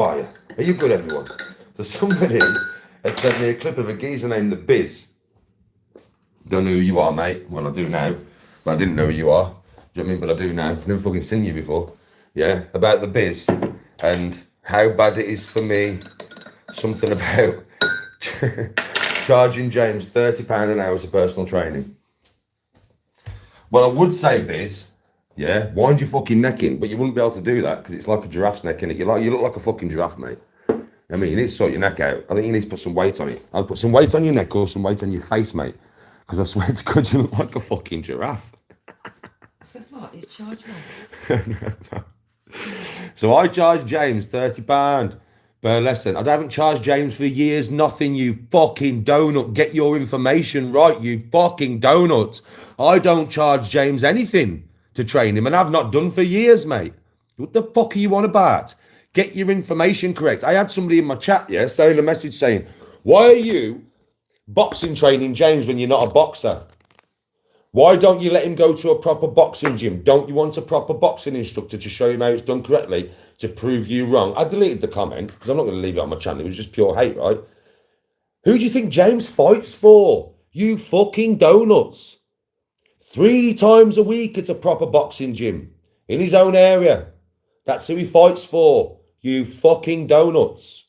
Are you good, everyone? So somebody has sent me a clip of a geezer named the Bizz. Don't know who you are, mate. Well, I do now, but I didn't know who you are. Do you know what I mean? But I do now. I've never fucking seen you before. Yeah, about the Bizz and how bad it is for me. Something about charging James £30 an hour for personal training. Well, I would say, Bizz, yeah, wind your fucking neck in, but you wouldn't be able to do that because it's like a giraffe's neck in it. You look like a fucking giraffe, mate. I mean, you need to sort your neck out. I think you need to put some weight on it. I'll put some weight on your neck or some weight on your face, mate. Because I swear to God, you look like a fucking giraffe. So what? You charge me? So I charge James £30 per lesson. I haven't charged James for years, nothing, you fucking donut. Get your information right, you fucking donut. I don't charge James anything to train him, and I've not done for years, mate. What the fuck are you on about? Get your information correct. I had somebody in my chat, yeah, saying a message saying, why are you boxing training James when you're not a boxer? Why don't you let him go to a proper boxing gym? Don't you want a proper boxing instructor to show him how it's done correctly to prove you wrong? I deleted the comment because I'm not going to leave it on my channel. It was just pure hate, right? Who do you think James fights for? You fucking donuts. 3 times a week at a proper boxing gym in his own area. That's who he fights for. You fucking donuts.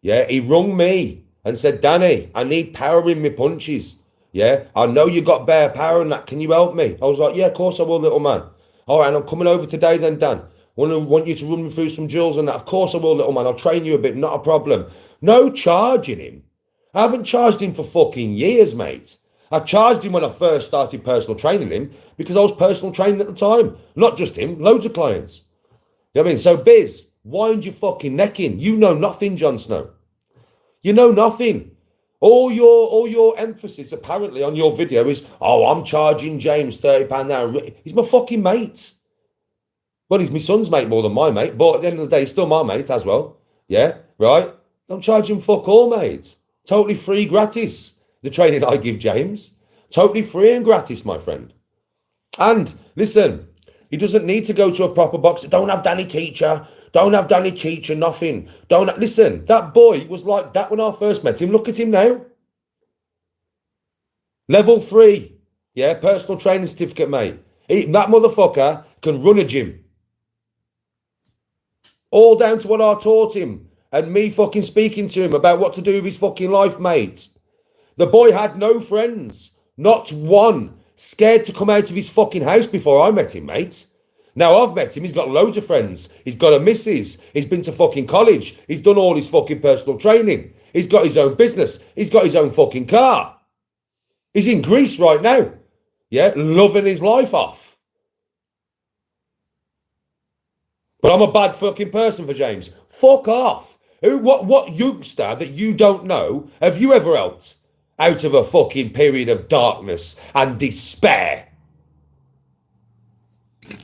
Yeah, he rung me and said, Danny, I need power in my punches. Yeah, I know you got bare power and that. Can you help me? I was like, yeah, of course I will, little man. All right, and I'm coming over today then, Dan. Want you to run me through some drills and that. Of course I will, little man. I'll train you a bit, not a problem. No charging him. I haven't charged him for fucking years, mate. I charged him when I first started personal training him because I was personal training at the time. Not just him, loads of clients. You know what I mean? So, Bizz, wind your fucking neck in. You know nothing, Jon Snow. You know nothing. All your emphasis apparently on your video is, oh, I'm charging James £30 an hour. He's my fucking mate. Well, he's my son's mate more than my mate, but at the end of the day, he's still my mate as well. Yeah, right? Don't charge him fuck all, mate. Totally free, gratis. The training I give James. Totally free and gratis, my friend. And listen, he doesn't need to go to a proper boxer. Don't have Danny teacher. Don't have Danny teacher, nothing. Listen, that boy was like that when I first met him. Look at him now. Level 3. Yeah, personal training certificate, mate. That motherfucker can run a gym. All down to what I taught him. And me fucking speaking to him about what to do with his fucking life, mate. The boy had no friends. Not one. Scared to come out of his fucking house before I met him, mate. Now I've met him, he's got loads of friends. He's got a missus. He's been to fucking college. He's done all his fucking personal training. He's got his own business. He's got his own fucking car. He's in Greece right now. Yeah, loving his life off. But I'm a bad fucking person for James. Fuck off. What youngster that you don't know have you ever helped out of a fucking period of darkness and despair?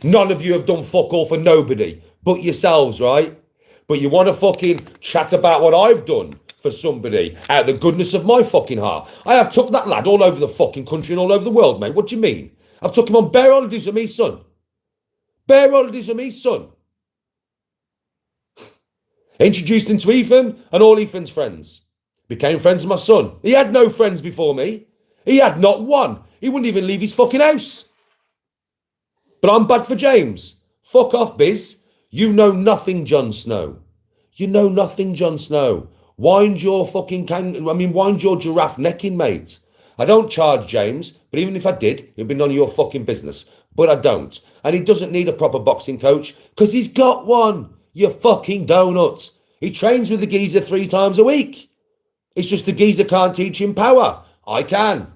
None of you have done fuck all for nobody but yourselves, right? But you want to fucking chat about what I've done for somebody out of the goodness of my fucking heart. I have took that lad all over the fucking country and all over the world, mate. What do you mean? I've took him on bare holidays with me son. Bare holidays with me son. Introduced him to Ethan and all Ethan's friends. Became friends with my son. He had no friends before me. He had not one. He wouldn't even leave his fucking house. But I'm bad for James. Fuck off, Bizz. You know nothing, Jon Snow. You know nothing, Jon Snow. Wind your giraffe neck in, mate. I don't charge James, but even if I did, it'd be none of your fucking business. But I don't. And he doesn't need a proper boxing coach because he's got one. You fucking donut. He trains with the geezer 3 times a week. It's just the geezer can't teach him power. I can.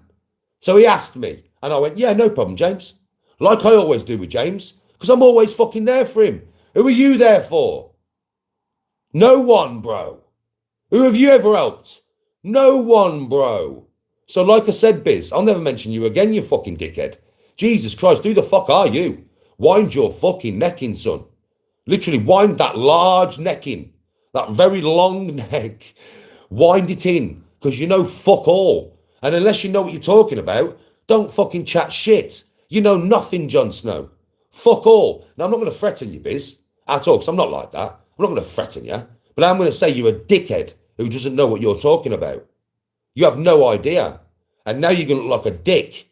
So he asked me, and I went, yeah, no problem, James. Like I always do with James, because I'm always fucking there for him. Who are you there for? No one, bro. Who have you ever helped? No one, bro. So like I said, Bizz, I'll never mention you again, you fucking dickhead. Jesus Christ, who the fuck are you? Wind your fucking neck in, son. Literally wind that large neck in. That very long neck. Wind it in, because you know fuck all. And unless you know what you're talking about, don't fucking chat shit. You know nothing, Jon Snow. Fuck all. Now, I'm not going to threaten you, Bizz, at all, because I'm not like that. I'm not going to threaten you. But I'm going to say you're a dickhead who doesn't know what you're talking about. You have no idea. And now you're going to look like a dick.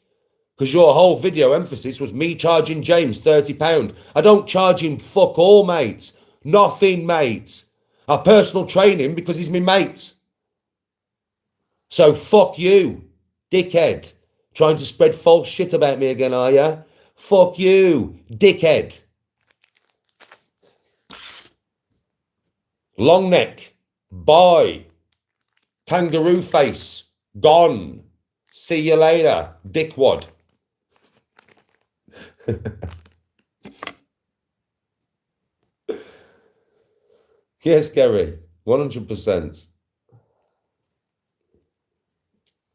Because your whole video emphasis was me charging James £30. I don't charge him fuck all, mate. Nothing, mate. I personal train him because he's my mate. So fuck you, dickhead. Trying to spread false shit about me again, are ya? Fuck you, dickhead. Long neck. Bye. Kangaroo face. Gone. See you later, dickwad. Yes, Gary, 100%.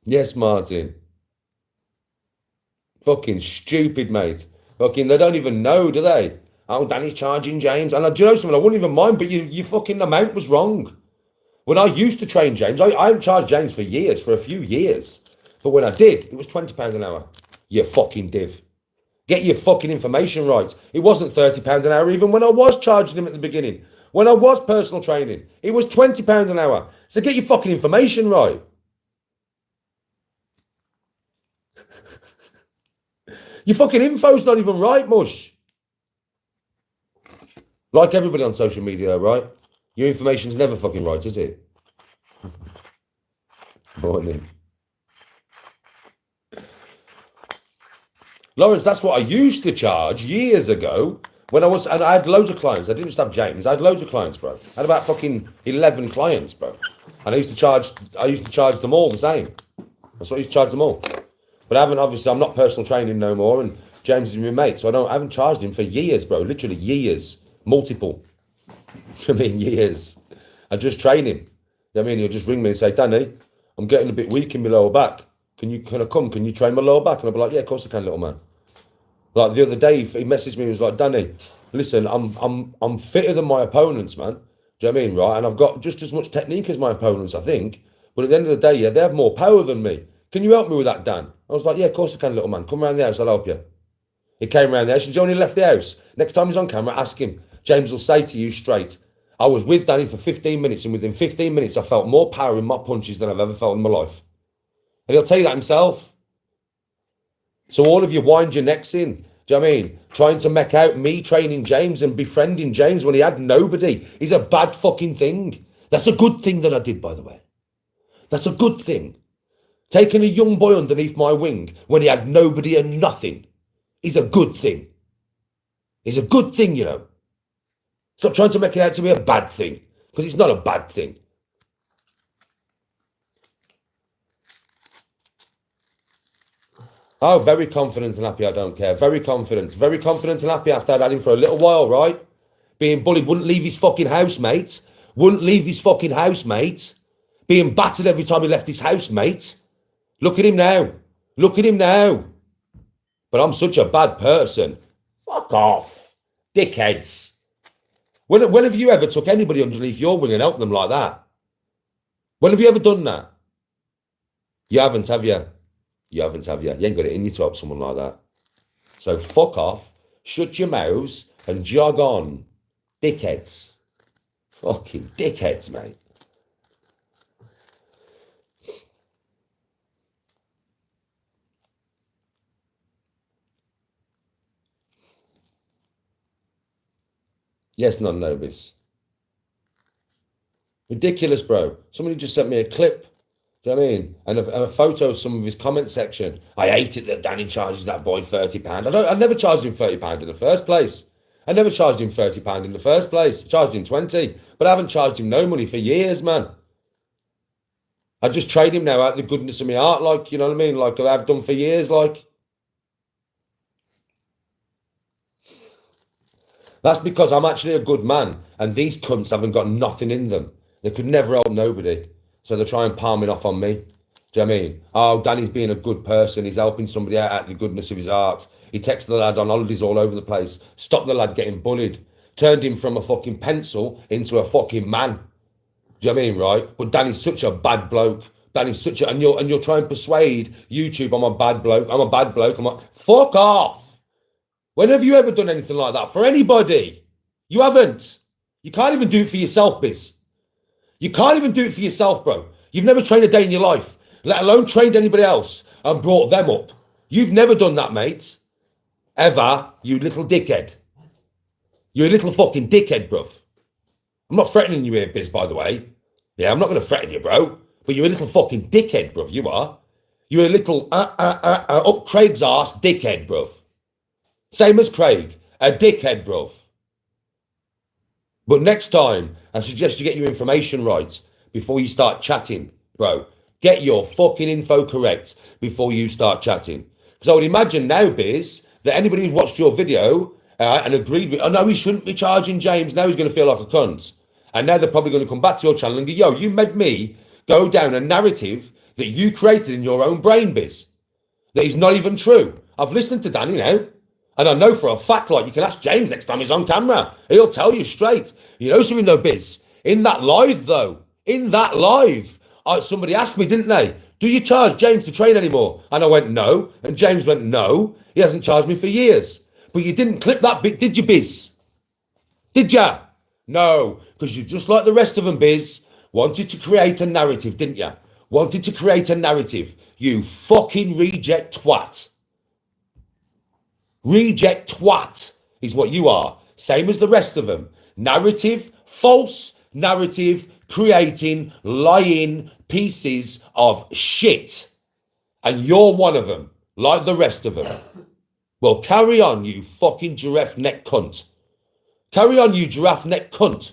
Yes, Martin. Fucking stupid, mate. Fucking, they don't even know, do they? Oh, Danny's charging James. And do you know something? I wouldn't even mind, but you fucking amount was wrong. When I used to train James, I haven't charged James for years, for a few years. But when I did, it was £20 an hour. You fucking div. Get your fucking information right. It wasn't £30 an hour even when I was charging him at the beginning. When I was personal training, it was £20 an hour. So get your fucking information right. Your fucking info's not even right, mush. Like everybody on social media, right? Your information's never fucking right, is it? Morning. Lawrence, that's what I used to charge years ago when I had loads of clients. I didn't just have James. I had loads of clients, bro. I had about fucking 11 clients, bro. And I used to charge them all the same. That's what I used to charge them all. But I haven't, obviously, I'm not personal training no more, and James is my mate, so I haven't charged him for years, bro. Literally years. Multiple. I mean, years. I just train him. You know what I mean? He'll just ring me and say, Danny, I'm getting a bit weak in my lower back. Can I come? Can you train my lower back? And I'll be like, yeah, of course I can, little man. Like the other day, he messaged me and was like, Danny, listen, I'm fitter than my opponents, man. Do you know what I mean, right? And I've got just as much technique as my opponents, I think. But at the end of the day, yeah, they have more power than me. Can you help me with that, Dan? I was like, yeah, of course I can, little man. Come around the house, I'll help you. He came around the house. He's only left the house. Next time he's on camera, ask him. James will say to you straight, I was with Danny for 15 minutes, and within 15 minutes, I felt more power in my punches than I've ever felt in my life. And he'll tell you that himself. So all of you wind your necks in. Do you know what I mean? Trying to make out me training James and befriending James when he had nobody is a bad fucking thing. That's a good thing that I did, by the way. That's a good thing. Taking a young boy underneath my wing when he had nobody and nothing is a good thing. It's a good thing, you know. Stop trying to make it out to be a bad thing, because it's not a bad thing. Oh, very confident and happy, I don't care. Very confident and happy after I'd had him for a little while, right? Being bullied, wouldn't leave his fucking house, mate. Wouldn't leave his fucking house, mate. Being battered every time he left his house, mate. Look at him now. Look at him now. But I'm such a bad person. Fuck off. Dickheads. When have you ever took anybody underneath your wing and helped them like that? When have you ever done that? You haven't, have you? You haven't, have you? You ain't got it in you to help someone like that. So fuck off, shut your mouths and jog on. Dickheads. Fucking dickheads, mate. Yes, non-nobis. Ridiculous, bro. Somebody just sent me a clip. Do you know what I mean? And a photo of some of his comment section. I hate it that Danny charges that boy £30. I never charged him £30 in the first place. I never charged him £30 in the first place. I charged him 20, but I haven't charged him no money for years, man. I just trade him now out of the goodness of my heart, like, you know what I mean? Like I've done for years, like. That's because I'm actually a good man, and these cunts haven't got nothing in them. They could never help nobody. So they try and palm it off on me. Do you know what I mean? Oh, Danny's being a good person. He's helping somebody out of the goodness of his heart. He texted the lad on holidays all over the place. Stopped the lad getting bullied. Turned him from a fucking pencil into a fucking man. Do you know what I mean, right? But Danny's such a bad bloke. Danny's such a... And you'll try and persuade YouTube I'm a bad bloke. I'm a bad bloke. I'm like, fuck off. When have you ever done anything like that for anybody? You haven't. You can't even do it for yourself, Biz. You can't even do it for yourself, bro. You've never trained a day in your life, let alone trained anybody else and brought them up. You've never done that, mate. Ever, you little dickhead. You're a little fucking dickhead, bruv. I'm not threatening you here, Biz, by the way. Yeah, I'm not going to threaten you, bro. But you're a little fucking dickhead, bruv. You are. You're a little up Craig's arse dickhead, bruv. Same as Craig. A dickhead, bruv. But next time, I suggest you get your information right before you start chatting, bro. Get your fucking info correct before you start chatting. Because I would imagine now, Biz, that anybody who's watched your video and agreed with, oh no, he shouldn't be charging James, now he's going to feel like a cunt. And now they're probably going to come back to your channel and go, yo, you made me go down a narrative that you created in your own brain, Biz. That is not even true. I've listened to Danny now. And I know for a fact, like, you can ask James next time he's on camera. He'll tell you straight. You know something though, Biz? In that live, somebody asked me, didn't they? Do you charge James to train anymore? And I went, no. And James went, no. He hasn't charged me for years. But you didn't clip that bit, did you, Biz? Did ya? No. Because you just like the rest of them, Biz, wanted to create a narrative, didn't you? Wanted to create a narrative. You fucking reject twat. Reject twat is what you are. Same as the rest of them. Narrative, false narrative, creating, lying pieces of shit. And you're one of them, like the rest of them. Well, carry on, you fucking giraffe neck cunt. Carry on, you giraffe neck cunt.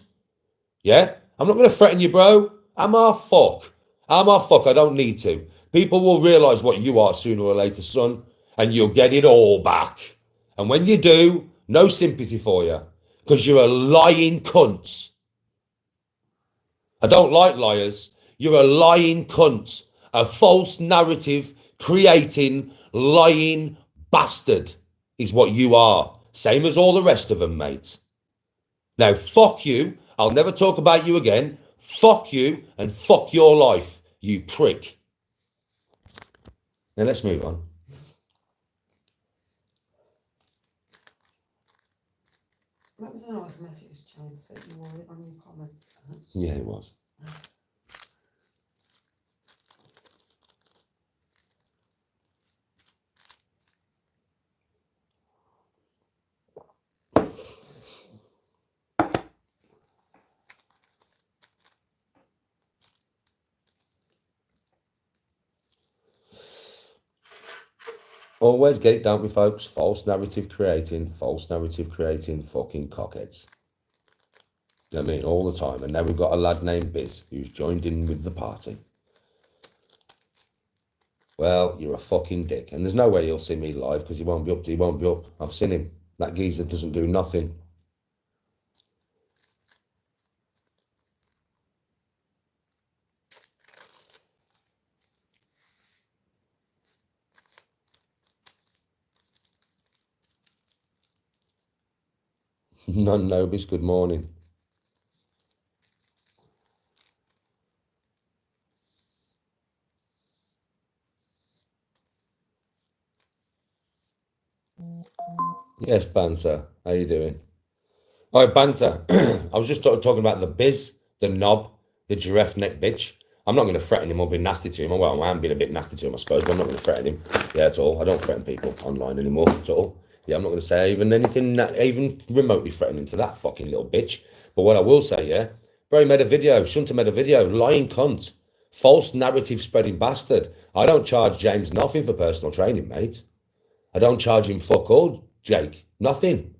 Yeah? I'm not going to threaten you, bro. I'm a fuck. I don't need to. People will realise what you are sooner or later, son. And you'll get it all back. And when you do, no sympathy for you. Because you're a lying cunt. I don't like liars. You're a lying cunt. A false narrative creating lying bastard is what you are. Same as all the rest of them, mate. Now, fuck you. I'll never talk about you again. Fuck you and fuck your life, you prick. Now, let's move on. That was a nice message, James, that you wanted on your comments. Yeah, it was. Always get it down with folks. False narrative creating, fucking cockheads. You know what I mean? All the time. And now we've got a lad named Biz who's joined in with the party. Well, you're a fucking dick. And there's no way you'll see me live because he won't be up. I've seen him. That geezer doesn't do nothing. Non nobis, good morning. Yes, Banter. How you doing? All right, Banter. I was just talking about the Biz, the knob, the giraffe neck bitch. I'm not going to threaten him or be nasty to him. Well, I am being a bit nasty to him, I suppose, but I'm not going to threaten him. Yeah, at all. I don't threaten people online anymore at all. Yeah, I'm not going to say even anything even remotely threatening to that fucking little bitch. But what I will say, yeah, bro, he made a video. Shunter made a video. Lying cunt. False narrative spreading bastard. I don't charge James nothing for personal training, mate. I don't charge him fuck all, Jake. Nothing.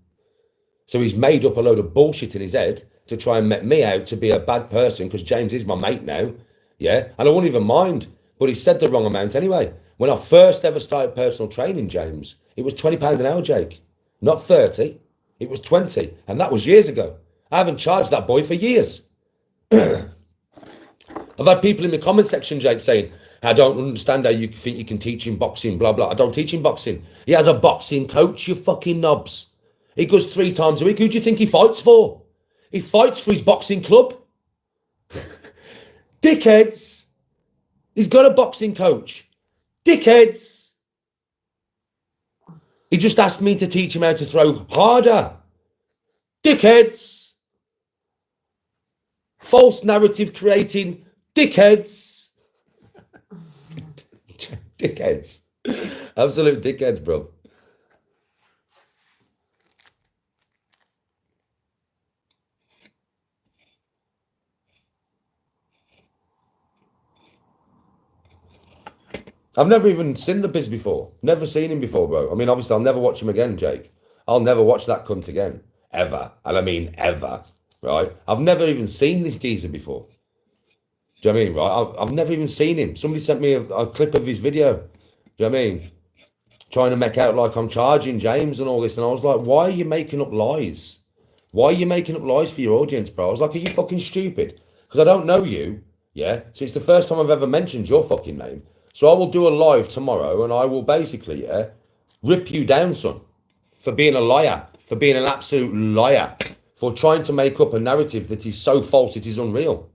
So he's made up a load of bullshit in his head to try and make me out to be a bad person because James is my mate now. Yeah, and I won't even mind. But he said the wrong amount anyway. When I first ever started personal training, James, it was £20 an hour, Jake. Not 30. It was 20. And that was years ago. I haven't charged that boy for years. I've had people in the comment section, Jake, saying, I don't understand how you think you can teach him boxing, blah, blah. I don't teach him boxing. He has a boxing coach, you fucking knobs. He goes 3 times a week. Who do you think he fights for? He fights for his boxing club. Dickheads. He's got a boxing coach. Dickheads. He just asked me to teach him how to throw harder. Dickheads. false narrative creating dickheads. Dickheads. Absolute dickheads, bro. I've never even seen the Biz before. Never seen him before, bro. I mean, obviously, I'll never watch him again, Jake. I'll never watch that cunt again. Ever. And I mean ever. Right? I've never even seen this geezer before. Do you know what I mean? Right? I've never even seen him. Somebody sent me a clip of his video. Do you know what I mean? Trying to make out like I'm charging James and all this. And I was like, why are you making up lies? Why are you making up lies for your audience, bro? I was like, are you fucking stupid? Because I don't know you. Yeah? So it's the first time I've ever mentioned your fucking name. So I will do a live tomorrow and I will basically, rip you down, son, for being a liar, for being an absolute liar, for trying to make up a narrative that is so false it is unreal.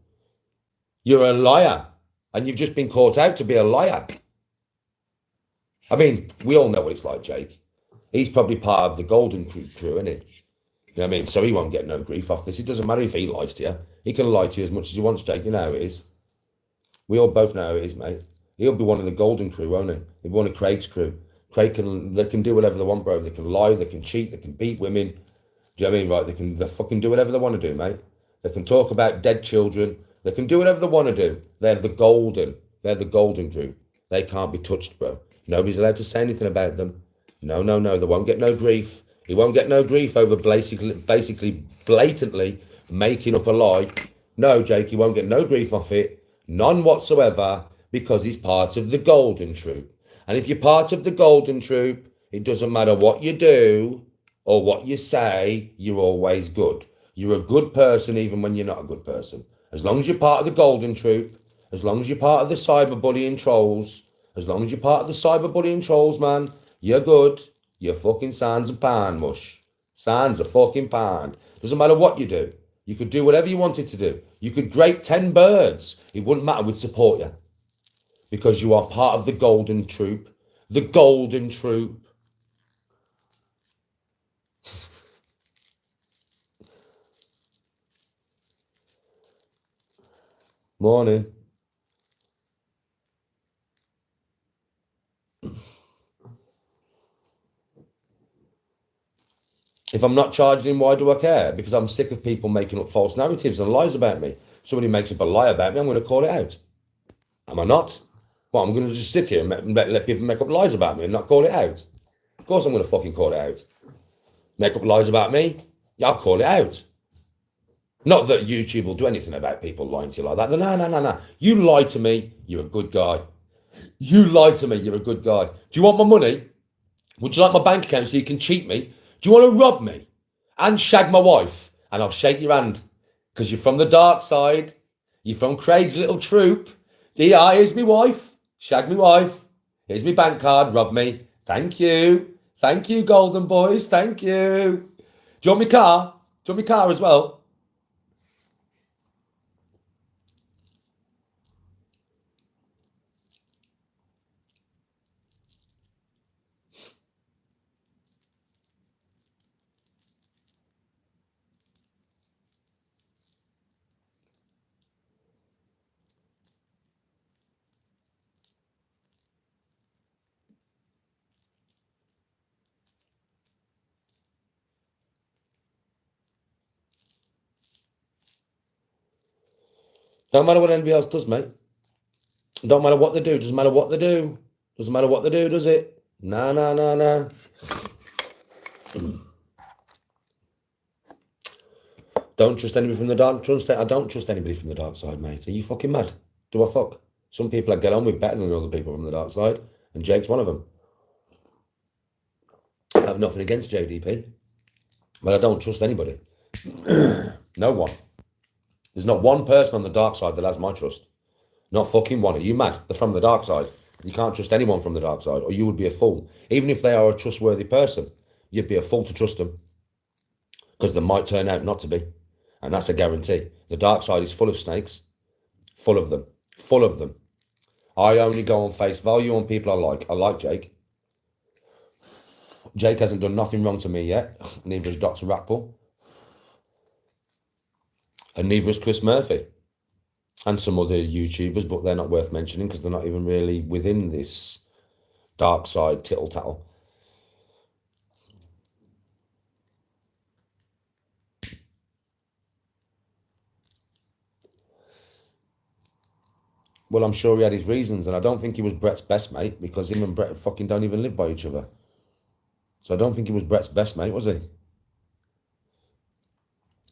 You're a liar and you've just been caught out to be a liar. I mean, we all know what it's like, Jake. He's probably part of the golden crew, isn't he? You know what I mean? So he won't get no grief off this. It doesn't matter if he lies to you. He can lie to you as much as he wants, Jake. You know how it is. We all both know how it is, mate. He'll be one of the golden crew, won't he? He'll be one of Craig's crew. They can do whatever they want, bro. They can lie, they can cheat, they can beat women. Do you know what I mean? Right? They fucking do whatever they want to do, mate. They can talk about dead children. They can do whatever they want to do. They're the golden crew. They can't be touched, bro. Nobody's allowed to say anything about them. No. They won't get no grief. He won't get no grief over basically blatantly making up a lie. No, Jake, he won't get no grief off it. None whatsoever. Because he's part of the golden troop. And if you're part of the golden troop, it doesn't matter what you do or what you say, you're always good. You're a good person even when you're not a good person. As long as you're part of the golden troop, as long as you're part of the cyberbullying trolls, as long as you're part of the cyberbullying trolls, man, you're good. You're fucking sans and pan mush. Sans a fucking pan. Doesn't matter what you do. You could do whatever you wanted to do. You could drape 10 birds. It wouldn't matter, we'd support you. Because you are part of the golden troop. The golden troop. Morning. If I'm not charging him, why do I care? Because I'm sick of people making up false narratives and lies about me. Somebody makes up a lie about me, I'm going to call it out. Am I not? Well, I'm going to just sit here and let people make up lies about me and not call it out. Of course I'm going to fucking call it out. Make up lies about me? Yeah, I'll call it out. Not that YouTube will do anything about people lying to you like that. No. You lie to me, you're a good guy. You lie to me, you're a good guy. Do you want my money? Would you like my bank account so you can cheat me? Do you want to rob me and shag my wife? And I'll shake your hand because you're from the dark side. You're from Craig's little troop. Yeah, here's my wife. Shag me wife. Here's my bank card. Rob me. Thank you. Thank you, golden boys. Thank you. Do you want my car? Do you want my car as well? Don't matter what anybody else does, mate. Don't matter what they do. Doesn't matter what they do. Doesn't matter what they do, does it? Nah. Don't trust anybody from the dark. I don't trust anybody from the dark side, mate. Are you fucking mad? Do I fuck? Some people I get on with better than other people from the dark side, and Jake's one of them. I have nothing against JDP, but I don't trust anybody. No one. There's not one person on the dark side that has my trust. Not fucking one. Are you mad? They're from the dark side. You can't trust anyone from the dark side, or you would be a fool. Even if they are a trustworthy person, you'd be a fool to trust them. Because they might turn out not to be. And that's a guarantee. The dark side is full of snakes. Full of them. Full of them. I only go on face value on people I like. I like Jake. Jake hasn't done nothing wrong to me yet. Neither has Dr. Rackpool. And neither is Chris Murphy. And some other YouTubers, but they're not worth mentioning because they're not even really within this dark side tittle tattle. Well, I'm sure he had his reasons, and I don't think he was Brett's best mate because him and Brett fucking don't even live by each other. So I don't think he was Brett's best mate, was he?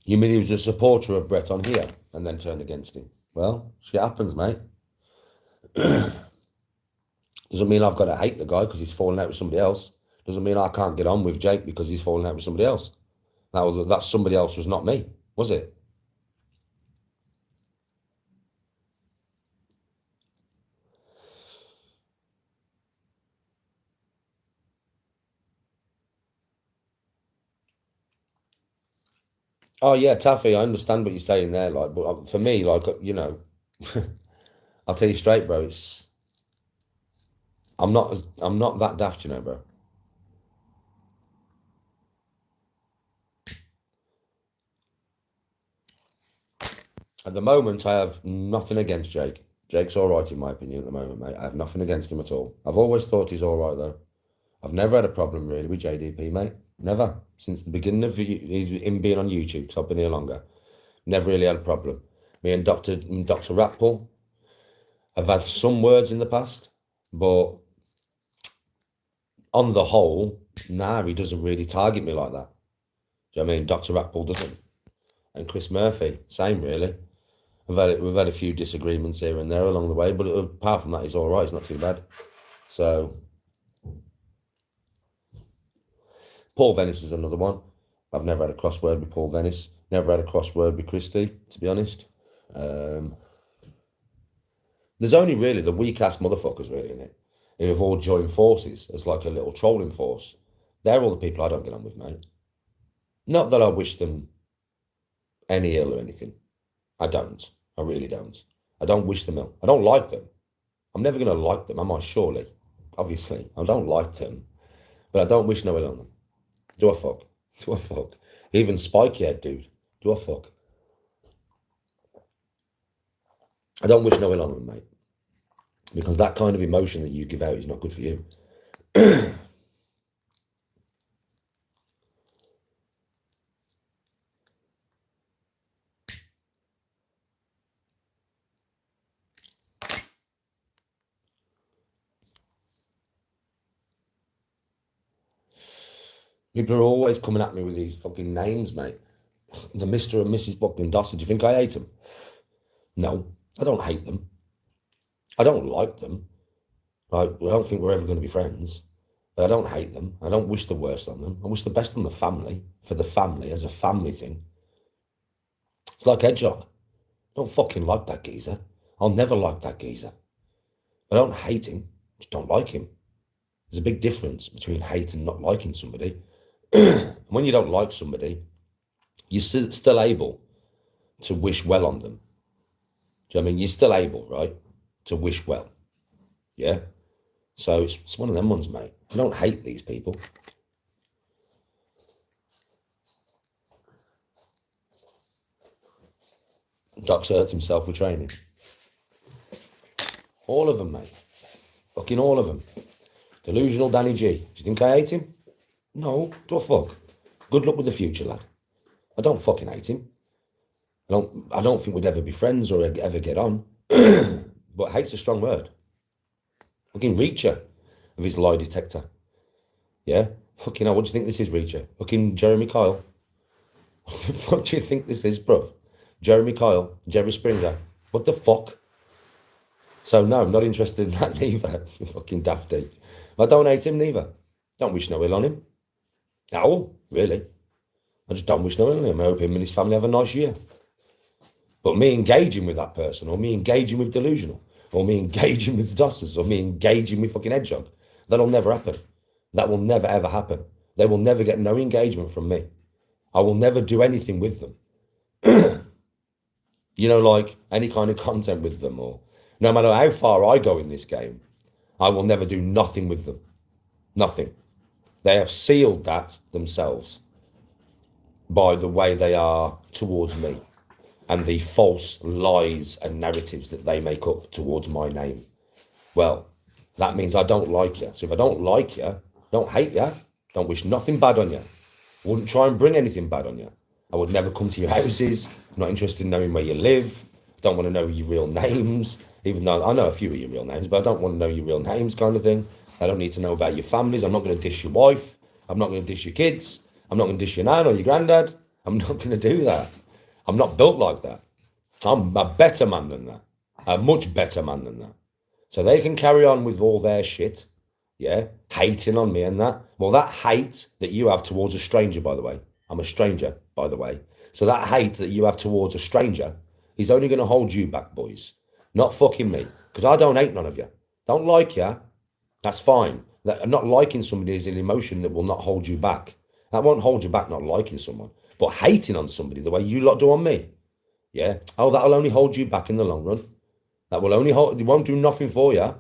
You mean he was a supporter of Brett on here and then turned against him? Well, shit happens, mate. Doesn't mean I've got to hate the guy because he's falling out with somebody else. Doesn't mean I can't get on with Jake because he's falling out with somebody else. That somebody else was not me, was it? Oh yeah, Taffy, I understand what you're saying there. Like, but for me, like, you know, I'll tell you straight, bro. I'm not that daft, you know, bro. At the moment, I have nothing against Jake. Jake's all right in my opinion at the moment, mate. I have nothing against him at all. I've always thought he's all right though. I've never had a problem really with JDP, mate. Never. Since the beginning of him being on YouTube, because I've been here longer. Never really had a problem. Me and Dr. Ratple have had some words in the past, but on the whole, nah, he doesn't really target me like that. Do you know what I mean? Dr. Ratple doesn't. And Chris Murphy, same really. We've had a few disagreements here and there along the way, but apart from that, he's all right. He's not too bad. So, Paul Venice is another one. I've never had a crossword with Paul Venice. Never had a crossword with Christy, to be honest. There's only really the weak-ass motherfuckers, really, in it, who have all joined forces as like a little trolling force. They're all the people I don't get on with, mate. Not that I wish them any ill or anything. I don't. I really don't. I don't wish them ill. I don't like them. I'm never going to like them, am I? Surely. Obviously. I don't like them. But I don't wish no ill on them. Do I fuck? Do I fuck? Even Spiky Head, dude. Do I fuck? I don't wish no ill on them, mate. Because that kind of emotion that you give out is not good for you. People are always coming at me with these fucking names, mate. The Mr. and Mrs. Buckland Dawson. Do you think I hate them? No, I don't hate them. I don't like them. I don't think we're ever going to be friends. But I don't hate them. I don't wish the worst on them. I wish the best on the family, for the family, as a family thing. It's like Hedgehog. I don't fucking like that geezer. I'll never like that geezer. I don't hate him. I just don't like him. There's a big difference between hate and not liking somebody. When you don't like somebody, you're still able to wish well on them. Do you know what I mean? You're still able, right, to wish well. Yeah? So it's one of them ones, mate. I don't hate these people. Doc's hurt himself with training. All of them, mate. Fucking all of them. Delusional Danny G. Do you think I hate him? No. Do I fuck? Good luck with the future, lad. I don't fucking hate him. I don't think we'd ever be friends or ever get on. But hate's a strong word. Fucking Reacher of his lie detector. Yeah? Fucking hell, what do you think this is, Reacher? Fucking Jeremy Kyle. What the fuck do you think this is, bruv? Jeremy Kyle, Jerry Springer. What the fuck? So no, I'm not interested in that neither. You fucking dafty. I don't hate him neither. Don't wish no ill on him. No, really. I just don't wish no ill on him. I hope him and his family have a nice year. But me engaging with that person, or me engaging with Delusional, or me engaging with Dossers, or me engaging with fucking Hedgehog, that'll never happen. That will never ever happen. They will never get no engagement from me. I will never do anything with them. You know, like any kind of content with them, or no matter how far I go in this game, I will never do nothing with them. Nothing. They have sealed that themselves by the way they are towards me. and the false lies and narratives that they make up towards my name. Well, that means I don't like you. So if I don't like you, don't hate you, don't wish nothing bad on you, wouldn't try and bring anything bad on you. I would never come to your houses. I'm not interested in knowing where you live. Don't want to know your real names, even though I know a few of your real names, but I don't want to know your real names kind of thing. I don't need to know about your families. I'm not going to dish your wife. I'm not going to dish your kids. I'm not going to dish your nan or your granddad. I'm not going to do that. I'm not built like that. I'm a better man than that. A much better man than that. So they can carry on with all their shit, yeah, hating on me and that. Well, that hate that you have towards a stranger, by the way, I'm a stranger, by the way. So that hate that you have towards a stranger is only going to hold you back, boys. Not fucking me, because I don't hate none of you. Don't like you, that's fine. Not liking somebody is an emotion that will not hold you back. That won't hold you back not liking someone. But hating on somebody the way you lot do on me, yeah, oh, that'll only hold you back in the long run. That will only hold, it won't do nothing for you.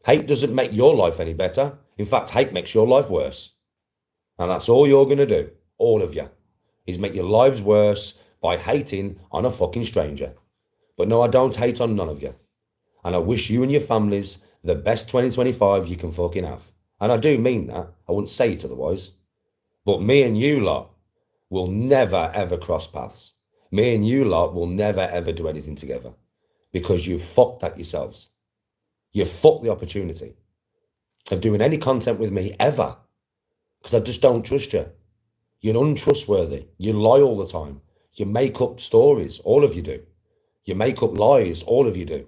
Hate doesn't make your life any better. In fact, hate makes your life worse. And that's all you're going to do, all of you, is make your lives worse by hating on a fucking stranger. But no, I don't hate on none of you. And I wish you and your families the best 2025 you can fucking have. And I do mean that. I wouldn't say it otherwise. But me and you lot will never, ever cross paths. Me and you lot will never, ever do anything together. Because you fucked that yourselves. You fucked the opportunity of doing any content with me ever. Because I just don't trust you. You're untrustworthy. You lie all the time. You make up stories. All of you do. You make up lies. All of you do.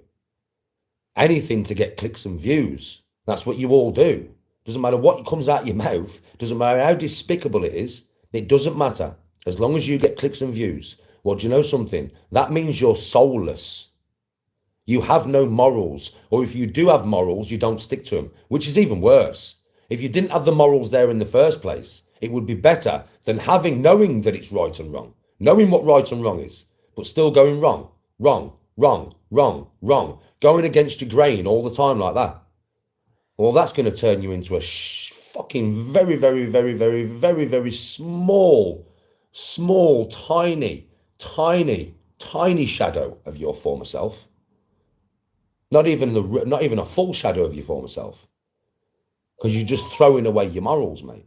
Anything to get clicks and views. That's what you all do. Doesn't matter what comes out your mouth. Doesn't matter how despicable it is. It doesn't matter. As long as you get clicks and views. Well, do you know something? That means you're soulless. You have no morals. Or if you do have morals, you don't stick to them. Which is even worse. If you didn't have the morals there in the first place, it would be better than knowing that it's right and wrong. Knowing what right and wrong is. But still going wrong. Wrong. Wrong. Wrong. Wrong. Going against your grain all the time like that. Well, that's going to turn you into a fucking very, very, very, very, very, very small, tiny, tiny, tiny shadow of your former self. Not even a full shadow of your former self. Because you're just throwing away your morals, mate.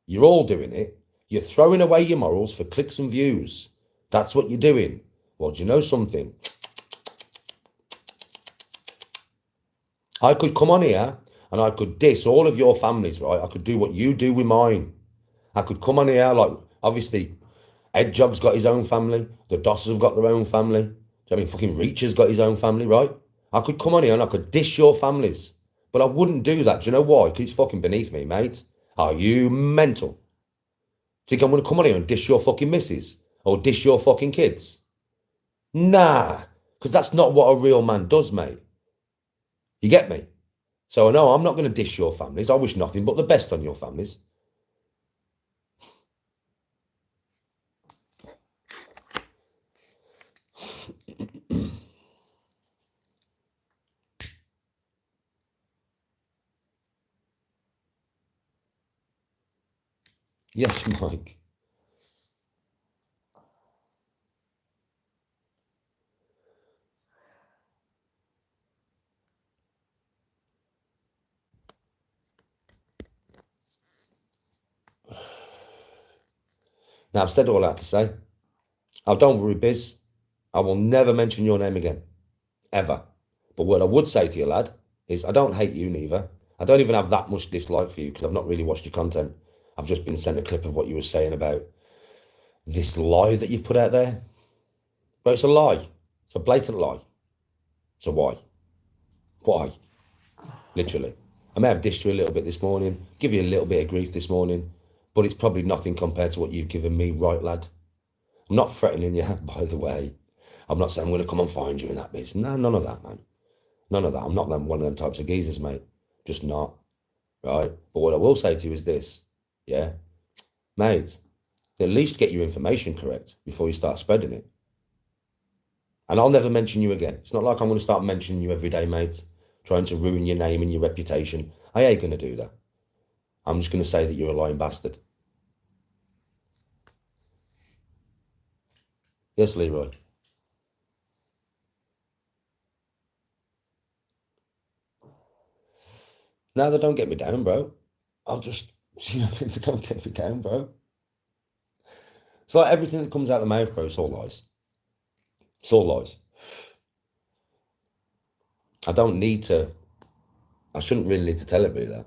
You're all doing it. You're throwing away your morals for clicks and views. That's what you're doing. Well, do you know something? I could come on here and I could diss all of your families, right? I could do what you do with mine. I could come on here, like, obviously, Ed Jog's got his own family. The Dosses have got their own family. I mean, fucking Reacher's got his own family, right? I could come on here and I could dish your families. But I wouldn't do that. Do you know why? Because it's fucking beneath me, mate. Are you mental? Think I'm going to come on here and dish your fucking missus? Or dish your fucking kids? Nah. Because that's not what a real man does, mate. You get me? So no, I'm not going to dish your families. I wish nothing but the best on your families. Yes, Mike. Now, I've said all I had to say. Oh, don't worry, Biz. I will never mention your name again. Ever. But what I would say to you, lad, is I don't hate you neither. I don't even have that much dislike for you because I've not really watched your content. I've just been sent a clip of what you were saying about this lie that you've put out there. But it's a lie. It's a blatant lie. So why? Why? Literally. I may have dished you a little bit this morning, give you a little bit of grief this morning, but it's probably nothing compared to what you've given me, right, lad? I'm not threatening you, by the way. I'm not saying I'm going to come and find you in that business. No, none of that, man. None of that. I'm not one of them types of geezers, mate. Just not. Right? But what I will say to you is this. Yeah? Mate, at least get your information correct before you start spreading it. And I'll never mention you again. It's not like I'm going to start mentioning you every day, mate. Trying to ruin your name and your reputation. I ain't going to do that. I'm just going to say that you're a lying bastard. Yes, Leroy. No, they don't get me down, bro. I'll just, they don't get me down, bro. It's like everything that comes out of the mouth, bro, it's all lies. It's all lies. I don't need to, I shouldn't really need to tell everybody that.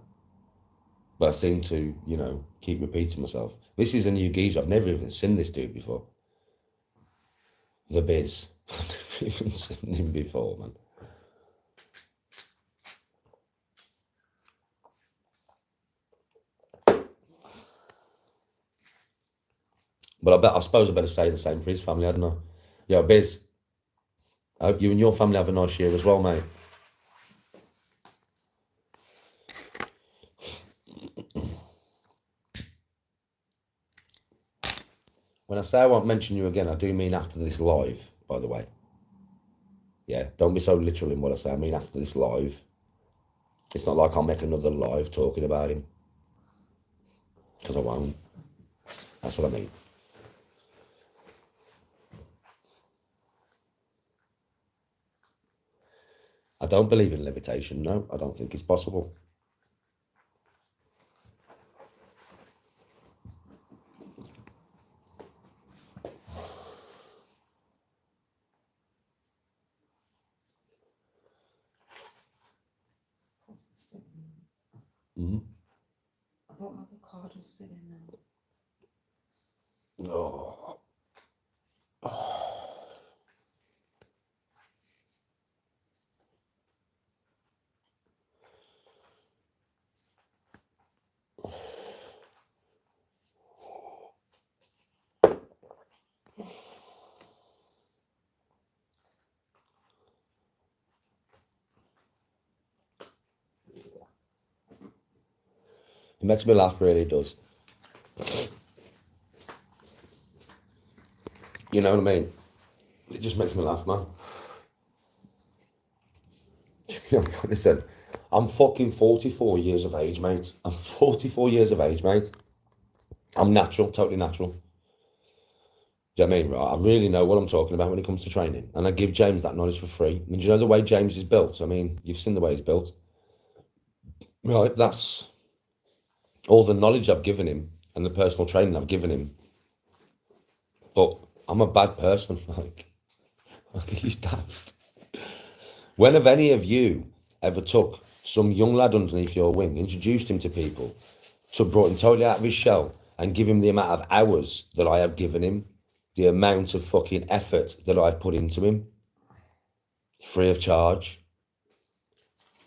But I seem to, keep repeating myself. This is a new geezer. I've never even seen this dude before. The Bizz. I've never even seen him before, man. But I suppose I better say the same for his family, hadn't I? Yo, Bizz, I hope you and your family have a nice year as well, mate. When I say I won't mention you again, I do mean after this live, by the way. Yeah, don't be so literal in what I say. I mean after this live. It's not like I'll make another live talking about him. Because I won't. That's what I mean. I don't believe in levitation, no. I don't think it's possible. I thought my avocado was still in there. Oh. It makes me laugh, really, it does. You know what I mean? It just makes me laugh, man. Listen, I'm fucking 44 years of age, mate. I'm 44 years of age, mate. I'm natural, totally natural. Do you know what I mean? Right? I really know what I'm talking about when it comes to training. And I give James that knowledge for free. I mean, do you know the way James is built? I mean, you've seen the way he's built. Right, that's all the knowledge I've given him and the personal training I've given him. But I'm a bad person, like he's daft. When have any of you ever took some young lad underneath your wing, introduced him to people, brought him totally out of his shell and give him the amount of hours that I have given him, the amount of fucking effort that I've put into him, free of charge,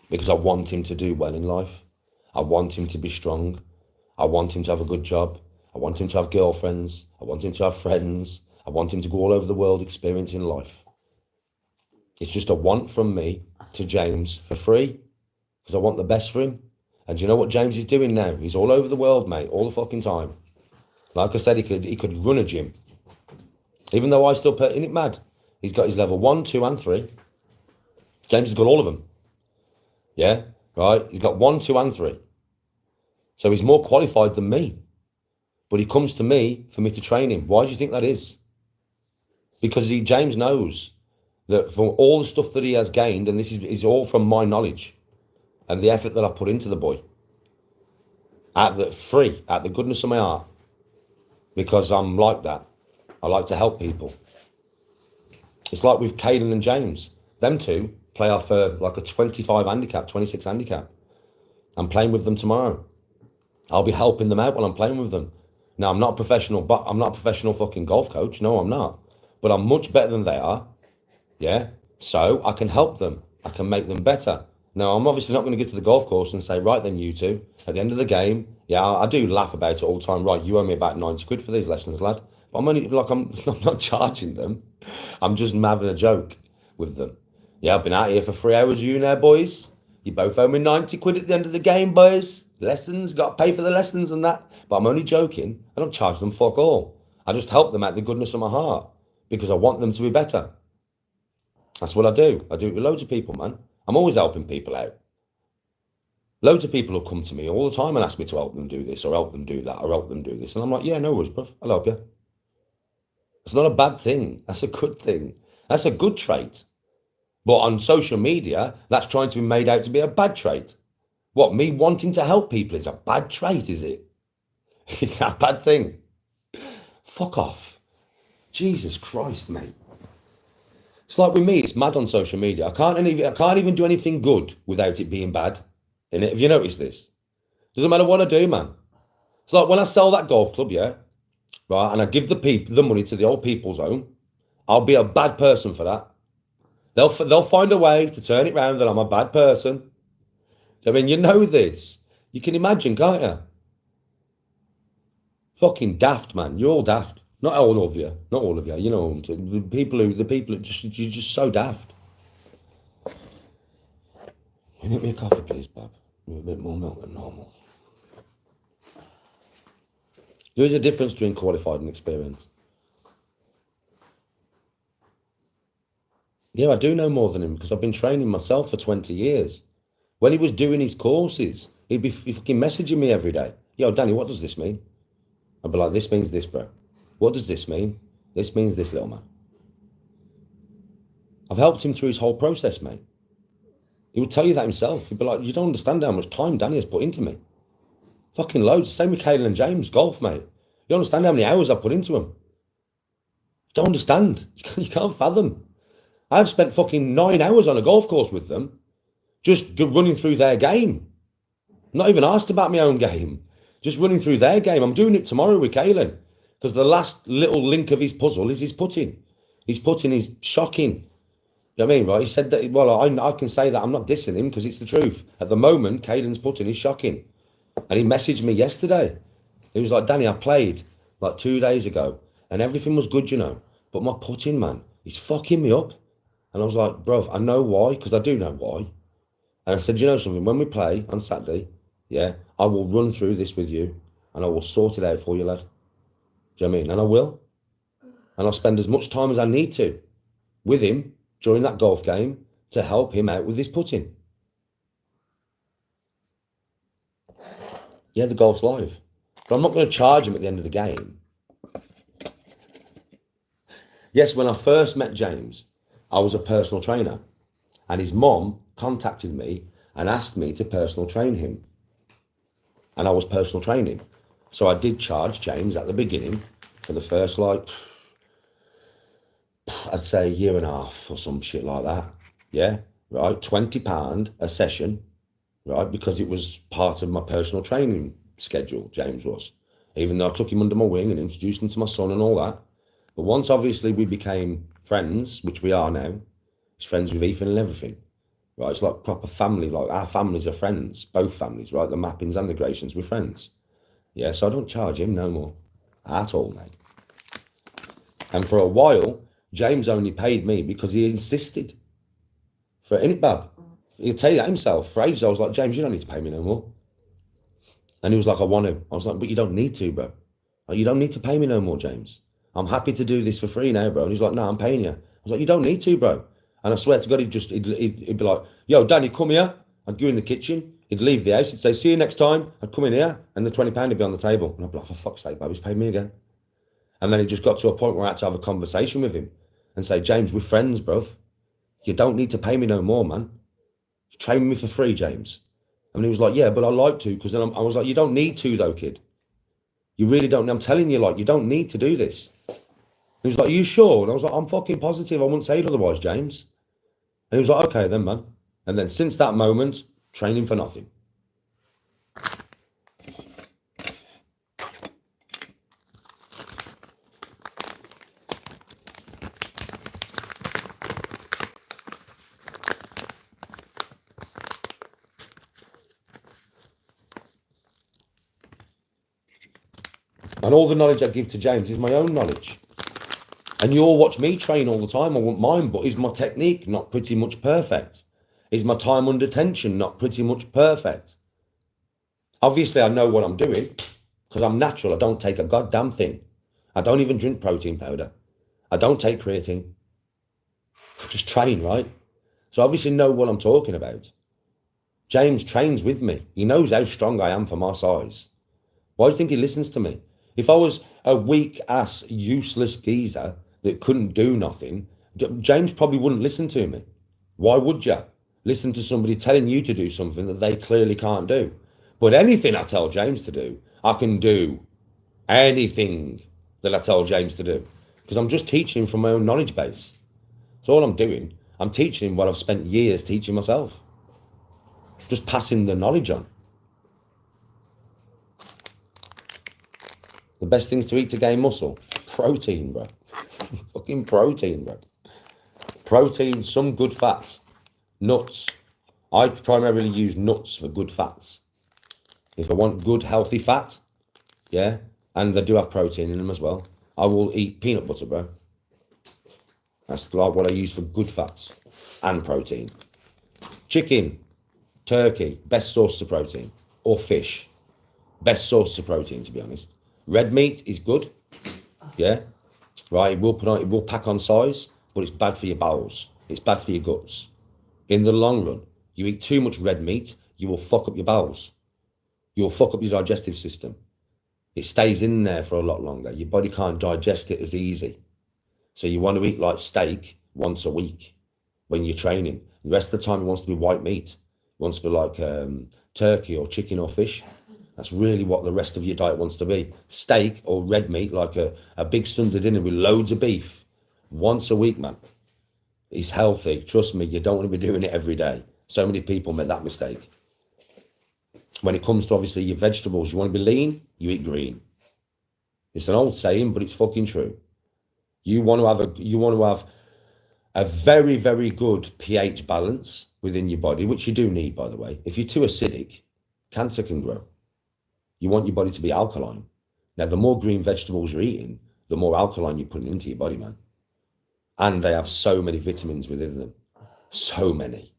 because I want him to do well in life. I want him to be strong. I want him to have a good job. I want him to have girlfriends. I want him to have friends. I want him to go all over the world experiencing life. It's just a want from me to James for free, because I want the best for him. And do you know what James is doing now? He's all over the world, mate, all the fucking time. Like I said, he could run a gym. Even though I still put, isn't it mad? He's got his level 1, 2, and 3. James has got all of them. Yeah, right? He's got 1, 2, and 3. So he's more qualified than me. But he comes to me for me to train him. Why do you think that is? Because James knows that from all the stuff that he has gained, and this is all from my knowledge and the effort that I've put into the boy, out the goodness of my heart, because I'm like that. I like to help people. It's like with Caden and James. Them two play off like a 25 handicap, 26 handicap. I'm playing with them tomorrow. I'll be helping them out while I'm playing with them. Now, I'm not a professional fucking golf coach. No, I'm not. But I'm much better than they are. Yeah? So I can help them. I can make them better. Now, I'm obviously not going to get to the golf course and say, right then, you two, at the end of the game, yeah, I do laugh about it all the time. Right, you owe me about 90 quid for these lessons, lad. But I'm not charging them. I'm just having a joke with them. Yeah, I've been out here for 3 hours with you now, boys. You both owe me 90 quid at the end of the game, boys. Lessons, got to pay for the lessons and that. But I'm only joking. I don't charge them fuck all. I just help them out the goodness of my heart because I want them to be better. That's what I do. I do it with loads of people, man. I'm always helping people out. Loads of people will come to me all the time and ask me to help them do this or help them do that or help them do this. And I'm like, yeah, no worries, bruv. I'll help you. It's not a bad thing. That's a good thing. That's a good trait. But on social media, that's trying to be made out to be a bad trait. What, me wanting to help people is a bad trait, is it? Is that a bad thing? Fuck off. Jesus Christ, mate. It's like with me, it's mad on social media. I can't even do anything good without it being bad. Innit? Have you noticed this? Doesn't matter what I do, man. It's like when I sell that golf club, yeah, right, and I give the money to the old people's home, I'll be a bad person for that. They'll find a way to turn it round that I'm a bad person. I mean, you know this. You can imagine, can't you? Fucking daft, man. You're all daft. Not all of you. Not all of you. You know, the people you're just so daft. Can you get me a coffee, please, Bob? With a bit more milk than normal. There is a difference between qualified and experienced. Yeah, I do know more than him because I've been training myself for 20 years. When he was doing his courses, he'd be fucking messaging me every day. Yo, Danny, what does this mean? I'd be like, this means this, bro. What does this mean? This means this, little man. I've helped him through his whole process, mate. He would tell you that himself. He'd be like, you don't understand how much time Danny has put into me. Fucking loads. Same with Caelan and James, golf, mate. You don't understand how many hours I've put into him. You don't understand. You can't fathom. I've spent fucking 9 hours on a golf course with them, just running through their game. Not even asked about my own game. Just running through their game. I'm doing it tomorrow with Caelan because the last little link of his puzzle is his putting. His putting is shocking. You know what I mean, right? He said that, well, I can say that I'm not dissing him because it's the truth. At the moment, Caelan's putting is shocking. And he messaged me yesterday. He was like, Danny, I played like 2 days ago and everything was good, you know. But my putting, man, he's fucking me up. And I was like, bro, I know why, because I do know why. And I said, you know something, when we play on Saturday, yeah, I will run through this with you and I will sort it out for you, lad. Do you know what I mean? And I will. And I'll spend as much time as I need to with him during that golf game to help him out with his putting. Yeah, the golf's live. But I'm not going to charge him at the end of the game. Yes, when I first met James, I was a personal trainer. And his mom contacted me and asked me to personal train him. And I was personal training. So I did charge James at the beginning for the first, like, I'd say a year and a half or some shit like that. Yeah, right, £20 a session, right, because it was part of my personal training schedule, James was. Even though I took him under my wing and introduced him to my son and all that. But once, obviously, we became friends, which we are now, he's friends with Ethan and everything. Right, it's like proper family, like our families are friends, both families, right? The Mappings and the Graysons, we're friends. Yeah, so I don't charge him no more at all, mate. And for a while, James only paid me because he insisted. For it, Bab. He'll tell you that himself. For ages, I was like, James, you don't need to pay me no more. And he was like, I want to. I was like, but you don't need to, bro. Like, you don't need to pay me no more, James. I'm happy to do this for free now, bro. And he's like, no, I'm paying you. I was like, you don't need to, bro. And I swear to God, he'd be like, yo, Danny, come here. I'd go in the kitchen. He'd leave the house. He'd say, see you next time. I'd come in here and the £20 would be on the table. And I'd be like, for fuck's sake, babe, he's paid me again. And then it just got to a point where I had to have a conversation with him and say, James, we're friends, bruv. You don't need to pay me no more, man. Train me for free, James. And he was like, yeah, but I like to. Because then I was like, you don't need to though, kid. You really don't. I'm telling you, like, you don't need to do this. He was like, are you sure? And I was like, I'm fucking positive. I wouldn't say it otherwise, James. And he was like, okay then, man. And then since that moment, training for nothing. And all the knowledge I give to James is my own knowledge. And you all watch me train all the time. I wouldn't mind, but is my technique not pretty much perfect? Is my time under tension not pretty much perfect? Obviously, I know what I'm doing because I'm natural. I don't take a goddamn thing. I don't even drink protein powder. I don't take creatine. I just train, right? So I obviously know what I'm talking about. James trains with me. He knows how strong I am for my size. Why do you think he listens to me? If I was a weak ass, useless geezer that couldn't do nothing, James probably wouldn't listen to me. Why would you? Listen to somebody telling you to do something that they clearly can't do. But anything I tell James to do, I can do. Anything that I tell James to do. Because I'm just teaching him from my own knowledge base. That's all I'm doing. I'm teaching him what I've spent years teaching myself. Just passing the knowledge on. The best things to eat to gain muscle? Protein, bro. Fucking protein, bro. Protein, some good fats. Nuts. I primarily use nuts for good fats. If I want good, healthy fat, yeah, and they do have protein in them as well, I will eat peanut butter, bro. That's like what I use for good fats and protein. Chicken, turkey, best source of protein. Or fish, best source of protein, to be honest. Red meat is good, yeah, right? It will pack on size, but it's bad for your bowels. It's bad for your guts. In the long run, you eat too much red meat, you will fuck up your bowels. You'll fuck up your digestive system. It stays in there for a lot longer. Your body can't digest it as easy. So you want to eat like steak once a week when you're training. The rest of the time, it wants to be white meat. It wants to be like turkey or chicken or fish. That's really what the rest of your diet wants to be. Steak or red meat, like a big Sunday dinner with loads of beef, once a week, man. It's healthy. Trust me, you don't want to be doing it every day. So many people make that mistake. When it comes to obviously your vegetables, you want to be lean, you eat green. It's an old saying, but it's fucking true. You want to have a very, very good pH balance within your body, which you do need, by the way. If you're too acidic, cancer can grow. You want your body to be alkaline. Now, the more green vegetables you're eating, the more alkaline you're putting into your body, man. And they have so many vitamins within them. So many.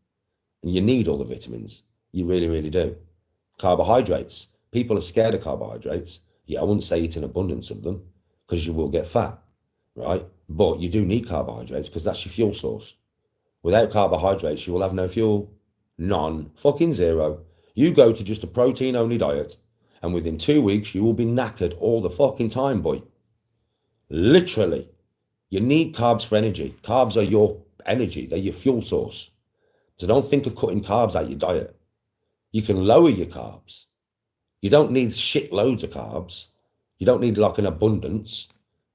And you need all the vitamins. You really, really do. Carbohydrates. People are scared of carbohydrates. Yeah, I wouldn't say eat an abundance of them because you will get fat, right? But you do need carbohydrates because that's your fuel source. Without carbohydrates, you will have no fuel. None. Fucking zero. You go to just a protein-only diet and within 2 weeks, you will be knackered all the fucking time, boy. Literally. You need carbs for energy. Carbs are your energy. They're your fuel source. So don't think of cutting carbs out your diet. You can lower your carbs. You don't need shit loads of carbs. You don't need like an abundance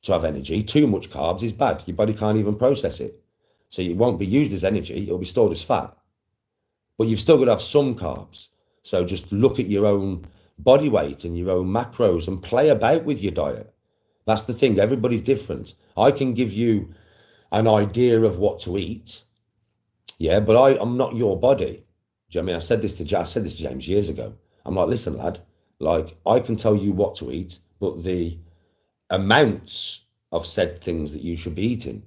to have energy. Too much carbs is bad. Your body can't even process it. So it won't be used as energy. It'll be stored as fat. But you've still got to have some carbs. So just look at your own body weight and your own macros and play about with your diet. That's the thing. Everybody's different. I can give you an idea of what to eat. Yeah, but I'm not your body. Do you know what I mean? I said this to James years ago. I'm like, listen, lad, like I can tell you what to eat, but the amounts of said things that you should be eating,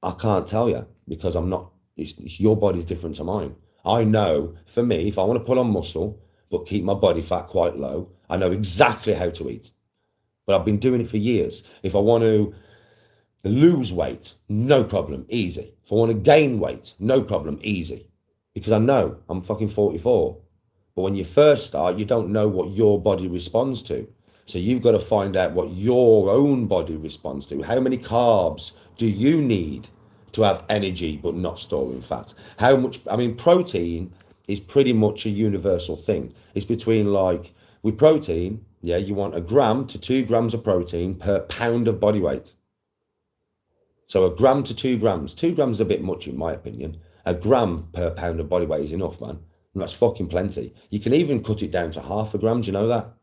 I can't tell you because I'm not, your body's different to mine. I know for me, if I want to put on muscle, but keep my body fat quite low, I know exactly how to eat. But I've been doing it for years. If I want to lose weight, no problem, easy. If I want to gain weight, no problem, easy. Because I know I'm fucking 44. But when you first start, you don't know what your body responds to. So you've got to find out what your own body responds to. How many carbs do you need to have energy but not storing fat? How much, I mean, protein is pretty much a universal thing. It's between like, with protein, yeah, you want 1 gram to 2 grams of protein per pound of body weight. So 1 gram to 2 grams. 2 grams is a bit much in my opinion. 1 gram per pound of body weight is enough, man. And that's fucking plenty. You can even cut it down to 0.5 gram. Do you know that?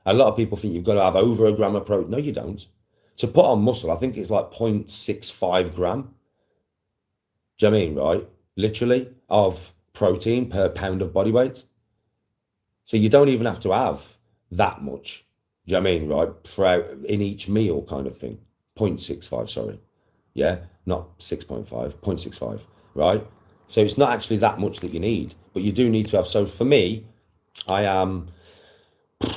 A lot of people think you've got to have over 1 gram of protein. No, you don't. To put on muscle, I think it's like 0.65 gram. Do you know what I mean, right? Literally, of protein per pound of body weight. So you don't even have to have that much. Do you know what I mean, right? For in each meal kind of thing. 0.65, sorry. Yeah, not 6.5, 0.65, right? So it's not actually that much that you need, but you do need to have. So for me, I am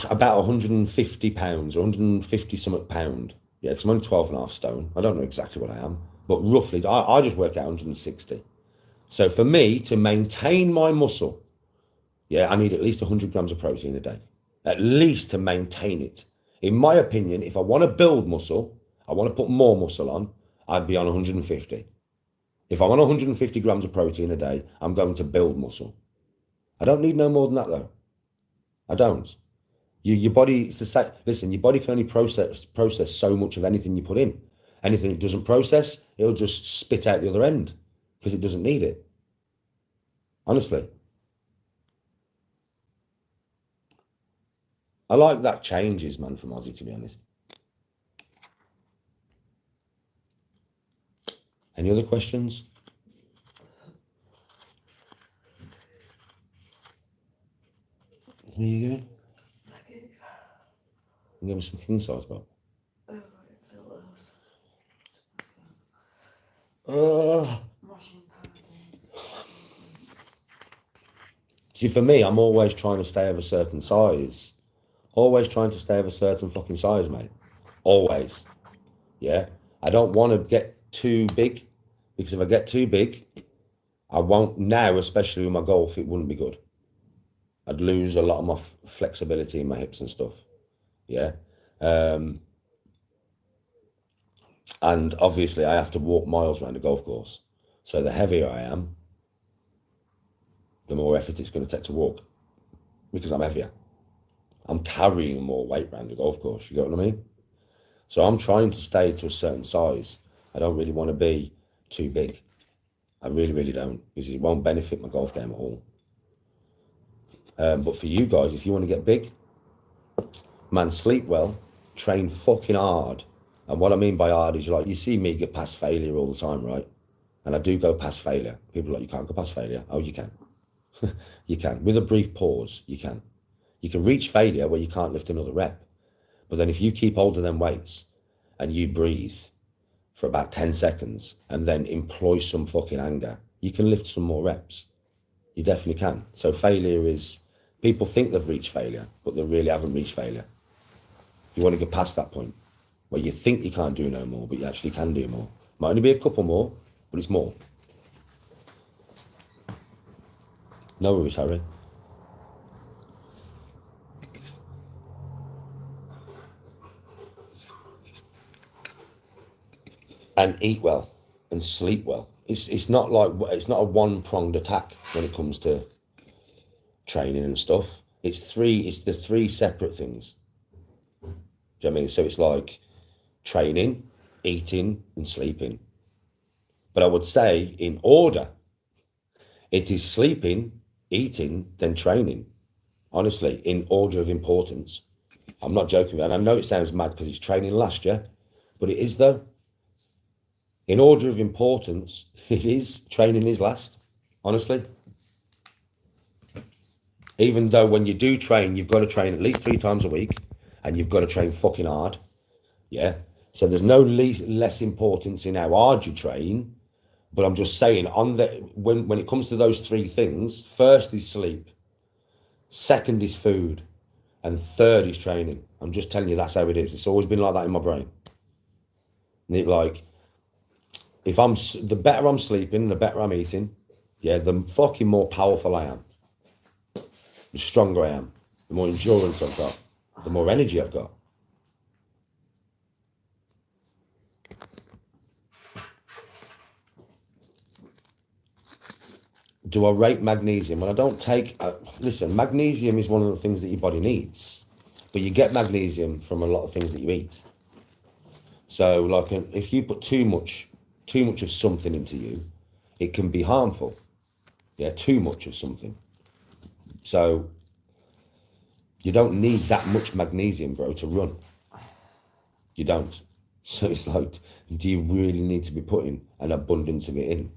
about 150 pounds or 150 something pound. Yeah, because I'm only 12.5 stone. I don't know exactly what I am, but roughly, I just work out 160. So for me to maintain my muscle, yeah, I need at least 100 grams of protein a day, at least to maintain it. In my opinion, if I want to build muscle, I want to put more muscle on, I'd be on 150. If I'm on 150 grams of protein a day, I'm going to build muscle. I don't need no more than that though. I don't. Your body, it's the same. Listen, your body can only process so much of anything you put in. Anything it doesn't process, it'll just spit out the other end because it doesn't need it. Honestly. I like that changes, man, from Aussie, to be honest. Any other questions? Where are you going? Give me some king size, bro. See, for me, I'm always trying to stay of a certain size. Always trying to stay of a certain fucking size, mate. Always. Yeah? I don't want to get too big, because if I get too big, I won't, now, especially with my golf, it wouldn't be good. I'd lose a lot of my flexibility in my hips and stuff. Yeah? And obviously, I have to walk miles around the golf course. So the heavier I am, the more effort it's going to take to walk, because I'm heavier. I'm carrying more weight around the golf course, you get what I mean? So I'm trying to stay to a certain size. I don't really want to be too big. I really, really don't, because it won't benefit my golf game at all. But for you guys, if you want to get big, man, sleep well, train fucking hard. And what I mean by hard is, like, you see me get past failure all the time, right? And I do go past failure. People are like, you can't go past failure. Oh, you can. You can. With a brief pause, you can. You can reach failure where you can't lift another rep. But then if you keep hold of them weights and you breathe for about 10 seconds and then employ some fucking anger, you can lift some more reps. You definitely can. So failure is, people think they've reached failure, but they really haven't reached failure. You want to get past that point where you think you can't do no more, but you actually can do more. Might only be a couple more, but it's more. No worries, Harry. And eat well and sleep well. It's not like, it's not a one-pronged attack when it comes to training and stuff. It's the three separate things. Do you know what I mean? So it's like training, eating, and sleeping. But I would say in order, it is sleeping, eating, then training. Honestly, in order of importance. I'm not joking, and I know it sounds mad because it's training last, yeah? But it is though. In order of importance, it is, training is last, honestly. Even though when you do train, you've got to train at least 3 times a week, and you've got to train fucking hard, yeah? So there's no less importance in how hard you train, but I'm just saying, when it comes to those 3 things, first is sleep, second is food, and third is training. I'm just telling you, that's how it is. It's always been like that in my brain. Like, if the better I'm sleeping, the better I'm eating, yeah, the fucking more powerful I am. The stronger I am. The more endurance I've got. The more energy I've got. Do I rate magnesium? Well, I don't take... listen, magnesium is one of the things that your body needs. But you get magnesium from a lot of things that you eat. So, like, if you put too much of something into you, it can be harmful. Yeah, too much of something. So you don't need that much magnesium, bro, to run. You don't. So it's like, do you really need to be putting an abundance of it in?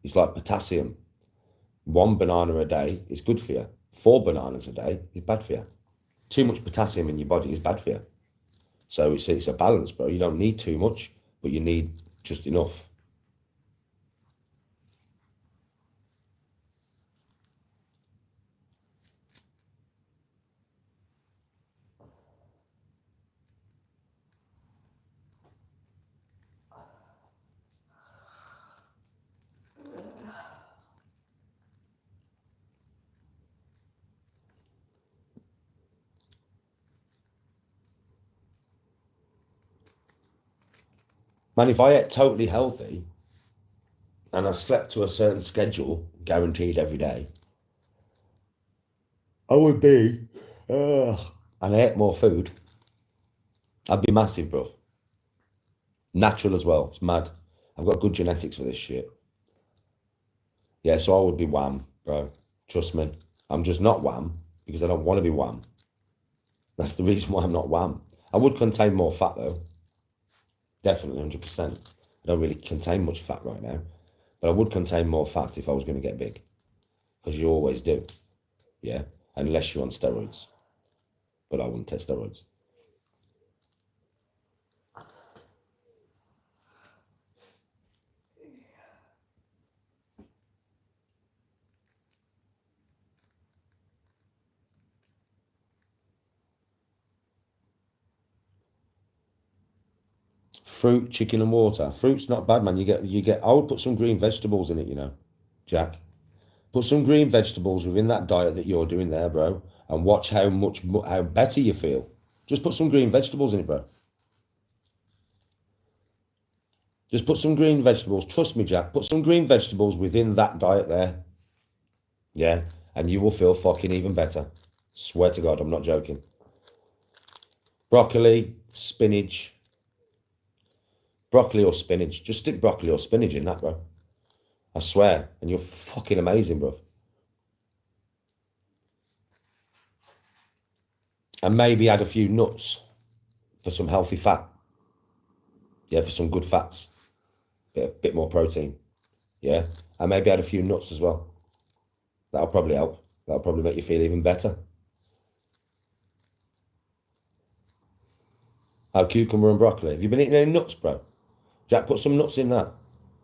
It's like potassium. 1 banana a day is good for you. 4 bananas a day is bad for you. Too much potassium in your body is bad for you. So it's a balance, bro. You don't need too much, but you need just enough. Man, if I ate totally healthy and I slept to a certain schedule, guaranteed every day, I would be, and I ate more food, I'd be massive, bro. Natural as well. It's mad. I've got good genetics for this shit. Yeah, so I would be wham, bro. Trust me. I'm just not wham because I don't want to be wham. That's the reason why I'm not wham. I would contain more fat though. Definitely 100%. I don't really contain much fat right now. But I would contain more fat if I was going to get big. Because you always do. Yeah. Unless you're on steroids. But I wouldn't take steroids. Fruit, chicken and water. Fruit's not bad, man. I would put some green vegetables in it, you know, Jack. Put some green vegetables within that diet that you're doing there, bro. And watch how better you feel. Just put some green vegetables in it, bro. Just put some green vegetables. Trust me, Jack. Put some green vegetables within that diet there. Yeah. And you will feel fucking even better. Swear to God, I'm not joking. Broccoli, spinach. Broccoli or spinach. Just stick broccoli or spinach in that, bro. I swear. And you're fucking amazing, bro. And maybe add a few nuts for some healthy fat. Yeah, for some good fats. Bit more protein. Yeah. And maybe add a few nuts as well. That'll probably help. That'll probably make you feel even better. Oh, cucumber and broccoli. Have you been eating any nuts, bro? Jack, put some nuts in that.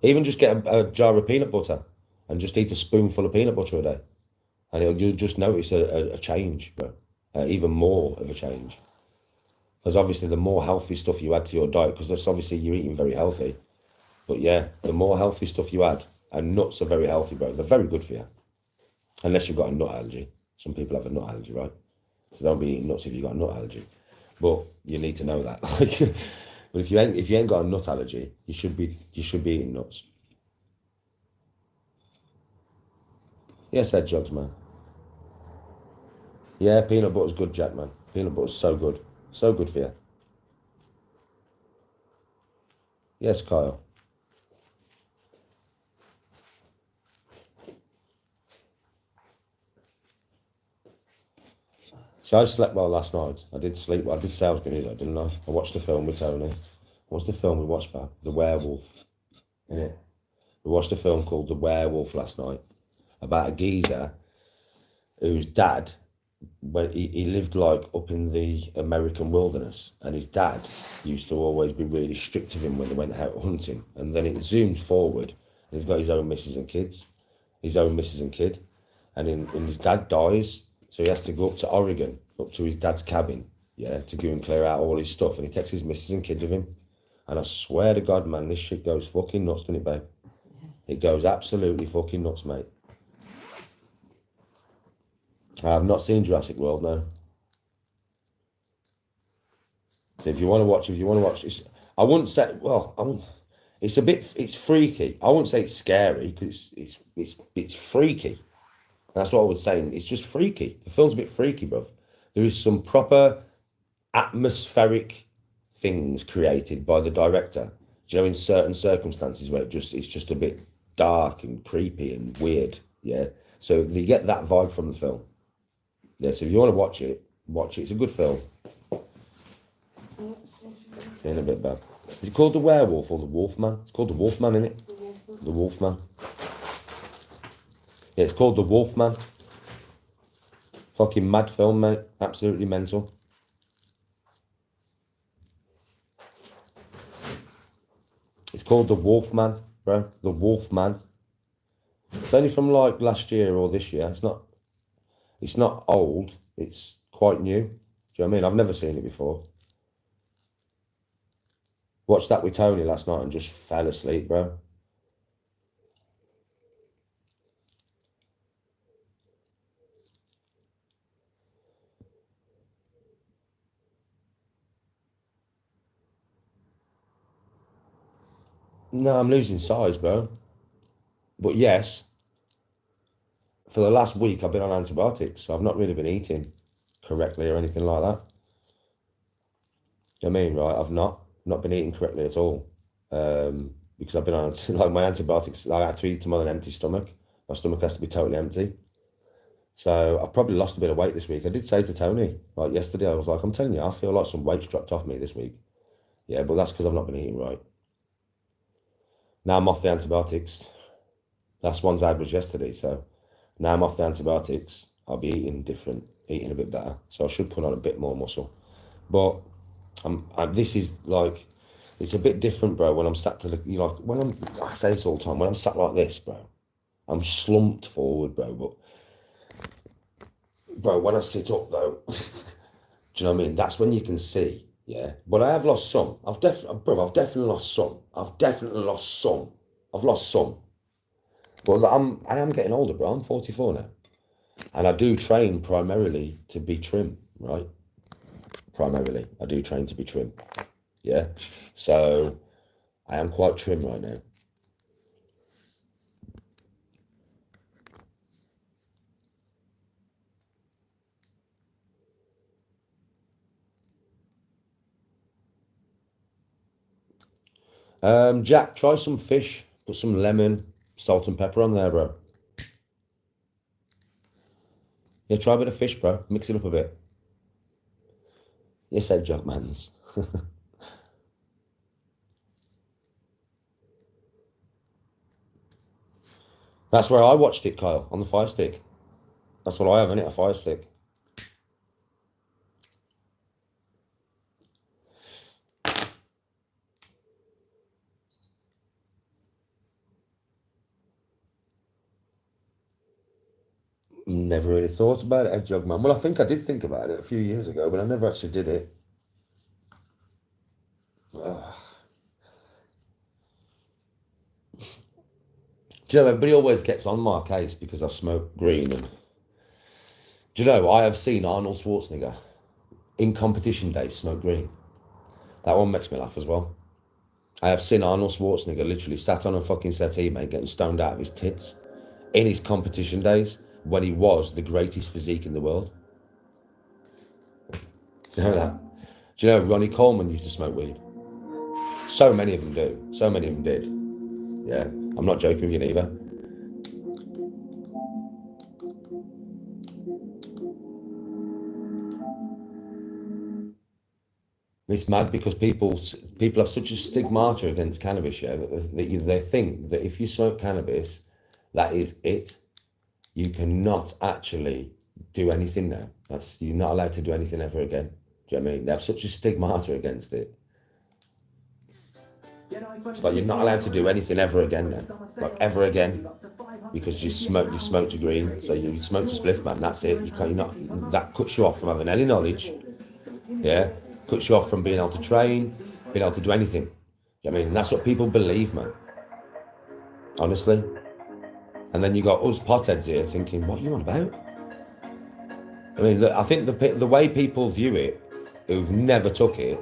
Even just get a jar of peanut butter and just eat a spoonful of peanut butter a day. And you'll just notice a change, bro. Even more of a change. Because obviously the more healthy stuff you add to your diet, because that's obviously you're eating very healthy. But yeah, the more healthy stuff you add, and nuts are very healthy, bro. They're very good for you. Unless you've got a nut allergy. Some people have a nut allergy, right? So don't be eating nuts if you've got a nut allergy. But you need to know that. But if you ain't got a nut allergy, you should be eating nuts. Yes, head jugs, man. Yeah, peanut butter's good, Jack, man. Peanut butter's so good. So good for you. Yes, Kyle. So I slept well last night. I did sleep well. I did say I was going to do that, didn't I? I watched the film with Tony. What's the film we watched, Bob? The Werewolf. Yeah. We watched a film called The Werewolf last night about a geezer whose dad, when he lived like up in the American wilderness, and his dad used to always be really strict with him when they went out hunting. And then it zooms forward, and he's got his own missus and kids, and his dad dies, so he has to go up to Oregon, up to his dad's cabin, yeah, to go and clear out all his stuff, and he takes his missus and kid with him. And I swear to God, man, this shit goes fucking nuts, doesn't it, babe? It goes absolutely fucking nuts, mate. I have not seen Jurassic World, no. So if you want to watch, I wouldn't say, it's freaky. I wouldn't say it's scary because it's freaky. That's what I would say. It's just freaky. The film's a bit freaky, bruv. There is some proper atmospheric things created by the director. Do you know, in certain circumstances where it's just a bit dark and creepy and weird. Yeah. So you get that vibe from the film. Yeah. So if you want to watch it. It's a good film. It's in a bit bad. Is it called The Werewolf or The Wolfman? It's called The Wolfman, isn't it? The Wolfman. Yeah, it's called The Wolfman. Fucking mad film, mate. Absolutely mental. It's called The Wolfman, bro. The Wolfman. It's only from like last year or this year. It's not old. It's quite new. Do you know what I mean? I've never seen it before. Watched that with Tony last night and just fell asleep, bro. No, I'm losing size, bro. But yes, for the last week I've been on antibiotics, so I've not really been eating correctly or anything like that. You know what I mean, right? I've not been eating correctly at all. Because I've been on like my antibiotics, I had to eat them on an empty stomach. My stomach has to be totally empty. So I've probably lost a bit of weight this week. I did say to Tony, like yesterday, I was like, I'm telling you, I feel like some weight's dropped off me this week. Yeah, but that's because I've not been eating right. Now I'm off the antibiotics. Last ones I had was yesterday, so now I'm off the antibiotics. I'll be eating different, eating a bit better. So I should put on a bit more muscle. But this is like, it's a bit different, bro, when I'm sat to the, you know, I say this all the time, when I'm sat like this, bro, I'm slumped forward, bro, but when I sit up, though, do you know what I mean? That's when you can see, yeah? But I have lost some. I've definitely lost some. I've lost some. But I am getting older, bro. I'm 44 now. And I do train primarily to be trim, right? Primarily, I do train to be trim. Yeah, so I am quite trim right now. Jack, try some fish, put some lemon, salt and pepper on there, bro. Yeah, try a bit of fish, bro. Mix it up a bit. You said Jack Mans. That's where I watched it, Kyle, on the Fire Stick. That's what I have, innit? A Fire Stick. Never really thought about it, Jug Man. Well, I think I did think about it a few years ago, but I never actually did it. Do you know, everybody always gets on my case because I smoke green. And do you know, I have seen Arnold Schwarzenegger in competition days smoke green. That one makes me laugh as well. I have seen Arnold Schwarzenegger literally sat on a fucking settee, mate, getting stoned out of his tits in his competition days when he was the greatest physique in the world. Do you know that? Do you know Ronnie Coleman used to smoke weed? So many of them do. So many of them did. Yeah, I'm not joking with you neither. It's mad because people have such a stigmata against cannabis, yeah, that they think that if you smoke cannabis, that is it. You cannot actually do anything now. You're not allowed to do anything ever again. Do you know what I mean? They have such a stigmata against it. It's like you're not allowed to do anything ever again now. Like ever again. Because you smoked a green, so you smoked a spliff, man, that's it. That cuts you off from having any knowledge. Yeah. Cuts you off from being able to train, being able to do anything. You know what I mean? And that's what people believe, man. Honestly. And then you got us potheads here thinking, what are you on about? I mean, I think the way people view it, who've never took it,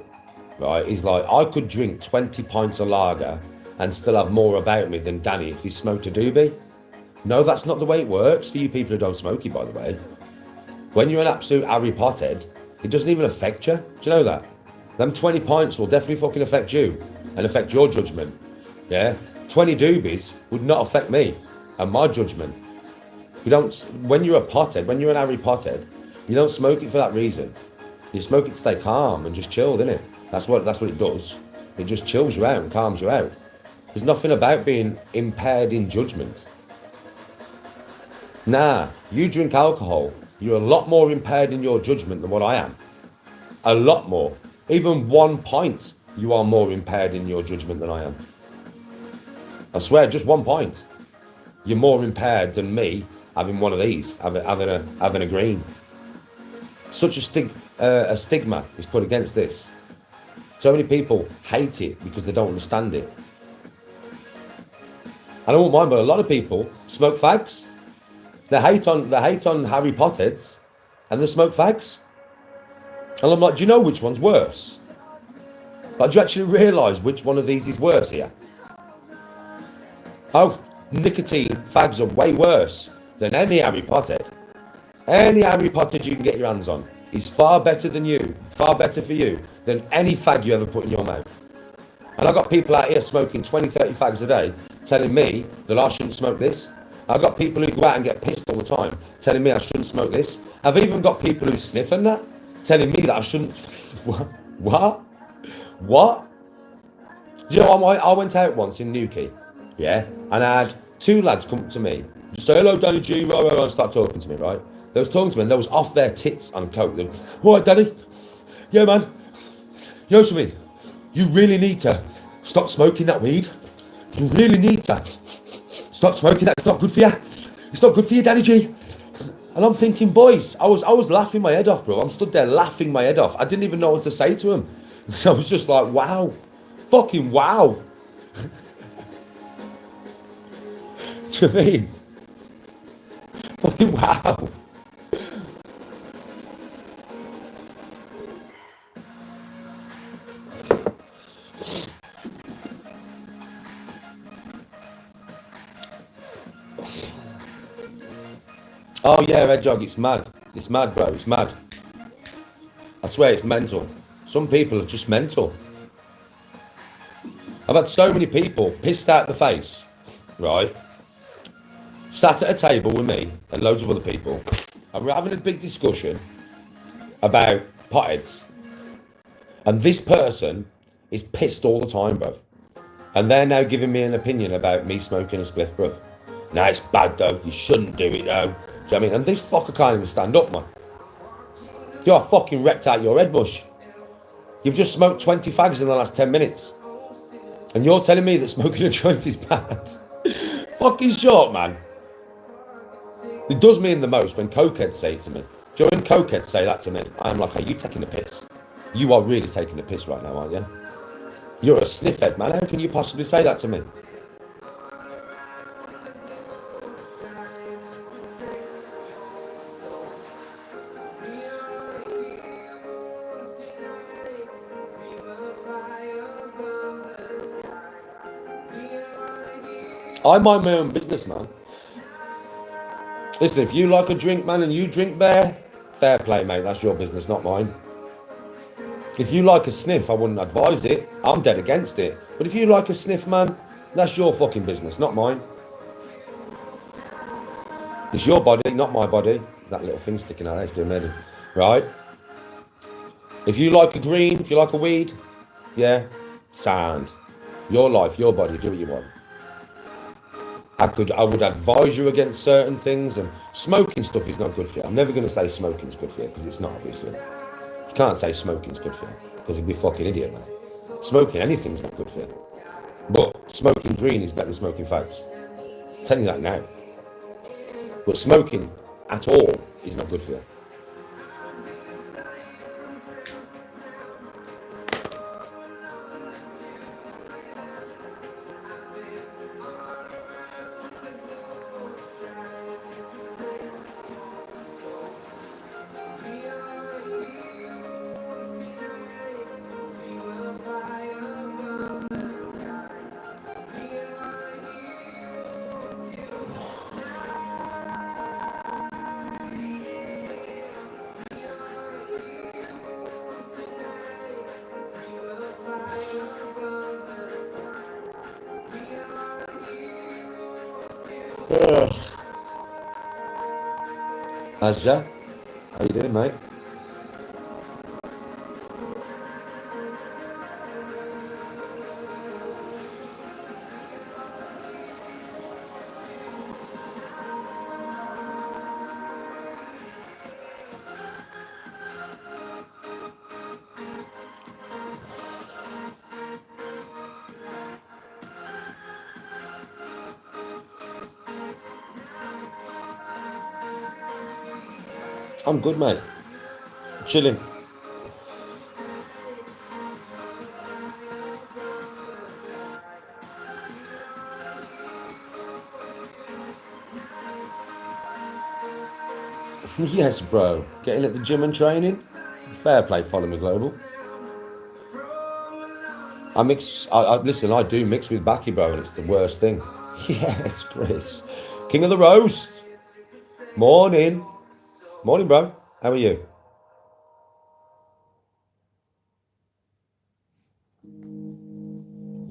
right, is like, I could drink 20 pints of lager and still have more about me than Danny if he smoked a doobie. No, that's not the way it works for you people who don't smoke it, by the way. When you're an absolute Harry Pothead, it doesn't even affect you. Do you know that? Them 20 pints will definitely fucking affect you and affect your judgment. Yeah? 20 doobies would not affect me and my judgment. You don't, when you're a pothead, when you're an Harry Pothead, you don't smoke it for that reason. You smoke it to stay calm and just chilled, innit? That's what it does. It just chills you out and calms you out. There's nothing about being impaired in judgment. Nah, you drink alcohol, you're a lot more impaired in your judgment than what I am. A lot more. Even 1 pint, you are more impaired in your judgment than I am. I swear, just 1 pint. You're more impaired than me having one of these, having a green. Such a stigma is put against this. So many people hate it because they don't understand it. I don't mind, but a lot of people smoke fags. They hate on Harry Potheads and they smoke fags. And I'm like, do you know which one's worse? Like, do you actually realise which one of these is worse here? Oh, nicotine fags are way worse than any Harry Potter. Any Harry Potter you can get your hands on is far better than you, far better for you than any fag you ever put in your mouth. And I've got people out here smoking 20, 30 fags a day telling me that I shouldn't smoke this. I've got people who go out and get pissed all the time telling me I shouldn't smoke this. I've even got people who sniff and that telling me that I shouldn't. What? What? You know, I went out once in Newquay, yeah, and I had two lads come up to me, just say, hello, Danny G, and start talking to me, right? They was talking to me and they was off their tits on coke. They were, all right, Danny, yeah, man, you know something? You really need to stop smoking that weed. You really need to stop smoking that. It's not good for you. It's not good for you, Danny G. And I'm thinking, boys, I was laughing my head off, bro. I'm stood there laughing my head off. I didn't even know what to say to him. So I was just like, wow. Fucking wow. Do you know what I mean? Fucking wow. Oh yeah, Red Jog, it's mad. It's mad, bro, it's mad. I swear it's mental. Some people are just mental. I've had so many people pissed out the face, right? Sat at a table with me and loads of other people, and we're having a big discussion about potheads. And this person is pissed all the time, bruv. And they're now giving me an opinion about me smoking a spliff, bruv. Now it's bad though, you shouldn't do it though. Do you know what I mean? And this fucker can't even stand up, man. You're fucking wrecked out your head, mush. You've just smoked 20 fags in the last 10 minutes. And you're telling me that smoking a joint is bad? Fucking short, man. It does mean the most when cokeheads say it to me. Do you know when cokeheads say that to me? I'm like, are you taking a piss? You are really taking a piss right now, aren't you? You're a sniff head, man. How can you possibly say that to me? I mind my own business, man. Listen, if you like a drink, man, and you drink there, fair play, mate. That's your business, not mine. If you like a sniff, I wouldn't advise it. I'm dead against it. But if you like a sniff, man, that's your fucking business, not mine. It's your body, not my body. That little thing sticking out there is doing me. Right? If you like a green, if you like a weed, yeah, sound. Your life, your body, do what you want. I would advise you against certain things, and smoking stuff is not good for you. I'm never going to say smoking's good for you, because it's not, obviously. You can't say smoking's good for you, because you'd be a fucking idiot, man. Smoking anything's not good for you. But smoking green is better than smoking fags. I'm telling you that now. But smoking at all is not good for you. Azja, how you doing, mate? I'm good, mate. Chilling. Yes, bro. Getting at the gym and training. Fair play, follow me global. I listen, I do mix with Baki, bro, and it's the worst thing. Yes, Chris. King of the roast. Morning. Morning, bro. How are you?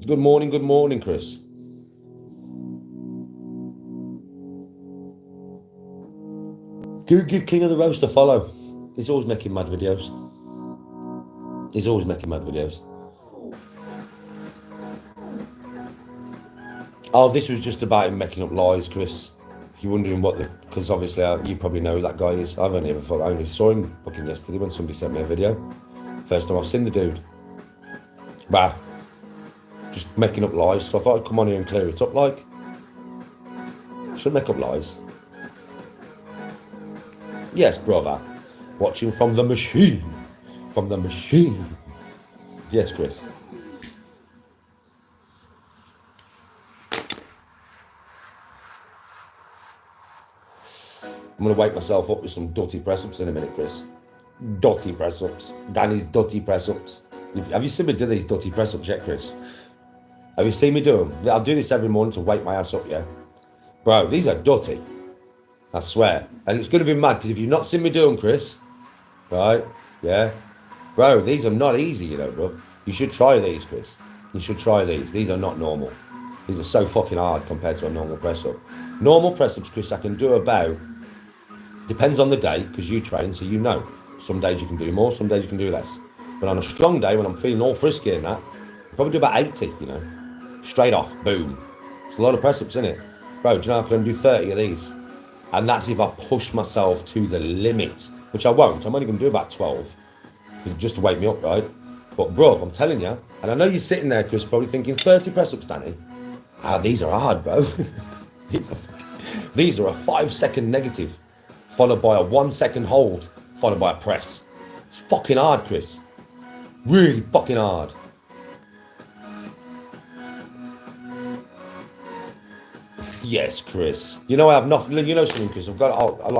Good morning, Chris. Give King of the Roast a follow. He's always making mad videos. Oh, this was just about him making up lies, Chris. If you're wondering what the... Because obviously you probably know who that guy is. I only saw him fucking yesterday when somebody sent me a video. First time I've seen the dude. Bah. Just making up lies. So I thought I'd come on here and clear it up like. Shouldn't make up lies. Yes, brother. Watching from the machine. From the machine. Yes, Chris. I'm going to wake myself up with some dirty press-ups in a minute, Chris. Dirty press-ups. Danny's dirty press-ups. Have you seen me do these dirty press-ups yet, Chris? Have you seen me do them? I'll do this every morning to wake my ass up, yeah? Bro, these are dirty. I swear. And it's going to be mad, because if you've not seen me do them, Chris, right, yeah? Bro, these are not easy, you know, bro. You should try these, Chris. You should try these. These are not normal. These are so fucking hard compared to a normal press-up. Normal press-ups, Chris, I can do about... Depends on the day, because you train, so you know. Some days you can do more, some days you can do less. But on a strong day, when I'm feeling all frisky and that, I'll probably do about 80, you know. Straight off, boom. It's a lot of press-ups, isn't it? Bro, do you know I can do 30 of these? And that's if I push myself to the limit, which I won't. I'm only going to do about 12, just to wake me up, right? But, bro, I'm telling you, and I know you're sitting there, Chris, probably thinking, 30 press-ups, Danny? Ah, these are hard, bro. These are a 5-second negative, followed by a 1-second hold, followed by a press. It's fucking hard, Chris. Really fucking hard. Yes, Chris. You know I have nothing. You know something, Chris. Like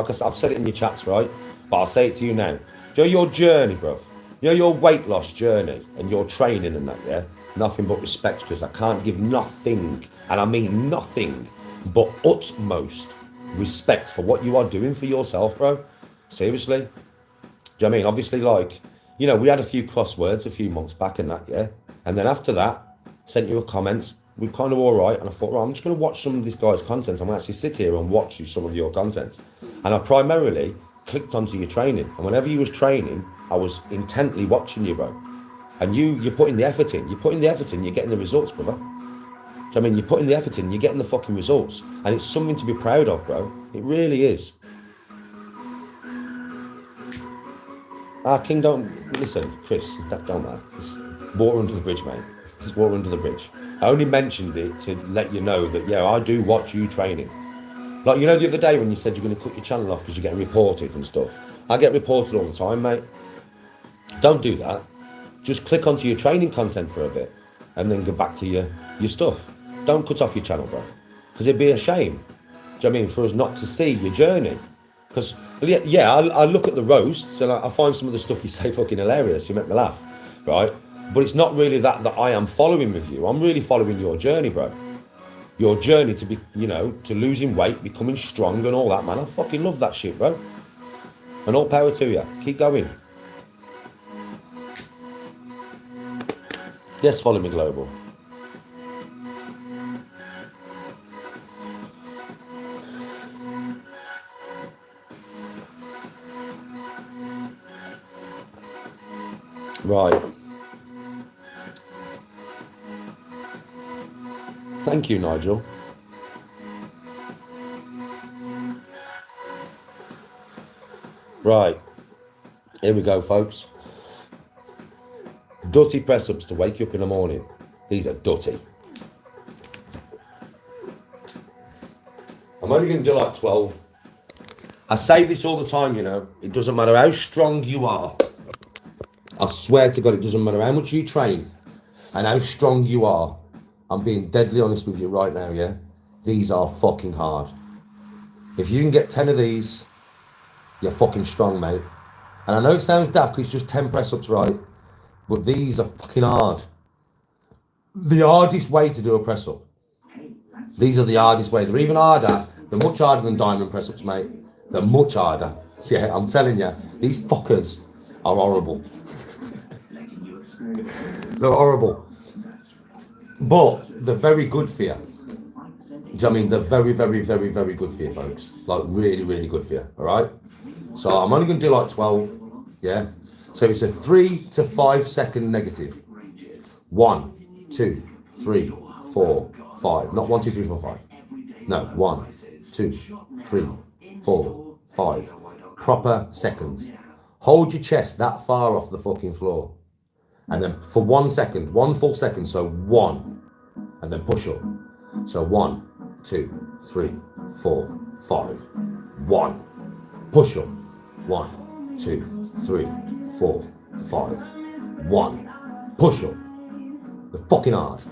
I said, I've said it in your chats, right? But I'll say it to you now. Do you know your journey, bro? You know your weight loss journey and your training and that, yeah? Nothing but respect, Chris. I can't give nothing, and I mean nothing, but utmost respect for what you are doing for yourself, bro. Seriously. Do you know what I mean? Obviously, like, you know, we had a few crosswords a few months back and that, yeah? And then after that, sent you a comment. We're kind of all right. And I thought, right, I'm just going to watch some of this guy's content. I'm going to actually sit here and watch you some of your content. And I primarily clicked onto your training. And whenever you was training, I was intently watching you, bro. And you're putting the effort in. You're putting the effort in, you're getting the results, brother. Do you know what I mean? You're putting the effort in, you're getting the fucking results. And it's something to be proud of, bro. It really is. King, don't... Listen, Chris, that don't matter. It's water under the bridge, mate. It's water under the bridge. I only mentioned it to let you know that, yeah, I do watch you training. Like, you know, the other day when you said you're going to cut your channel off because you're getting reported and stuff. I get reported all the time, mate. Don't do that. Just click onto your training content for a bit and then go back to your stuff. Don't cut off your channel, bro. Because it'd be a shame. Do you know what I mean? For us not to see your journey. Because, yeah, I look at the roasts and I find some of the stuff you say fucking hilarious. You make me laugh, right? But it's not really that I am following with you. I'm really following your journey, bro. Your journey to be, you know, to losing weight, becoming strong and all that, man. I fucking love that shit, bro. And all power to you. Keep going. Yes, follow me, Global. Right. Thank you, Nigel. Right. Here we go, folks. Dirty press-ups to wake you up in the morning. These are dirty. I'm only going to do like 12. I say this all the time, you know. It doesn't matter how strong you are. I swear to God, it doesn't matter how much you train and how strong you are. I'm being deadly honest with you right now, yeah? These are fucking hard. If you can get 10 of these, you're fucking strong, mate. And I know it sounds daft because it's just 10 press-ups, right? But these are fucking hard. The hardest way to do a press-up These are the hardest way. They're even harder. They're much harder than diamond press-ups, mate. They're much harder. Yeah, I'm telling you, these fuckers are horrible. They're horrible. But they're very good for you. Do you know what I mean? They're very, very, very, very good for you, folks. Like, really, really good for you, all right? So I'm only going to do like 12, yeah? So it's a 3 to 5 second negative. 1, 2, 3, 4, 5. Not 1, 2, 3, 4, 5. No, 1, 2, 3, 4, 5. Proper seconds. Hold your chest that far off the fucking floor. And then for 1 second, 1 full second, so 1. And then push up. So 1, 2, 3, 4, 5. 1. Push up. 1, 2, 3, 4, 5. 1. Push up. They're fucking hard.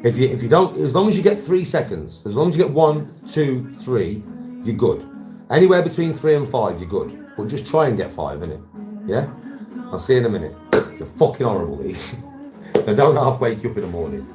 If you don't, as long as you get 3 seconds, as long as you get 1, 2, 3, you're good. Anywhere between 3 and 5, you're good. But just try and get 5, innit? Yeah? I'll see you in a minute. They're fucking horrible, these. They don't half wake you up in the morning.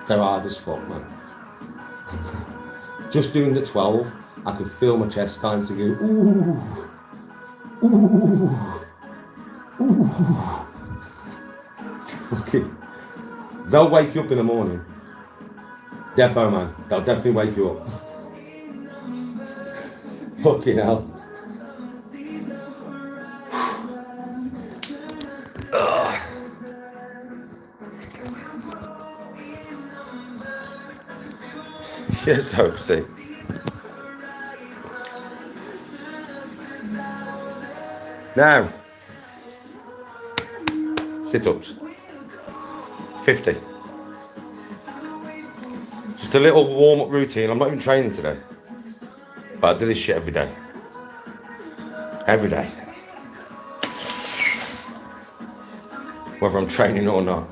They're hard as fuck, man. Just doing the 12, I could feel my chest starting to go, ooh, ooh, ooh. Fucking, they'll wake you up in the morning. Defo, man. They'll definitely wake you up. Fucking hell. Yes, Hoaxy. Now, sit-ups. 50. Just a little warm-up routine. I'm not even training today. But I do this shit every day. Every day. Whether I'm training or not.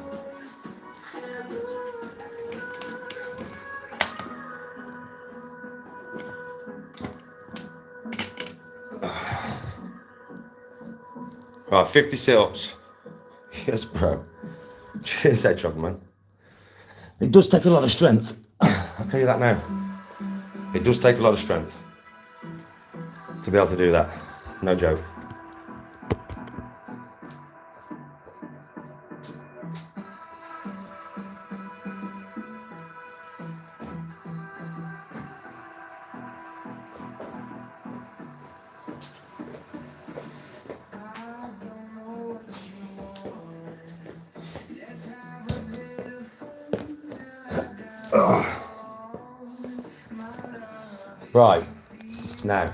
Right, 50 sit-ups. Yes, bro. Cheers, hedgehog, man. It does take a lot of strength. I'll tell you that now. It does take a lot of strength to be able to do that. No joke. Right, now,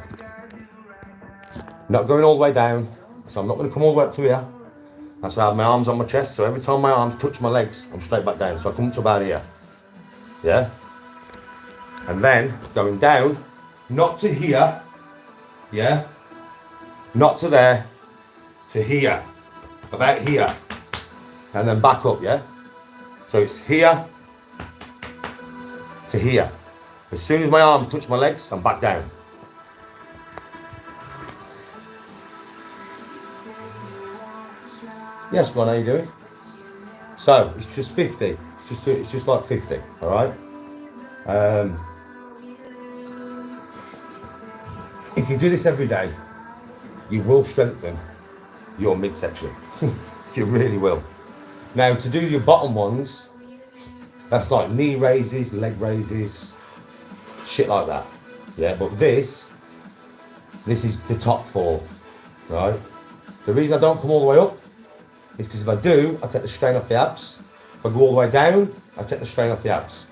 not going all the way down, so I'm not going to come all the way up to here. That's why I have my arms on my chest, so every time my arms touch my legs, I'm straight back down, so I come to about here, yeah? And then, going down, not to here, yeah? Not to there, to here, about here, and then back up, yeah? So it's here to here. As soon as my arms touch my legs, I'm back down. Yes, Ron, how you doing? So it's just 50. It's just like 50. All right. If you do this every day, you will strengthen your midsection. You really will. Now, to do your bottom ones, that's like knee raises, leg raises, shit like that. Yeah, but this is the top 4, right? The reason I don't come all the way up is because if I do, I take the strain off the abs. If I go all the way down, I take the strain off the abs.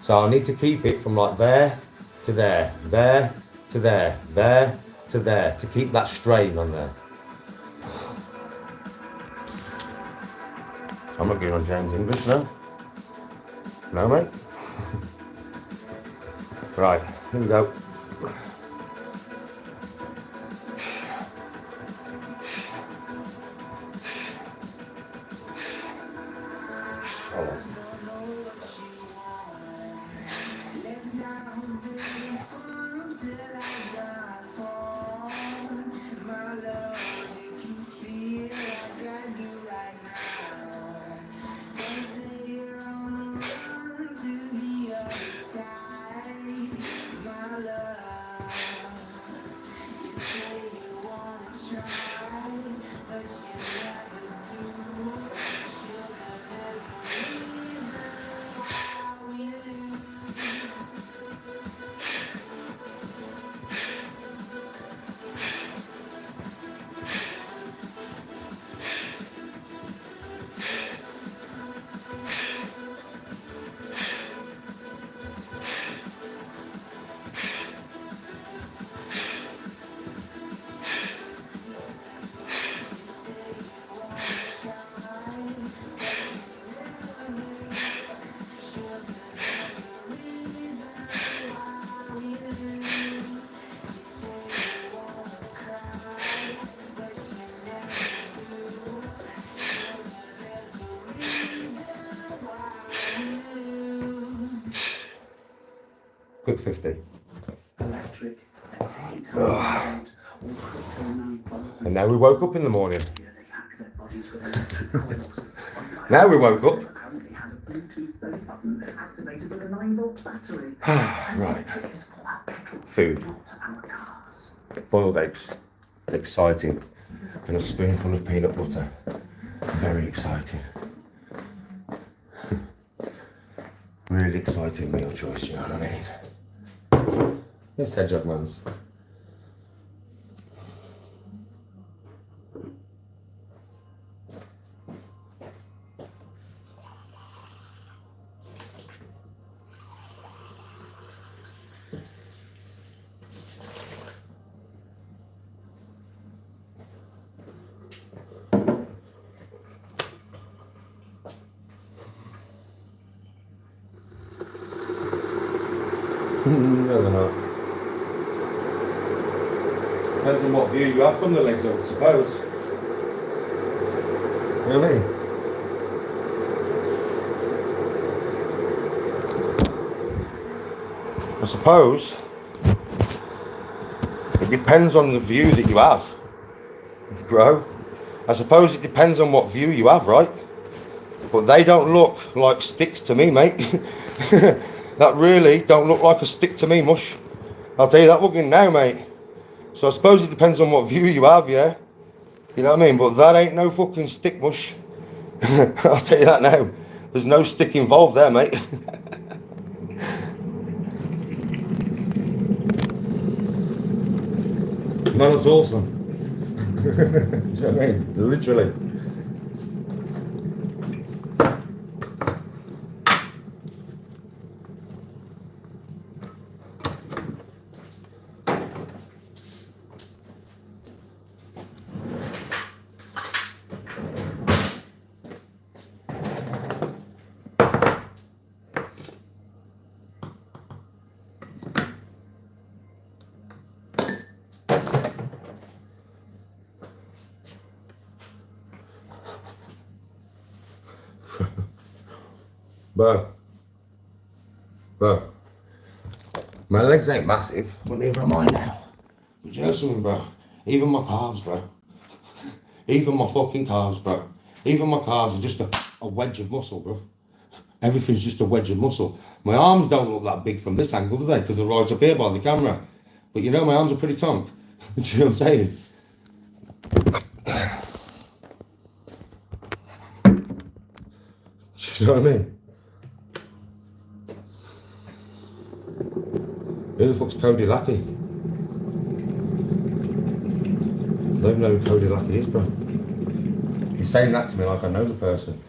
So I need to keep it from like there to there, there to there, there to there, to keep that strain on there. I'm not going on James English now. No, mate? Right, here we go. Quick 50. And now we woke up in the morning. Now we woke up. Right. Food. Boiled eggs. Exciting. And a spoonful of peanut butter. Very exciting. Really exciting meal choice, you know what I mean? Yes, hedgehog mans. No, they're not. Depends on what view you have from the legs, I would suppose. You know what I mean? I suppose it depends on the view that you have, bro. I suppose it depends on what view you have, right? But they don't look like sticks to me, mate. That really don't look like a stick to me, mush. I'll tell you that looking now, mate. So I suppose it depends on what view you have, yeah? You know what I mean? But that ain't no fucking stick, mush. I'll tell you that now. There's no stick involved there, mate. No, that's awesome. Do you know what I mean? Literally. Bro. Bro. My legs ain't massive, but neither am I now. But you know something, bro? Even my calves, bro. Even my fucking calves, bro. Even my calves are just a wedge of muscle, bro. Everything's just a wedge of muscle. My arms don't look that big from this angle, do they? Because they're right up here by the camera. But you know, my arms are pretty tonk. Do you know what I'm saying? Do you know what I mean? Who the fuck's Cody Lackey? I don't even know who Cody Lackey is, bro. He's saying that to me like I know the person.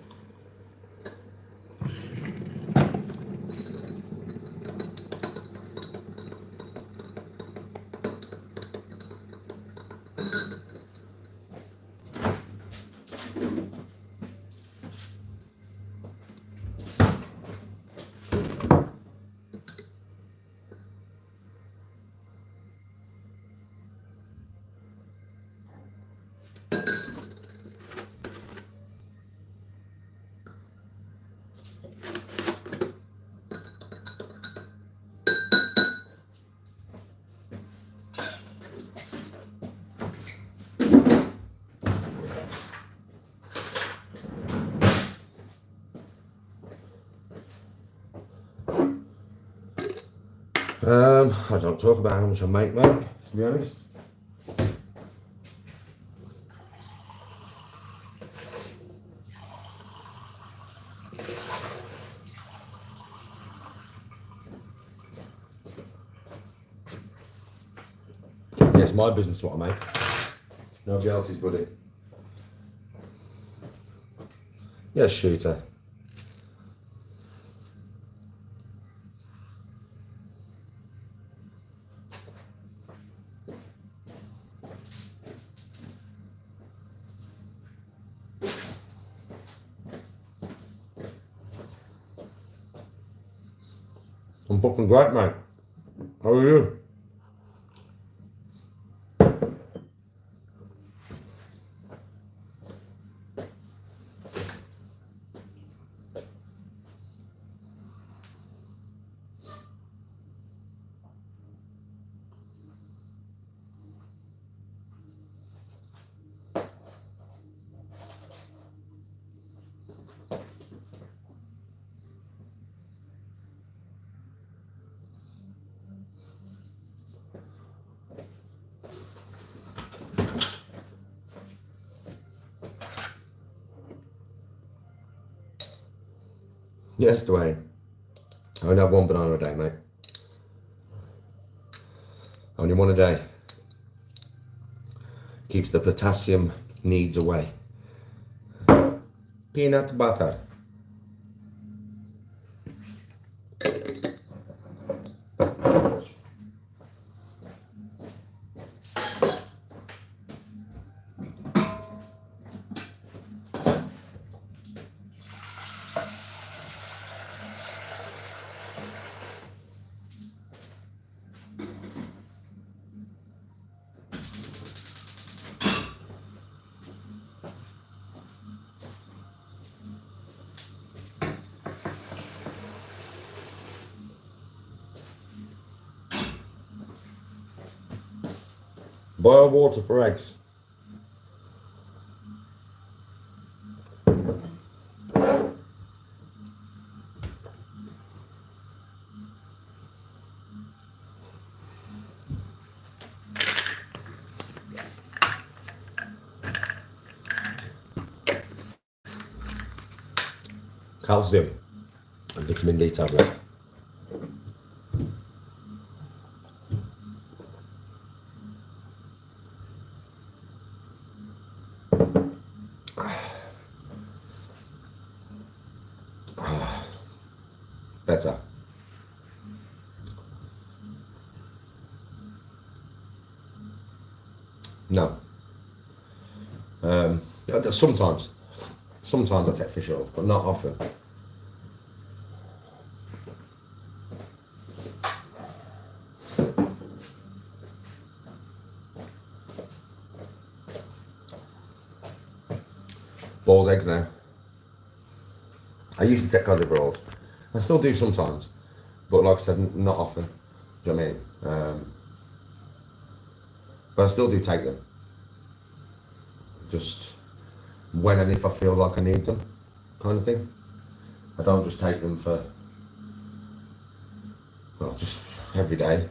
I don't talk about how much I make, mate, to be honest. Yes, my business is what I make. Nobody else's, buddy. Yes, shooter. I'm fucking great, mate. How are you? Yes, Dwayne. I only have one banana a day, mate. Only one a day. Keeps the potassium needs away. Peanut butter. Boil water for eggs. Calcium and vitamin D tablet. Better. No. Sometimes I take fish oils, but not often. Boiled eggs now. I used to take cod liver oils. I still do sometimes, but like I said, not often. Do you know what I mean? But I still do take them. Just when and if I feel like I need them, kind of thing. I don't just take them for, well, just every day.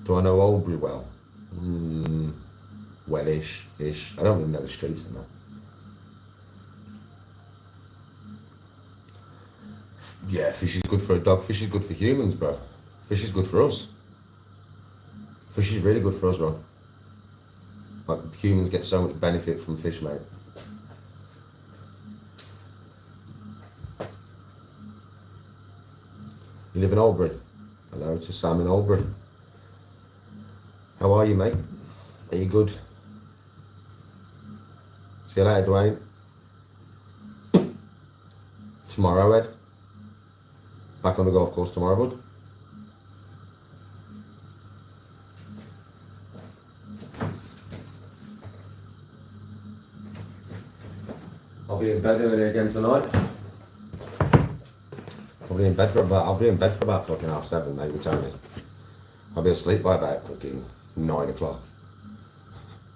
Do I know Albury well? Well-ish. I don't even know the streets and that. Yeah, fish is good for a dog. Fish is good for humans, bro. Fish is good for us. Fish is really good for us, bro. Like, humans get so much benefit from fish, mate. You live in Albury? Hello to Sam in Albury. How are you, mate? Are you good? See you later, Dwayne. Tomorrow, Ed. Back on the golf course tomorrow, bud. I'll be in bed early again tonight. I'll be in bed for about fucking 7:30, mate, with Tony. I'll be asleep by about fucking 9 o'clock.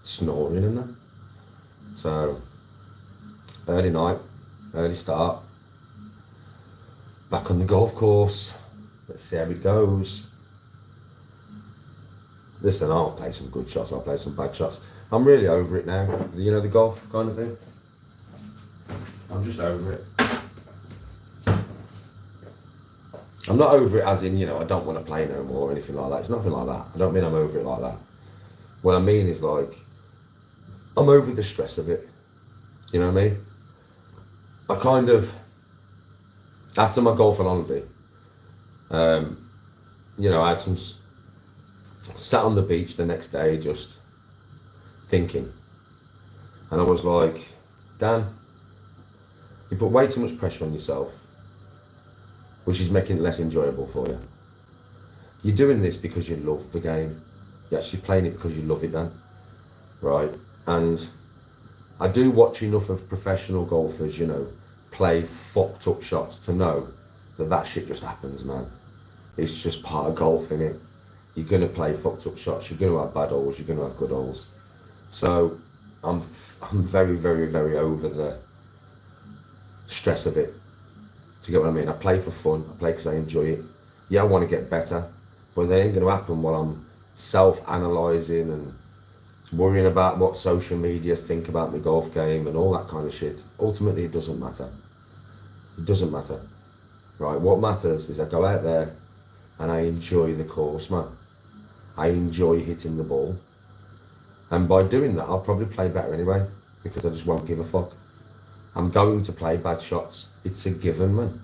Snoring and that. So, early night, early start. Back on the golf course. Let's see how it goes. Listen, I'll play some good shots, I'll play some bad shots. I'm really over it now. You know, the golf kind of thing. I'm just over it. I'm not over it as in, you know, I don't want to play no more or anything like that. It's nothing like that. I don't mean I'm over it like that. What I mean is, like, I'm over the stress of it. You know what I mean? I kind of, after my golf and holiday, you know, I had some, sat on the beach the next day just thinking. And I was like, Dan, you put way too much pressure on yourself, which is making it less enjoyable for you. You're doing this because you love the game. You're actually playing it because you love it, Dan. Right? And I do watch enough of professional golfers, you know, play fucked up shots to know that that shit just happens, man. It's just part of golf, innit? You're going to play fucked up shots. You're going to have bad holes. You're going to have good holes. So I'm very, very, very over the stress of it. Do you get what I mean? I play for fun. I play because I enjoy it. Yeah, I want to get better, but that ain't going to happen while I'm self-analysing and worrying about what social media think about my golf game and all that kind of shit. Ultimately, it doesn't matter. It doesn't matter. Right? What matters is I go out there and I enjoy the course, man. I enjoy hitting the ball. And by doing that, I'll probably play better anyway, because I just won't give a fuck. I'm going to play bad shots. It's a given, man.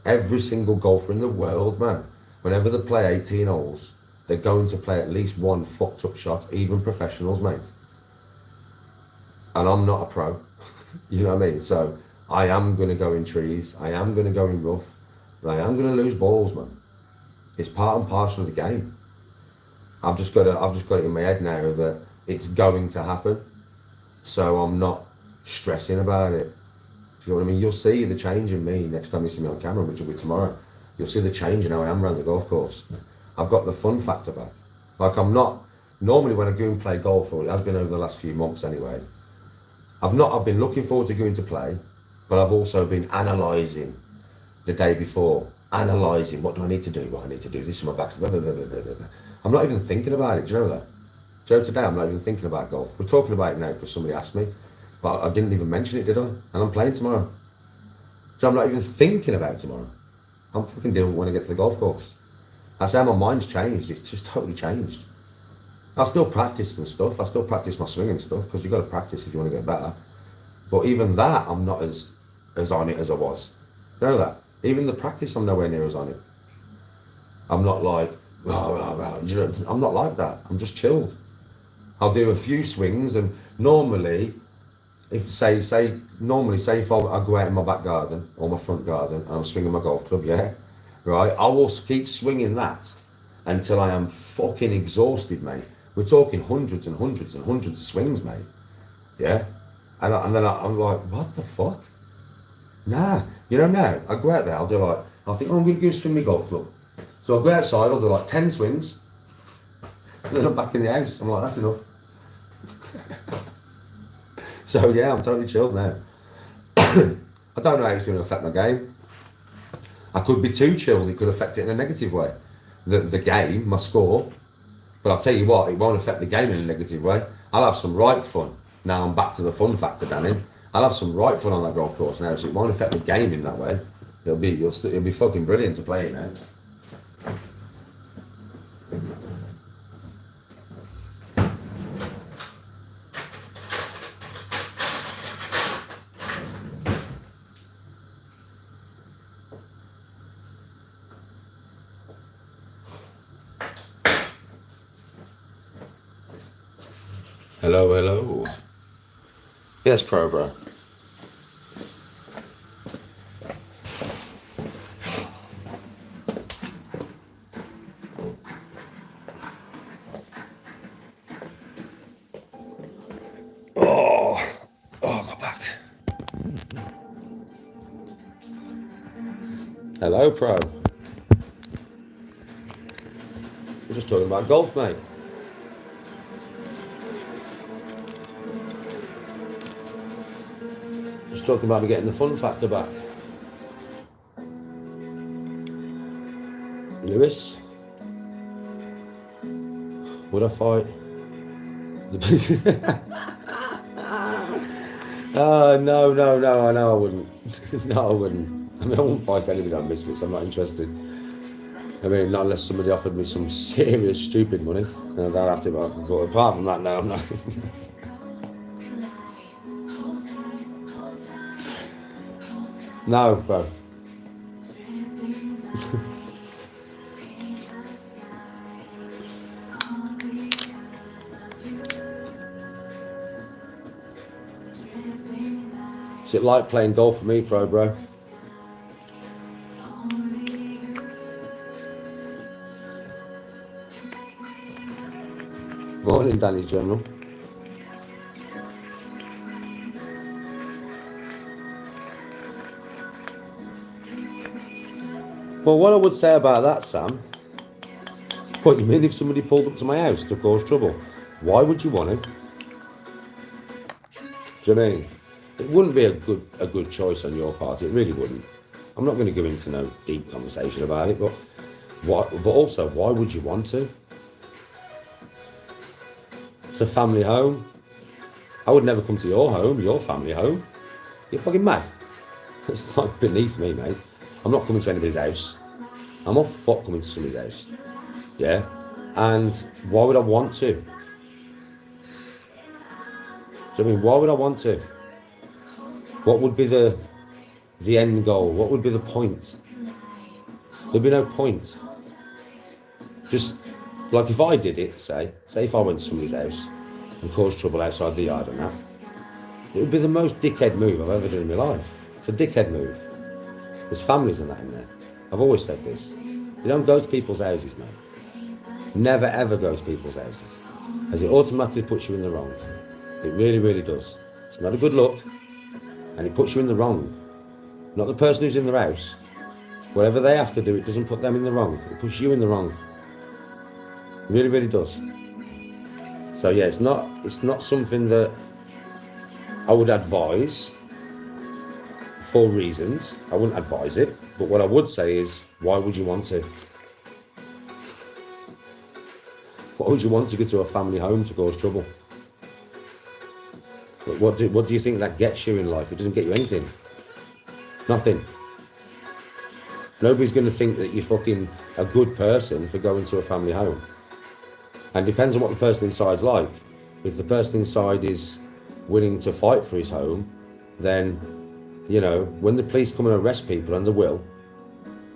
Every single golfer in the world, man, whenever they play 18 holes, they're going to play at least one fucked up shot, even professionals, mate. And I'm not a pro, you know what I mean? So I am going to go in trees, I am going to go in rough, I am going to lose balls, man. It's part and parcel of the game. I've just got it in my head now that it's going to happen. So I'm not stressing about it. Do you know what I mean? You'll see the change in me next time you see me on camera, which will be tomorrow. You'll see the change in how I am around the golf course. I've got the fun factor back. Like, I'm not, normally when I go and play golf, or it has been over the last few months anyway, I've been looking forward to going to play, but I've also been analysing the day before, analysing what do I need to do, what I need to do, this is my back, blah, blah, blah, blah, blah, blah. I'm not even thinking about it, do you know that? Joe, today I'm not even thinking about golf. We're talking about it now because somebody asked me, but I didn't even mention it, did I? And I'm playing tomorrow. So I'm not even thinking about tomorrow. I'm fucking dealing with when I get to the golf course. That's how my mind's changed. It's just totally changed. I still practice and stuff. I still practice my swing and stuff, because you've got to practice if you want to get better. But even that, I'm not as on it as I was. You know that? Even the practice, I'm nowhere near as on it. I'm not like, rah, rah, rah. You know, I'm not like that. I'm just chilled. I'll do a few swings, and normally, if I go out in my back garden or my front garden and I'm swinging my golf club, yeah, right, I will keep swinging that until I am fucking exhausted, mate. We're talking hundreds and hundreds and hundreds of swings, mate. Yeah, And then I'm like, what the fuck? Nah, now I go out there, I'll think, I'm going to go swim my golf club. So I'll go outside, I'll do like 10 swings, and then I'm back in the house. I'm like, that's enough. So yeah, I'm totally chilled now. I don't know how it's going to affect my game. I could be too chilled, it could affect it in a negative way. The game, my score, but I'll tell you what, it won't affect the game in a negative way. I'll have some right fun. Now I'm back to the fun factor, Danny. I'll have some right fun on that golf course now, so it won't affect the game in that way. It'll be fucking brilliant to play it now. Hello. Yes, bro. Oh, my back. Hello, Pro. We're just talking about golf, mate. Just talking about me getting the fun factor back. Lewis, would I fight? No, I know I wouldn't. No, I wouldn't. I mean, I wouldn't fight anybody on Misfits, I'm not interested. I mean, not unless somebody offered me some serious stupid money, and I'd have to, but apart from that, no, I'm not. No, bro. Is it like playing golf for me, bro? Morning, Danny General. Well, what I would say about that, Sam, what you mean if somebody pulled up to my house to cause trouble? Why would you want him? Do you know what I mean? It wouldn't be a good choice on your part. It really wouldn't. I'm not going to go into no deep conversation about it, but also, why would you want to? It's a family home. I would never come to your home, your family home. You're fucking mad. It's like beneath me, mate. I'm not coming to anybody's house. I'm off fuck coming to somebody's house. Yeah? And why would I want to? Do you know what I mean? Why would I want to? What would be the end goal? What would be the point? There'd be no point. Just like if I did it, say if I went to somebody's house and caused trouble outside the yard and that, it would be the most dickhead move I've ever done in my life. It's a dickhead move. There's families and that in there. I've always said this. You don't go to people's houses, mate. Never ever go to people's houses, as it automatically puts you in the wrong. It really, really does. It's not a good look, and it puts you in the wrong. Not the person who's in their house. Whatever they have to do, it doesn't put them in the wrong. It puts you in the wrong. It really, really does. So yeah, it's not something that I would advise for reasons. I wouldn't advise it, but what I would say is, why would you want to? Why would you want to go to a family home to cause trouble? What do you think that gets you in life? It doesn't get you anything. Nothing. Nobody's going to think that you're fucking a good person for going to a family home. And depends on what the person inside's like. If the person inside is willing to fight for his home, then, when the police come and arrest people, and they will,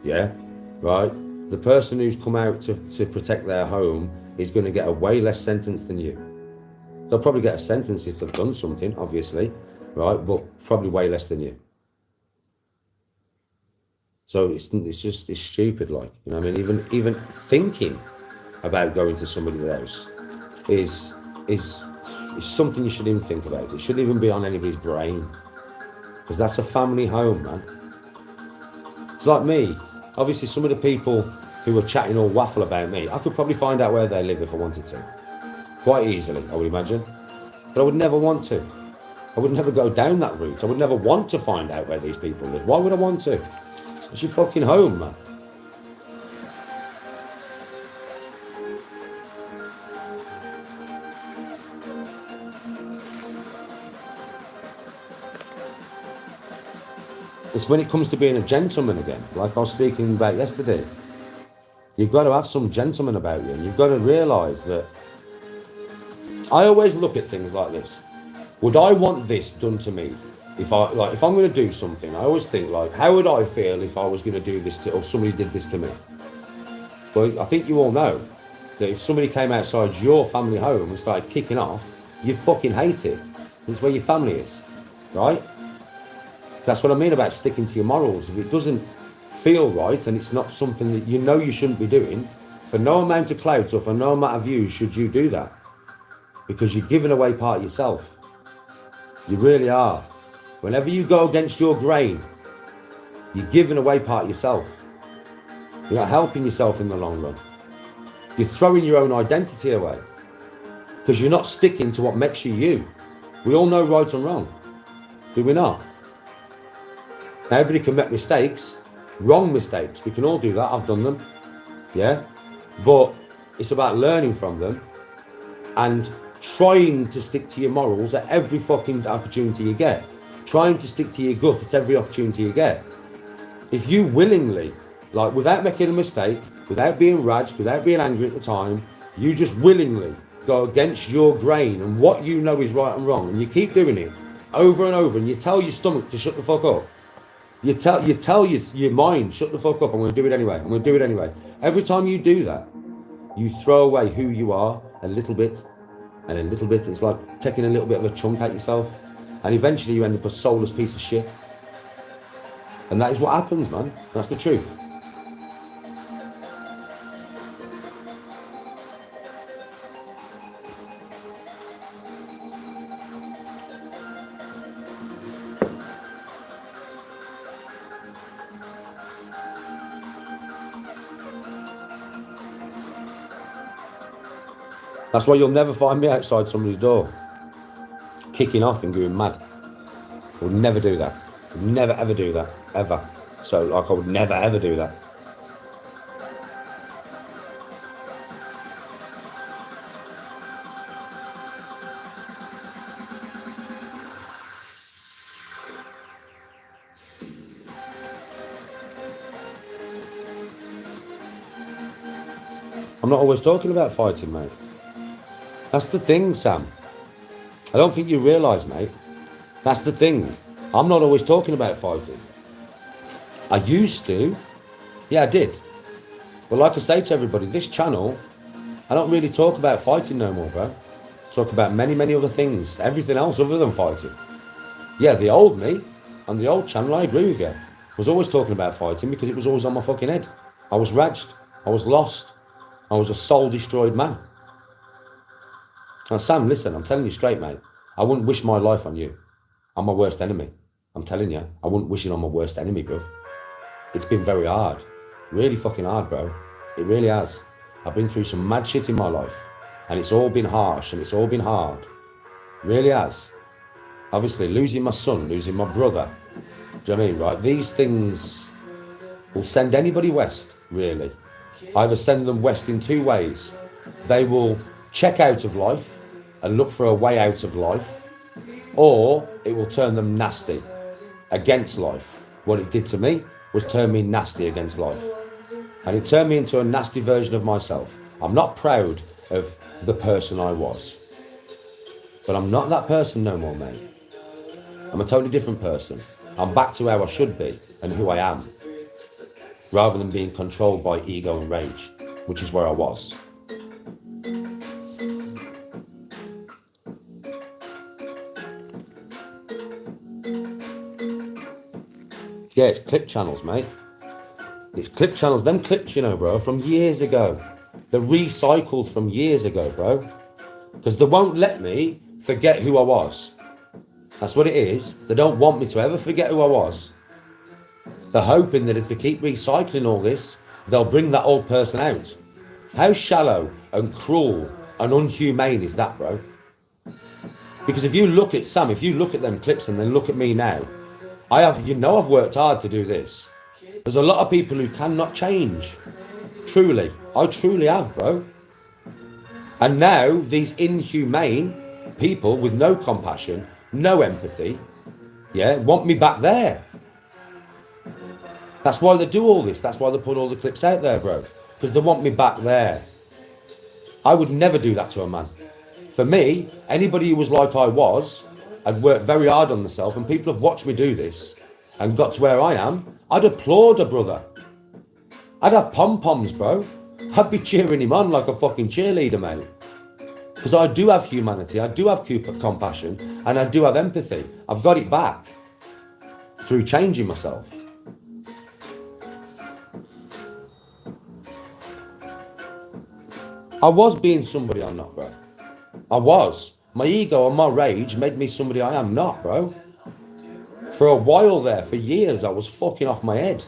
yeah, right, the person who's come out to protect their home is going to get a way less sentence than you. They'll probably get a sentence if they've done something, obviously, right, but probably way less than you. So it's stupid, like, I mean, even thinking about going to somebody's house is It's something you shouldn't even think about. It shouldn't even be on anybody's brain. Because that's a family home, man. It's like me. Obviously, some of the people who are chatting all waffle about me, I could probably find out where they live if I wanted to. Quite easily, I would imagine. But I would never want to. I would never go down that route. I would never want to find out where these people live. Why would I want to? It's your fucking home, man. It's when it comes to being a gentleman again, like I was speaking about yesterday. You've got to have some gentleman about you, and you've got to realise that I always look at things like this. Would I want this done to me? If I'm going to do something, I always think like, how would I feel if I was going to do this to, or somebody did this to me? Well, I think you all know that if somebody came outside your family home and started kicking off, you'd fucking hate it. It's where your family is, right? That's what I mean about sticking to your morals. If it doesn't feel right and it's not something that you know you shouldn't be doing, for no amount of clout or for no amount of views should you do that. Because you're giving away part of yourself. You really are. Whenever you go against your grain, you're giving away part of yourself. You're not helping yourself in the long run. You're throwing your own identity away. Because you're not sticking to what makes you you. We all know right and wrong. Do we not? Everybody can make mistakes, wrong mistakes. We can all do that. I've done them. Yeah. But it's about learning from them and trying to stick to your morals at every fucking opportunity you get. Trying to stick to your gut at every opportunity you get. If you willingly, like without making a mistake, without being raged, without being angry at the time, you just willingly go against your grain and what you know is right and wrong, and you keep doing it over and over, and you tell your stomach to shut the fuck up. You tell your mind, shut the fuck up, I'm going to do it anyway, I'm going to do it anyway. Every time you do that, you throw away who you are a little bit, and a little bit, it's like taking a little bit of a chunk out yourself, and eventually you end up a soulless piece of shit. And that is what happens, man. That's the truth. That's why you'll never find me outside somebody's door, kicking off and going mad. I would never do that. I would never ever do that, ever. So like I would never ever do that. I'm not always talking about fighting, mate. That's the thing, Sam. I don't think you realise, mate. That's the thing. I'm not always talking about fighting. I used to. Yeah, I did. But like I say to everybody, this channel, I don't really talk about fighting no more, bro. I talk about many, many other things. Everything else other than fighting. Yeah, the old me and the old channel, I agree with you, was always talking about fighting because it was always on my fucking head. I was raged. I was lost. I was a soul-destroyed man. Now, Sam, listen, I'm telling you straight, mate. I wouldn't wish my life on you. I'm my worst enemy. I'm telling you, I wouldn't wish it on my worst enemy, bro. It's been very hard. Really fucking hard, bro. It really has. I've been through some mad shit in my life. And it's all been harsh and it's all been hard. Really has. Obviously, losing my son, losing my brother. Do you know what I mean, right? These things will send anybody west, really. I either send them west in two ways. They will check out of life and look for a way out of life, or it will turn them nasty against life. What it did to me was turn me nasty against life. And it turned me into a nasty version of myself. I'm not proud of the person I was. But I'm not that person no more, mate. I'm a totally different person. I'm back to how I should be and who I am, rather than being controlled by ego and rage, which is where I was. Yeah, it's clip channels, mate. It's clip channels. Them clips, you know, bro, from years ago. They're recycled from years ago, bro. Because they won't let me forget who I was. That's what it is. They don't want me to ever forget who I was. They're hoping that if they keep recycling all this, they'll bring that old person out. How shallow and cruel and unhumane is that, bro? Because if you look at Sam, if you look at them clips and then look at me now, I've worked hard to do this. There's a lot of people who cannot change. Truly. I truly have, bro. And now these inhumane people with no compassion, no empathy, want me back there. That's why they do all this. That's why they put all the clips out there, bro. Because they want me back there. I would never do that to a man. For me, anybody who was like I was, I'd worked very hard on myself, and people have watched me do this and got to where I am. I'd applaud a brother. I'd have pom-poms, bro. I'd be cheering him on like a fucking cheerleader, mate. Because I do have humanity, I do have compassion, and I do have empathy. I've got it back through changing myself. I was being somebody I'm not, bro. I was. My ego and my rage made me somebody I am not, bro. For a while there, for years, I was fucking off my head.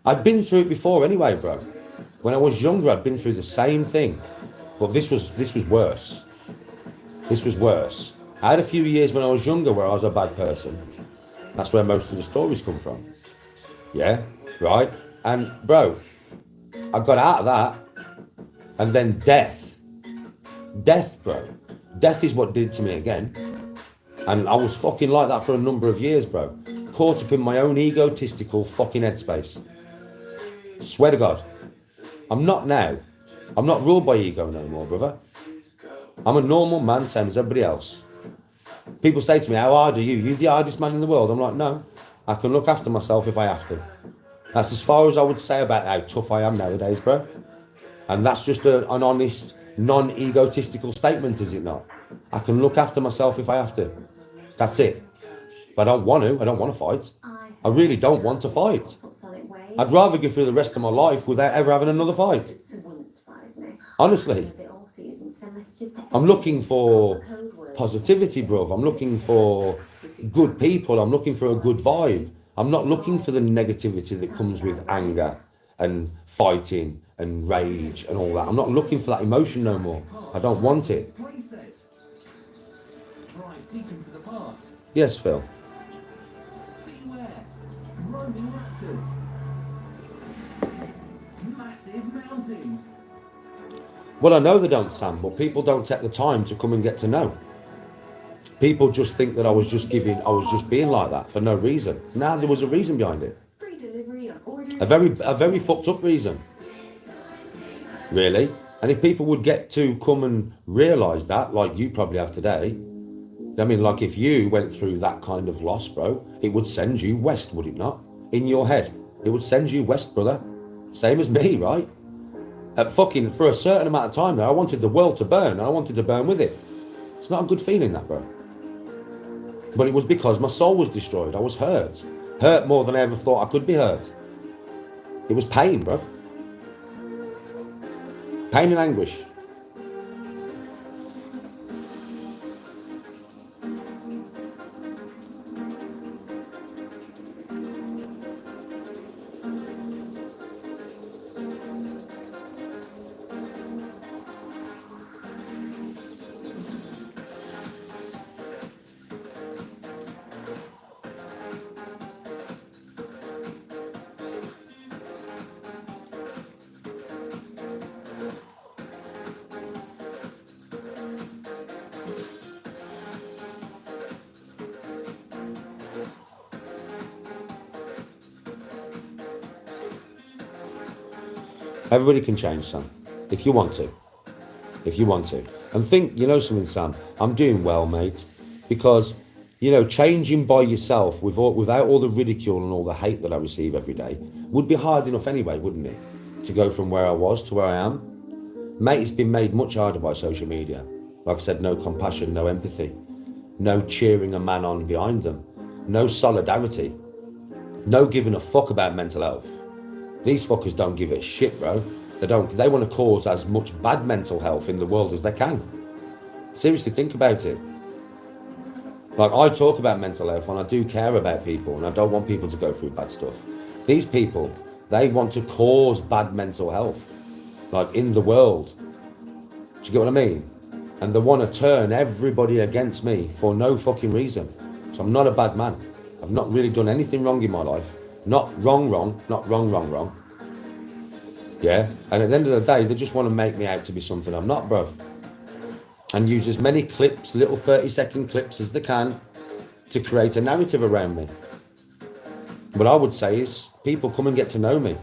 I'd been through it before anyway, bro. When I was younger, I'd been through the same thing. But this was worse. This was worse. I had a few years when I was younger where I was a bad person. That's where most of the stories come from. Yeah, right? And, bro, I got out of that. And then death. Death, bro. Death is what did it to me again. And I was fucking like that for a number of years, bro. Caught up in my own egotistical fucking headspace. Swear to God. I'm not now. I'm not ruled by ego no more, brother. I'm a normal man, same as everybody else. People say to me, how hard are you? You're the hardest man in the world. I'm like, no. I can look after myself if I have to. That's as far as I would say about how tough I am nowadays, bro. And that's just an honest, non-egotistical statement, is it not? I can look after myself if I have to. That's it. But I don't want to. I don't want to fight. I really don't want to fight. I'd rather go through the rest of my life without ever having another fight. Honestly. I'm looking for positivity, bro. I'm looking for good people. I'm looking for a good vibe. I'm not looking for the negativity that comes with anger and fighting and rage and all that. I'm not looking for that emotion no more. I don't want it. Yes, Phil. Beware, roaming raptors, massive mountains. Well, I know they don't, Sam, but people don't take the time to come and get to know. People just think that I was just being like that for no reason. Nah, there was a reason behind it. A very fucked up reason. Really. And if people would get to come and realise that, like you probably have today, I mean, like if you went through that kind of loss, bro, it would send you west, would it not? In your head. It would send you west, brother. Same as me, right? For a certain amount of time there, I wanted the world to burn, and I wanted to burn with it. It's not a good feeling, that, bro. But it was because my soul was destroyed. I was hurt. Hurt more than I ever thought I could be hurt. It was pain, bro. Pain and anguish. Everybody can change, Sam, if you want to. If you want to. And think, you know something, Sam, I'm doing well, mate. Because, you know, changing by yourself without all the ridicule and all the hate that I receive every day would be hard enough anyway, wouldn't it? To go from where I was to where I am. Mate, it's been made much harder by social media. Like I said, no compassion, no empathy. No cheering a man on behind them. No solidarity. No giving a fuck about mental health. These fuckers don't give a shit, bro. They want to cause as much bad mental health in the world as they can. Seriously, think about it. Like, I talk about mental health and I do care about people and I don't want people to go through bad stuff. These people, they want to cause bad mental health, like, in the world. Do you get what I mean? And they want to turn everybody against me for no fucking reason. So I'm not a bad man. I've not really done anything wrong in my life. Not wrong. Yeah? And at the end of the day, they just want to make me out to be something I'm not, bruv. And use as many clips, little 30-second clips as they can to create a narrative around me. What I would say is, people come and get to know me.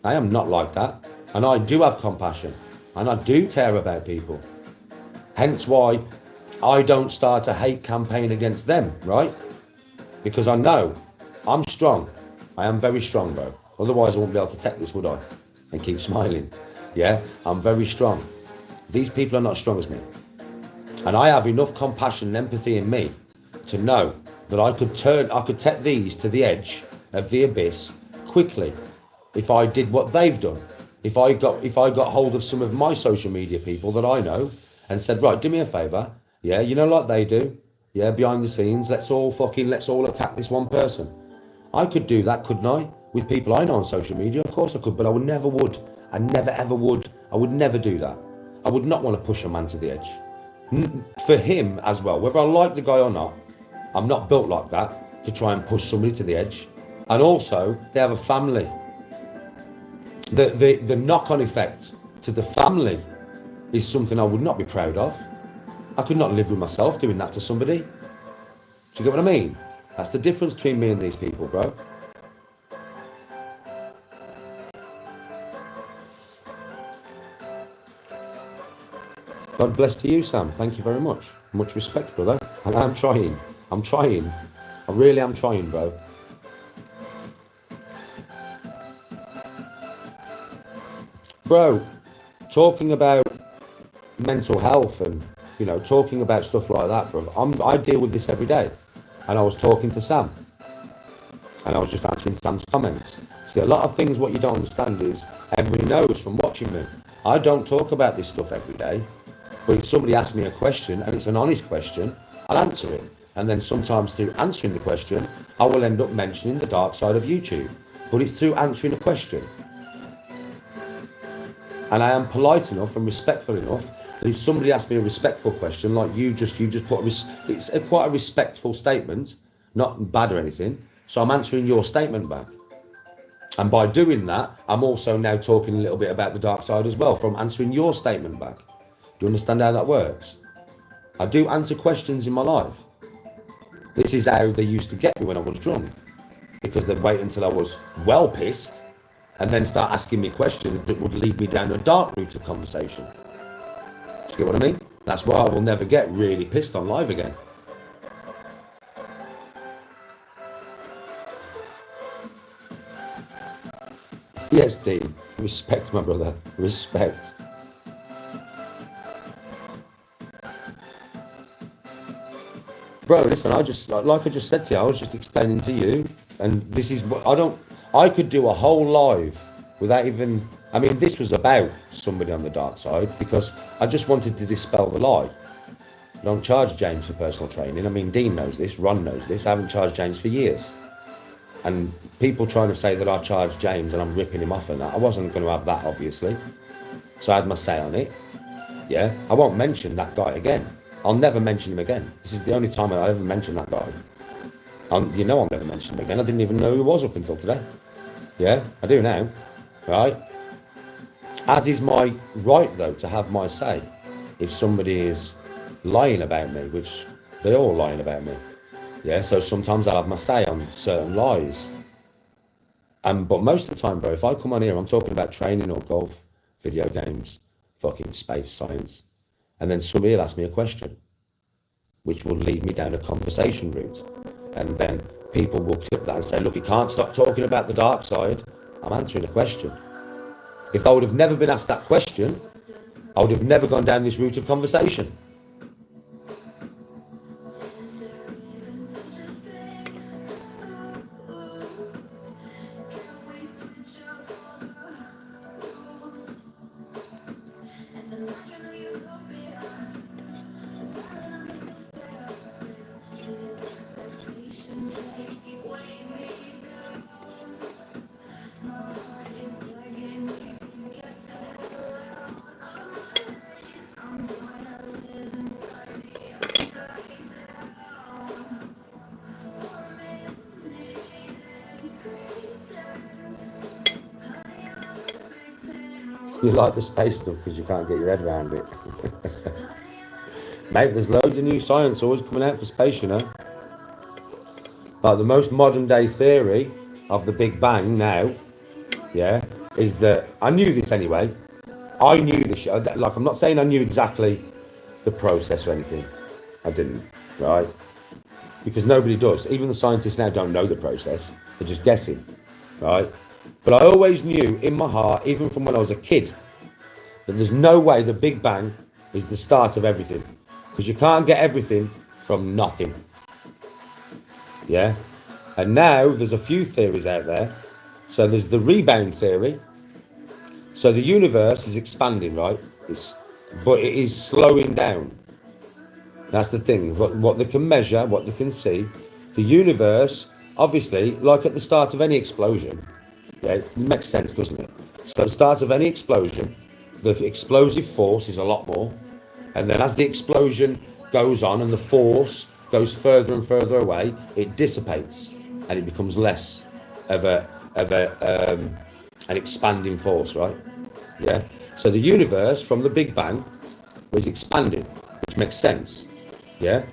I am not like that. And I do have compassion. And I do care about people. Hence why I don't start a hate campaign against them, right? Because I know I'm strong. I am very strong, bro. Otherwise I wouldn't be able to take this, would I? And keep smiling. Yeah, I'm very strong. These people are not as strong as me. And I have enough compassion and empathy in me to know that I could take these to the edge of the abyss quickly if I did what they've done. If I got hold of some of my social media people that I know and said, right, do me a favour, yeah, you know, like they do, yeah, behind the scenes, let's all attack this one person. I could do that, couldn't I? With people I know on social media, of course I could, but I never would. I never ever would. I would never do that. I would not want to push a man to the edge. For him as well, whether I like the guy or not, I'm not built like that to try and push somebody to the edge. And also, they have a family. The knock-on effect to the family is something I would not be proud of. I could not live with myself doing that to somebody. Do you get what I mean? That's the difference between me and these people, bro. God bless to you, Sam. Thank you very much. Much respect, brother. And I'm trying. I really am trying, bro. Bro, talking about mental health and, you know, talking about stuff like that, bro. I deal with this every day. And I was talking to Sam. And I was just answering Sam's comments. See, a lot of things what you don't understand is, everybody knows from watching me, I don't talk about this stuff every day. But if somebody asks me a question, and it's an honest question, I'll answer it. And then sometimes through answering the question, I will end up mentioning the dark side of YouTube. But it's through answering a question. And I am polite enough and respectful enough that if somebody asks me a respectful question, like you just put it's quite a respectful statement, not bad or anything. So I'm answering your statement back. And by doing that, I'm also now talking a little bit about the dark side as well, from answering your statement back. Do you understand how that works? I do answer questions in my life. This is how they used to get me when I was drunk. Because they'd wait until I was well pissed and then start asking me questions that would lead me down a dark route of conversation. Do you get what I mean? That's why I will never get really pissed on live again. Yes, Dean. Respect, my brother. Respect. Bro, listen, like I just said to you, I was just explaining to you, and this is what I could do a whole live without even, I mean, this was about somebody on the dark side, because I just wanted to dispel the lie. I don't charge James for personal training. I mean, Dean knows this, Ron knows this. I haven't charged James for years. And people trying to say that I charged James and I'm ripping him off and that, I wasn't going to have that, obviously. So I had my say on it. Yeah, I won't mention that guy again. I'll never mention him again. This is the only time I ever mention that guy. You know I'll never mention him again. I didn't even know who he was up until today. Yeah, I do now. Right? As is my right, though, to have my say. If somebody is lying about me, which they're all lying about me. Yeah, so sometimes I'll have my say on certain lies. But most of the time, bro, if I come on here, I'm talking about training or golf, video games, fucking space science. And then somebody will ask me a question, which will lead me down a conversation route. And then people will clip that and say, look, you can't stop talking about the dark side. I'm answering a question. If I would have never been asked that question, I would have never gone down this route of conversation. You like the space stuff because you can't get your head around it. Mate, there's loads of new science always coming out for space, you know. Like the most modern day theory of the Big Bang now, yeah, is that, I knew this anyway. I knew this, like I'm not saying I knew exactly the process or anything. I didn't, right? Because nobody does. Even the scientists now don't know the process. They're just guessing, right? But I always knew in my heart, even from when I was a kid, that there's no way the Big Bang is the start of everything. Because you can't get everything from nothing. Yeah? And now there's a few theories out there. So there's the rebound theory. So the universe is expanding, right? But it is slowing down. That's the thing. What they can measure, what they can see. The universe, obviously, like at the start of any explosion, yeah, it makes sense, doesn't it? So at the start of any explosion, the explosive force is a lot more. And then as the explosion goes on and the force goes further and further away, it dissipates and it becomes less of an expanding force, right? Yeah. So the universe from the Big Bang was expanding, which makes sense. Yeah.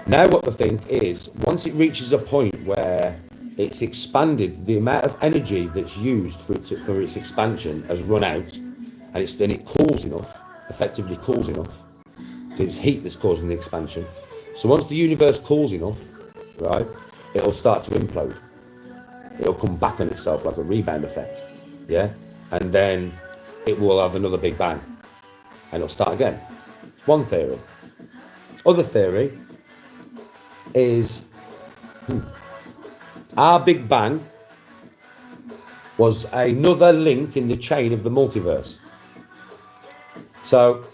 Now what the thing is, once it reaches a point where it's expanded, the amount of energy that's used for its expansion has run out, and it cools enough, effectively cools enough, because it's heat that's causing the expansion. So once the universe cools enough, right, it'll start to implode. It'll come back on itself like a rebound effect, yeah? And then it will have another Big Bang, and it'll start again. It's one theory. Other theory is our Big Bang was another link in the chain of the multiverse. So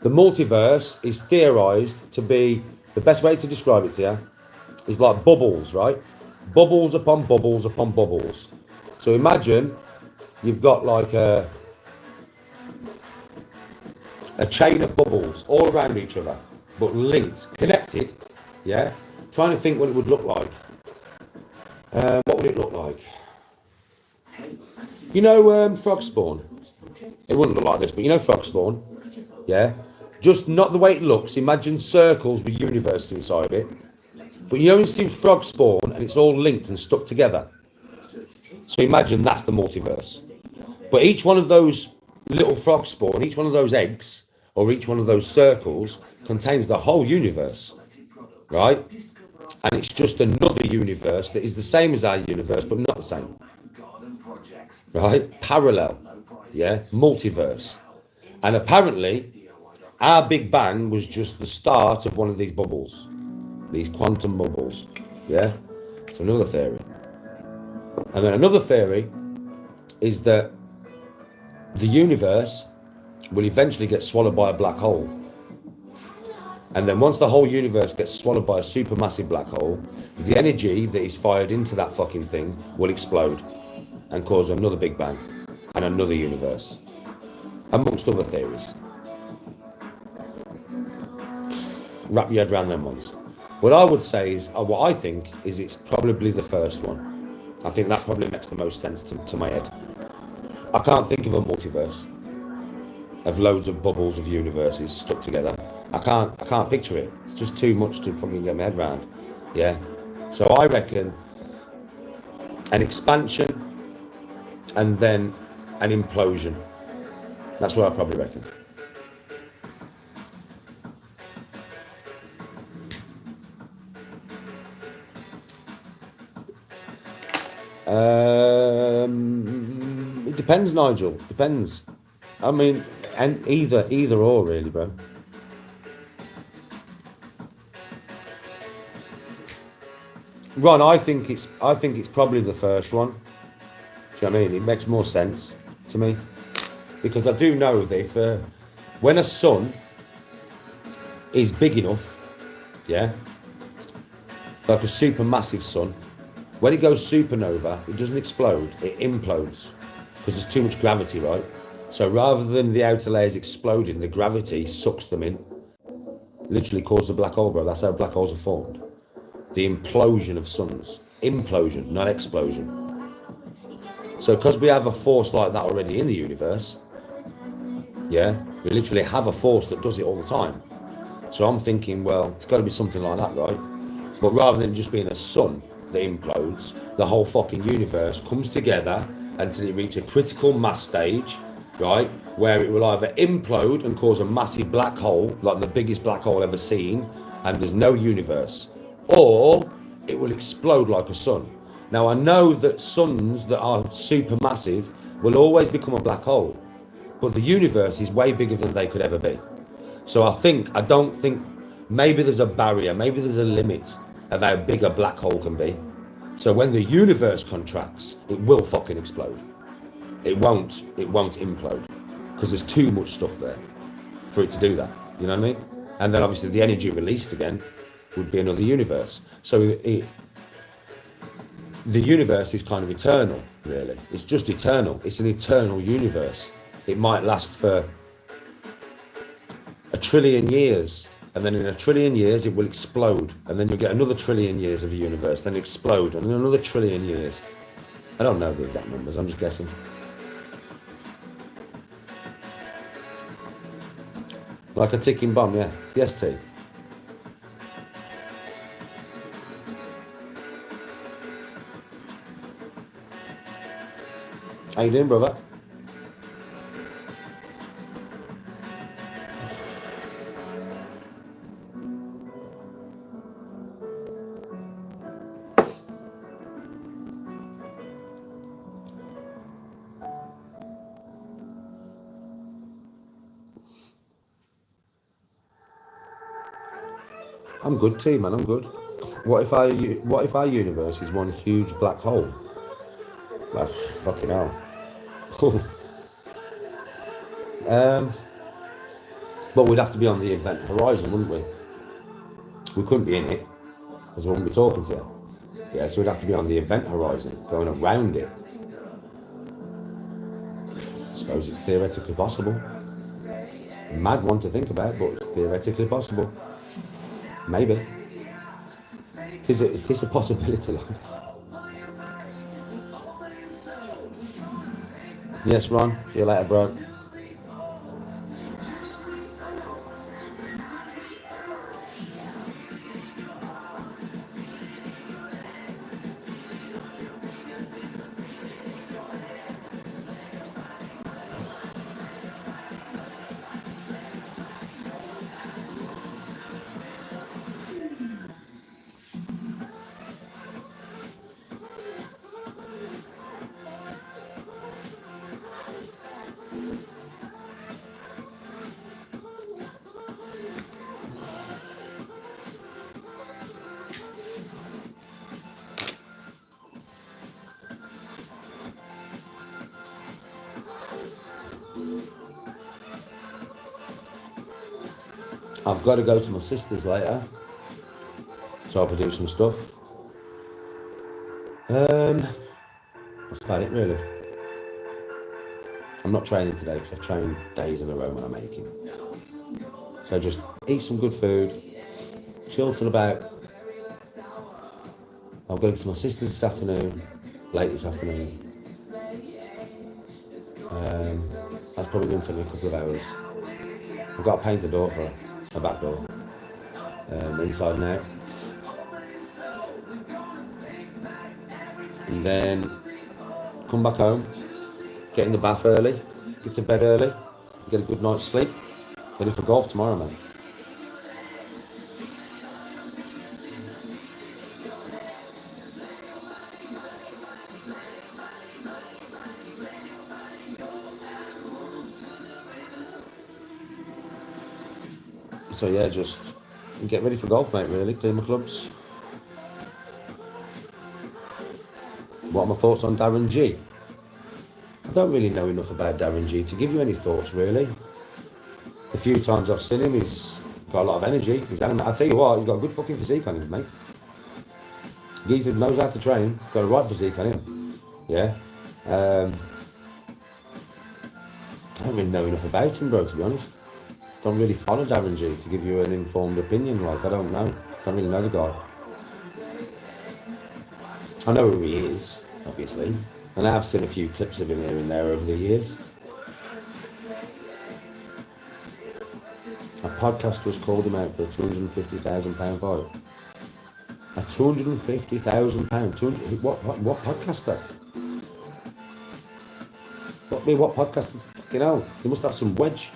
the multiverse is theorized to be, the best way to describe it to you is like bubbles, right? Bubbles upon bubbles upon bubbles. So imagine you've got like a chain of bubbles all around each other, but linked, connected, yeah? Trying to think what it would look like. What would it look like? You know frog spawn? It wouldn't look like this, but you know frog spawn? Yeah? Just not the way it looks. Imagine circles with universe inside it. But you only see frog spawn and it's all linked and stuck together. So imagine that's the multiverse. But each one of those little frog spawn, each one of those eggs, or each one of those circles contains the whole universe, right? And it's just another universe that is the same as our universe, but not the same, right? Parallel, yeah, multiverse. And apparently, our Big Bang was just the start of one of these bubbles, these quantum bubbles, yeah? It's another theory. And then another theory is that the universe will eventually get swallowed by a black hole. And then once the whole universe gets swallowed by a supermassive black hole, the energy that is fired into that fucking thing will explode and cause another Big Bang and another universe, amongst other theories. Wrap your head around them ones. What I would say is, what I think is it's probably the first one. I think that probably makes the most sense to my head. I can't think of a multiverse of loads of bubbles of universes stuck together. I can't picture it. It's just too much to fucking get my head around. Yeah. So I reckon an expansion and then an implosion. That's what I probably reckon. It depends, Nigel. Depends. I mean, and either or really, bro. Ron, I think it's probably the first one. Do you know what I mean? It makes more sense to me because I do know that if when a sun is big enough, yeah, like a supermassive sun, when it goes supernova, it doesn't explode, it implodes because there's too much gravity, right? So rather than the outer layers exploding, the gravity sucks them in. Literally causes a black hole, bro. That's how black holes are formed. The implosion of suns. Implosion, not explosion. So because we have a force like that already in the universe, yeah, we literally have a force that does it all the time. So I'm thinking, well, it's got to be something like that, right? But rather than just being a sun that implodes, the whole fucking universe comes together until it reaches a critical mass stage, right? Where it will either implode and cause a massive black hole, like the biggest black hole ever seen, and there's no universe, or it will explode like a sun. Now, I know that suns that are supermassive will always become a black hole, but the universe is way bigger than they could ever be. So I don't think, maybe there's a barrier, maybe there's a limit of how big a black hole can be. So when the universe contracts, it will fucking explode. It won't implode because there's too much stuff there for it to do that. You know what I mean? And then obviously the energy released again would be another universe. So the universe is kind of eternal, really. It's just eternal. It's an eternal universe. It might last for 1 trillion years, and then in 1 trillion years it will explode, and then you'll get another 1 trillion years of a universe, then explode, and then another 1 trillion years. I don't know the exact numbers, I'm just guessing. Like a ticking bomb, yeah. Yes, T. How you doing, brother? I'm good, T, man. I'm good. What if our universe is one huge black hole? That's fucking hell. But we'd have to be on the event horizon, wouldn't we? We couldn't be in it, because we wouldn't be talking to you. Yeah, so we'd have to be on the event horizon, going around it. I suppose it's theoretically possible. Mad one to think about, but it's theoretically possible. Maybe. It is a possibility, like. Yes, Ron. See you later, bro. I've got to go to my sister's later, so I'll produce some stuff. That's about it, really. I'm not training today because I've trained days in a row when I'm making. So just eat some good food, chill till about. I'll go to my sister's this afternoon, late this afternoon. That's probably going to take me a couple of hours. I've got to paint the door for her, a back door, inside and out. And then come back home, get in the bath early, get to bed early, get a good night's sleep, ready for golf tomorrow, mate. So yeah, just get ready for golf, mate, really, clean my clubs. What are my thoughts on Darren G? I don't really know enough about Darren G to give you any thoughts, really. The few times I've seen him, he's got a lot of energy. He's animated. I tell you what, he's got a good fucking physique on him, mate. Geezer knows how to train. He's got a right physique on him. Yeah. I don't really know enough about him, bro, to be honest. Don't really follow Darren G to give you an informed opinion. Like, I don't know. Don't really know the guy. I know who he is, obviously. And I have seen a few clips of him here and there over the years. A podcaster has called him out for a £250,000 fight. A £250,000. What podcaster? What podcaster? Fucking hell, he must have some wedge.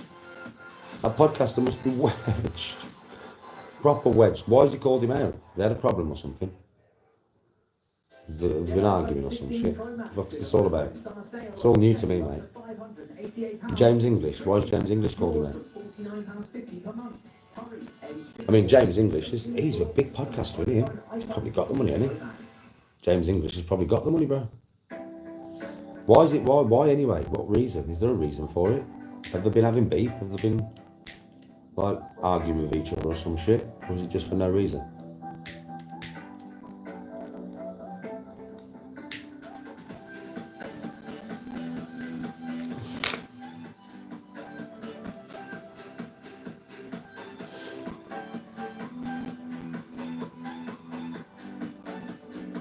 A podcaster must be wedged. Proper wedged. Why has he called him out? They had a problem or something. They've been arguing or some shit. What's this all about? It's all new to me, mate. James English. Why has James English called him out? I mean, James English, he's a big podcaster, isn't he? He's probably got the money, hasn't he? James English has probably got the money, bro. Why is it? Why anyway? What reason? Is there a reason for it? Have they been having beef? Have they been, like, arguing with each other or some shit? Or is it just for no reason?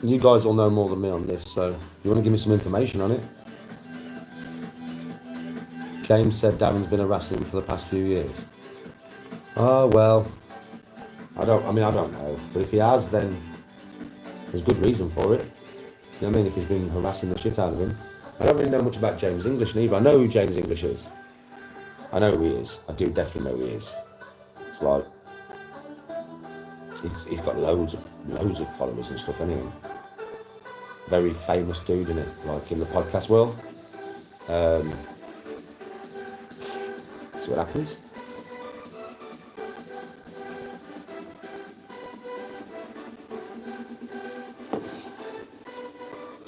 You guys all know more than me on this, so you want to give me some information on it? James said Darren's been harassing him for the past few years. Oh, well, I don't know. But if he has, then there's good reason for it. You know what I mean? If he's been harassing the shit out of him. I don't really know much about James English neither. I know who James English is. I know who he is. I do definitely know who he is. It's like, he's got loads of followers and stuff, anyway. Very famous dude, isn't it? Like in the podcast world. See what happens.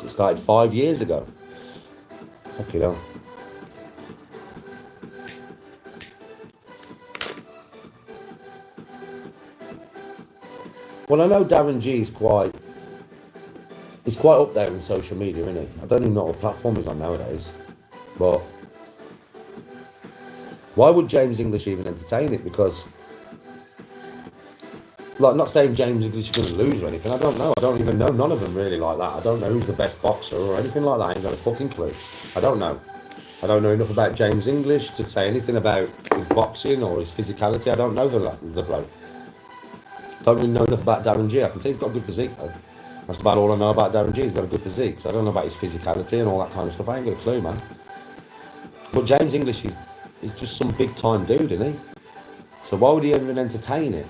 It started 5 years ago. Fucking hell. Well, I know Darren G is quite up there in social media, isn't he? I don't even know what platform he's on nowadays. But why would James English even entertain it? Because, like, not saying James English is going to lose or anything. I don't know. I don't even know none of them really like that. I don't know who's the best boxer or anything like that. I ain't got a fucking clue. I don't know. I don't know enough about James English to say anything about his boxing or his physicality. I don't know the bloke. Don't really know enough about Darren G. I can say he's got a good physique though. That's about all I know about Darren G. He's got a good physique. So I don't know about his physicality and all that kind of stuff. I ain't got a clue, man. But James English he's just some big time dude, isn't he? So why would he even entertain it?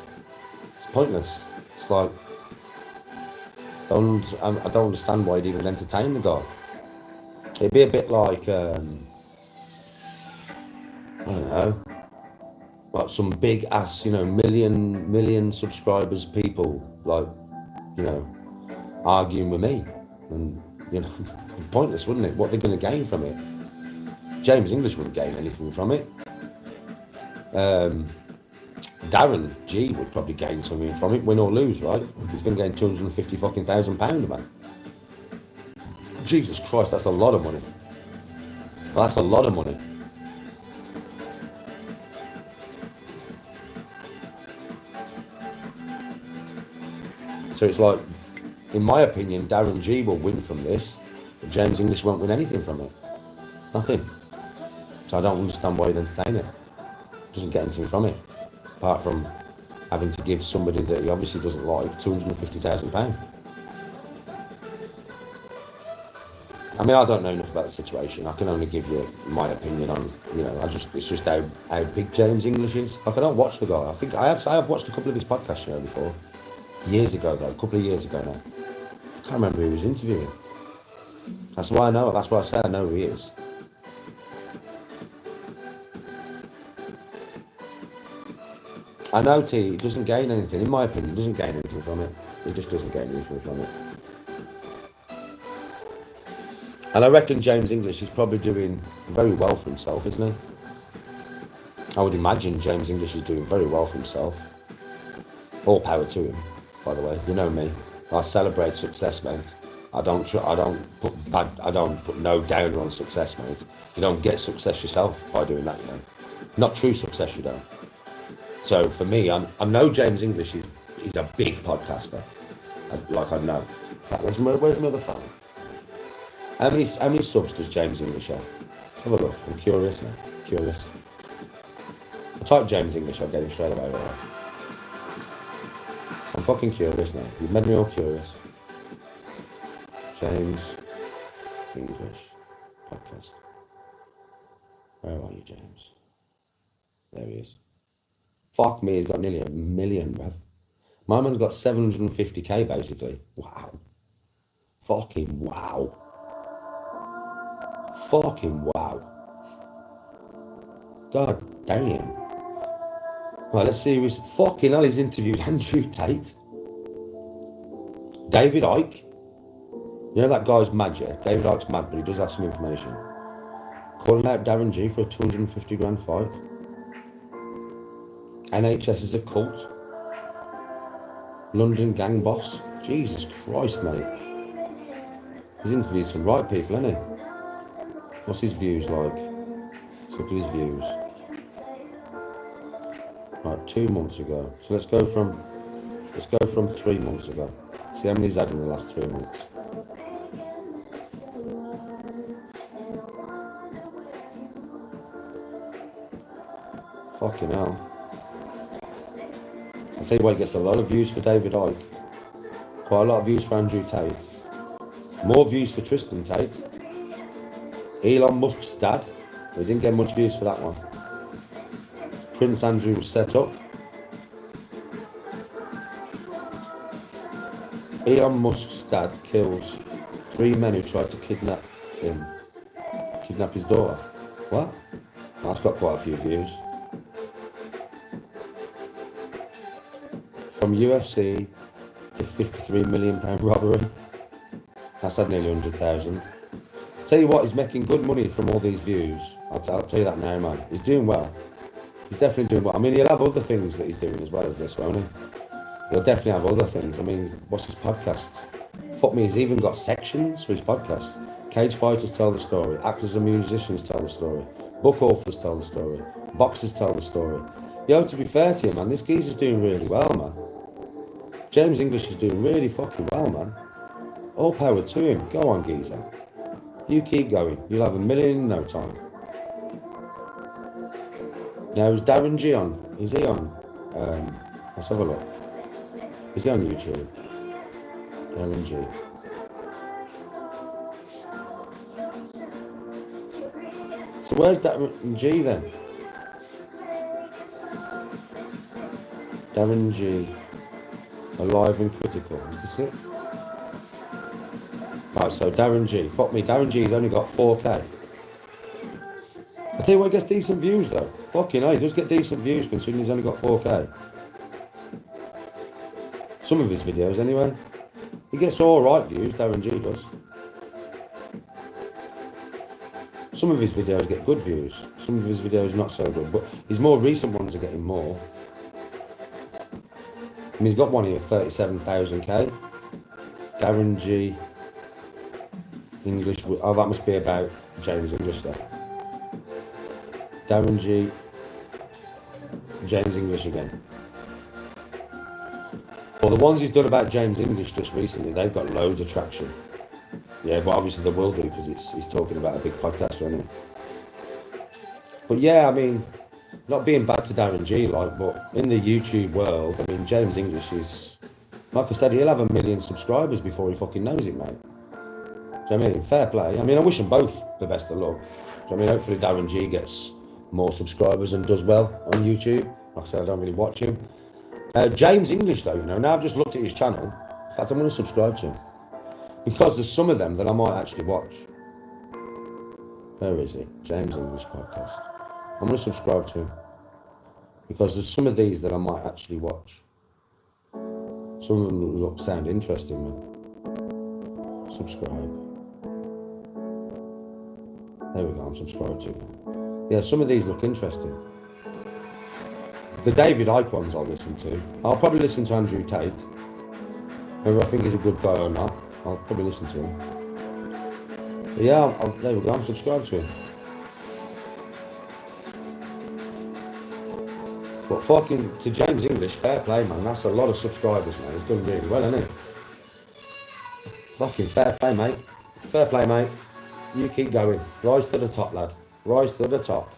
It's pointless. It's like, I don't understand why he'd even entertain the guy. It'd be a bit like, I don't know, like some big ass, million subscribers people, like, arguing with me. And, pointless, wouldn't it? What are they going to gain from it? James English wouldn't gain anything from it. Darren G would probably gain something from it, win or lose, right? He's going to gain £250,000, man. Jesus Christ, that's a lot of money. That's a lot of money. So it's like, in my opinion, Darren G will win from this, but James English won't win anything from it. Nothing. So I don't understand why he'd entertain it. Doesn't get anything from it, apart from having to give somebody that he obviously doesn't like £250,000. I mean, I don't know enough about the situation. I can only give you my opinion on, it's just how big James English is. Like, I don't watch the guy. I think I have watched a couple of his podcasts before. Years ago, though. A couple of years ago now. I can't remember who he was interviewing. That's why I know. That's why I say I know who he is. I know he doesn't gain anything. In my opinion, he doesn't gain anything from it. He just doesn't gain anything from it. And I reckon James English is probably doing very well for himself, isn't he? I would imagine James English is doing very well for himself. All power to him, by the way. You know me. I celebrate success, mate. I don't put no downer on success, mate. You don't get success yourself by doing that, Not true success, you don't. So for me, I know James English is a big podcaster. I know. In fact, where's my other phone? How many subs does James English have? Let's have a look. I'm curious now. Curious. If I type James English, I'll get him straight away. Right? I'm fucking curious now. You've made me all curious. James English podcast. Where are you, James? There he is. Fuck me, he's got nearly 1 million, bruv. My man's got 750k basically. Wow. Fucking wow. Fucking wow. God damn. Right, let's see who's fucking hell. He's interviewed Andrew Tate, David Icke. You know that guy's mad, yeah? David Icke's mad, but he does have some information. Calling out Darren G for a 250 grand fight. NHS is a cult. London gang boss. Jesus Christ, mate. He's interviewed some right people, hasn't he? What's his views like? Let's look at his views. Right, 2 months ago. So let's go from 3 months ago. See how many he's had in the last 3 months. Fucking hell. I'll tell you what, he gets a lot of views for David Icke. Quite a lot of views for Andrew Tate. More views for Tristan Tate. Elon Musk's dad. We didn't get much views for that one. Prince Andrew was set up. Elon Musk's dad kills 3 men who tried to kidnap him. Kidnap his daughter. What? That's got quite a few views. From UFC to £53 million robbery. That's had nearly 100,000. Tell you what, he's making good money from all these views. I'll tell you that now, man. He's doing well. He's definitely doing well. I mean, he'll have other things that he's doing as well as this, won't he? He'll definitely have other things. I mean, what's his podcasts? Fuck me, he's even got sections for his podcast. Cage fighters tell the story. Actors and musicians tell the story. Book authors tell the story. Boxers tell the story. Yo, to be fair to you, man, this geezer's doing really well, man. James English is doing really fucking well, man. All power to him. Go on, geezer. You keep going. You'll have 1 million in no time. Now, is Darren G on? Is he on? Let's have a look. Is he on YouTube? Darren G. So where's Darren G then? Darren G. Alive and critical. Is this it? Right, so Darren G. Fuck me, Darren G's only got 4k. I tell you what, he gets decent views though. Fucking hell, he does get decent views considering he's only got 4k. Some of his videos anyway. He gets alright views, Darren G does. Some of his videos get good views. Some of his videos not so good, but his more recent ones are getting more. I mean, he's got one here, 37,000k. Darren G. English. Oh, that must be about James English there. Darren G. James English again. Well, the ones he's done about James English just recently, they've got loads of traction. Yeah, but obviously they will do because he's talking about a big podcast, isn't he? But yeah, I mean, not being bad to Darren G, like, but in the YouTube world, I mean, James English is, like I said, he'll have 1 million subscribers before he fucking knows it, mate. Do you know what I mean? Fair play. I mean, I wish them both the best of luck. Do you know what I mean? Hopefully Darren G gets more subscribers and does well on YouTube. Like I said, I don't really watch him. James English, though, you know, now I've just looked at his channel. In fact, I'm going to subscribe to him. Because there's some of them that I might actually watch. Where is he? James English podcast. I'm going to subscribe to him. Because there's some of these that I might actually watch. Some of them sound interesting, man. Subscribe. There we go, I'm subscribed to him. Yeah, some of these look interesting. The David Icke ones I'll listen to. I'll probably listen to Andrew Tate. Whether I think he's a good guy or not, I'll probably listen to him. So yeah, there we go, I'm subscribed to him. But fucking, to James English, fair play, man. That's a lot of subscribers, man. He's done really well, hasn't he? Fucking fair play, mate. Fair play, mate. You keep going. Rise to the top, lad. Rise to the top.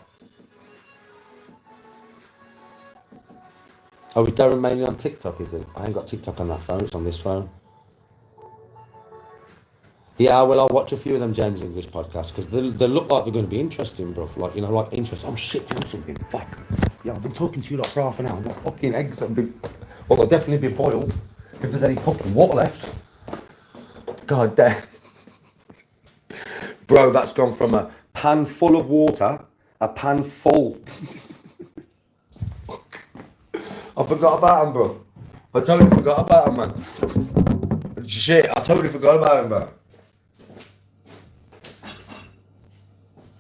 Oh, is Darren mainly on TikTok, is it? I ain't got TikTok on that phone, it's on this phone. Yeah, well, I'll watch a few of them James English podcasts because they look like they're going to be interesting, bro. Like, you know, like interesting. Oh, shit, you know something? Fuck. Yeah, I've been talking to you like for half an hour. I've got fucking eggs that have been... Well, they'll definitely be boiled if there's any fucking water left. God damn. Bro, that's gone from a pan full of water, a pan full. I forgot about him, bro. I totally forgot about him, man. Shit, I totally forgot about him, bro.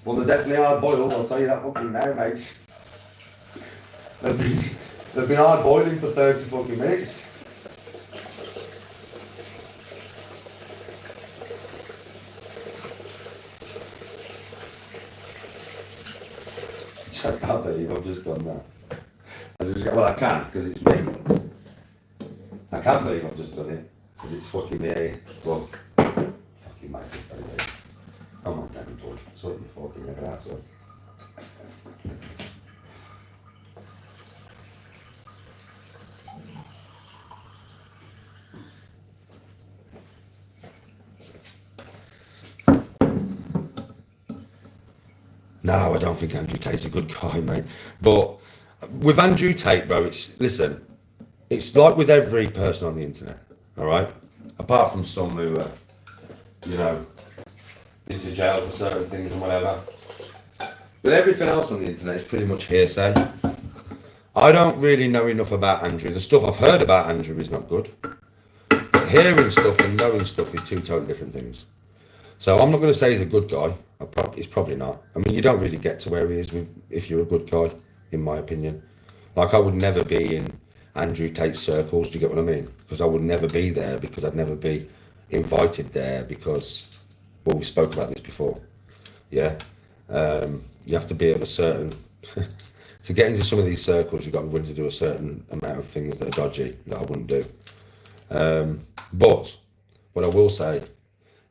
Well, they definitely are boiled, I'll tell you that fucking now, mate. They've been hard boiling for 30 fucking minutes. I can't believe I've just done that. Well, I can, because it's me. I can't believe I've just done it, because it's fucking me. Well, fucking mate, it's so late. Come on, David boy, sort your fucking head out, son. No, I don't think Andrew Tate's a good guy, mate. But with Andrew Tate, bro, listen, it's like with every person on the internet, all right? Apart from some who are, you know, into jail for certain things and whatever. But everything else on the internet is pretty much hearsay. I don't really know enough about Andrew. The stuff I've heard about Andrew is not good. But hearing stuff and knowing stuff is two totally different things. So I'm not going to say he's a good guy. He's probably not. I mean, you don't really get to where he is if you're a good guy, in my opinion. Like, I would never be in Andrew Tate's circles, do you get what I mean? Because I would never be there, because I'd never be invited there, because, well, we spoke about this before. Yeah. You have to be of a certain... to get into some of these circles, you've got to be willing to do a certain amount of things that are dodgy, that I wouldn't do. But what I will say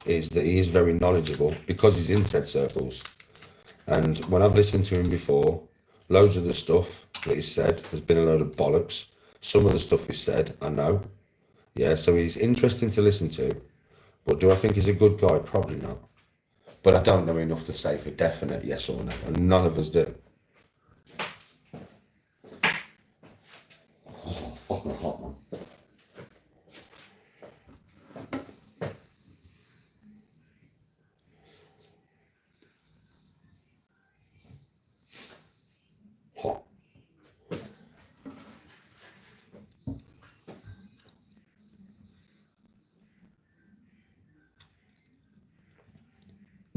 is that he is very knowledgeable because he's in said circles. And when I've listened to him before, loads of the stuff that he's said has been a load of bollocks. Some of the stuff he's said, I know. Yeah, so he's interesting to listen to. But do I think he's a good guy? Probably not. But I don't know enough to say for definite yes or no. And none of us do. Oh, fucking hot, man. Hot.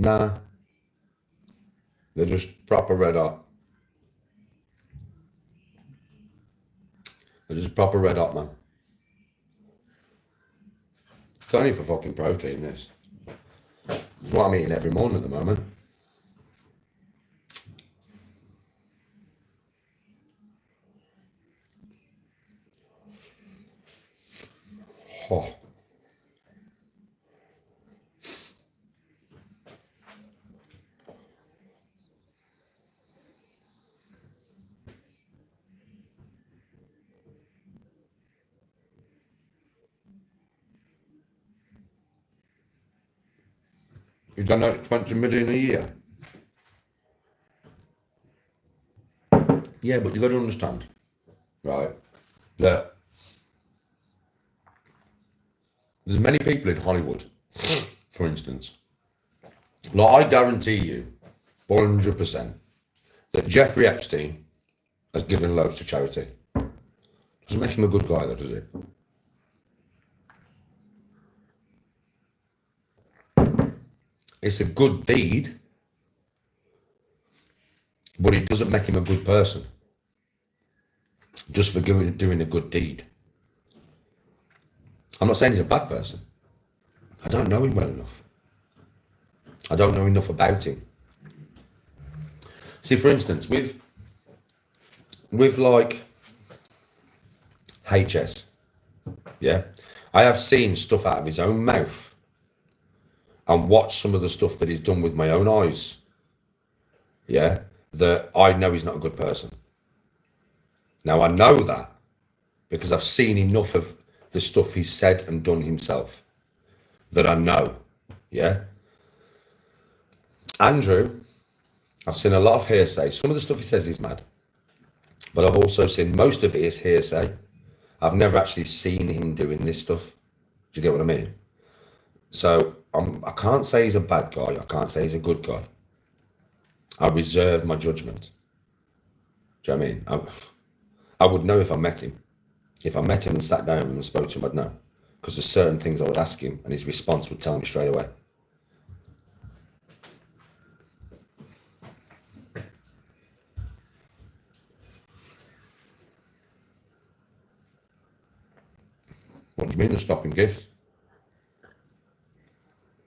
Nah. They're just proper red hot. They're just proper red hot, man. It's only for fucking protein, this. It's what I'm eating every morning at the moment. Oh. You've done that 20 million a year. Yeah, but you've got to understand, right, that there's many people in Hollywood, for instance. Like, I guarantee you, 100%, that Jeffrey Epstein has given loads to charity. Doesn't make him a good guy, though, does it? It's a good deed, but it doesn't make him a good person. Just for doing a good deed. I'm not saying he's a bad person. I don't know him well enough. I don't know enough about him. See, for instance, with like HS, yeah, I have seen stuff out of his own mouth and watch some of the stuff that he's done with my own eyes, yeah, that I know he's not a good person. Now, I know that because I've seen enough of the stuff he's said and done himself that I know, yeah. Andrew, I've seen a lot of hearsay. Some of the stuff he says is mad, but I've also seen most of it is hearsay. I've never actually seen him doing this stuff. Do you get what I mean? So I can't say he's a bad guy. I can't say he's a good guy. I reserve my judgment. Do you know what I mean? I would know if I met him. If I met him and sat down and spoke to him, I'd know. Because there's certain things I would ask him and his response would tell me straight away. What do you mean they're stopping gifts?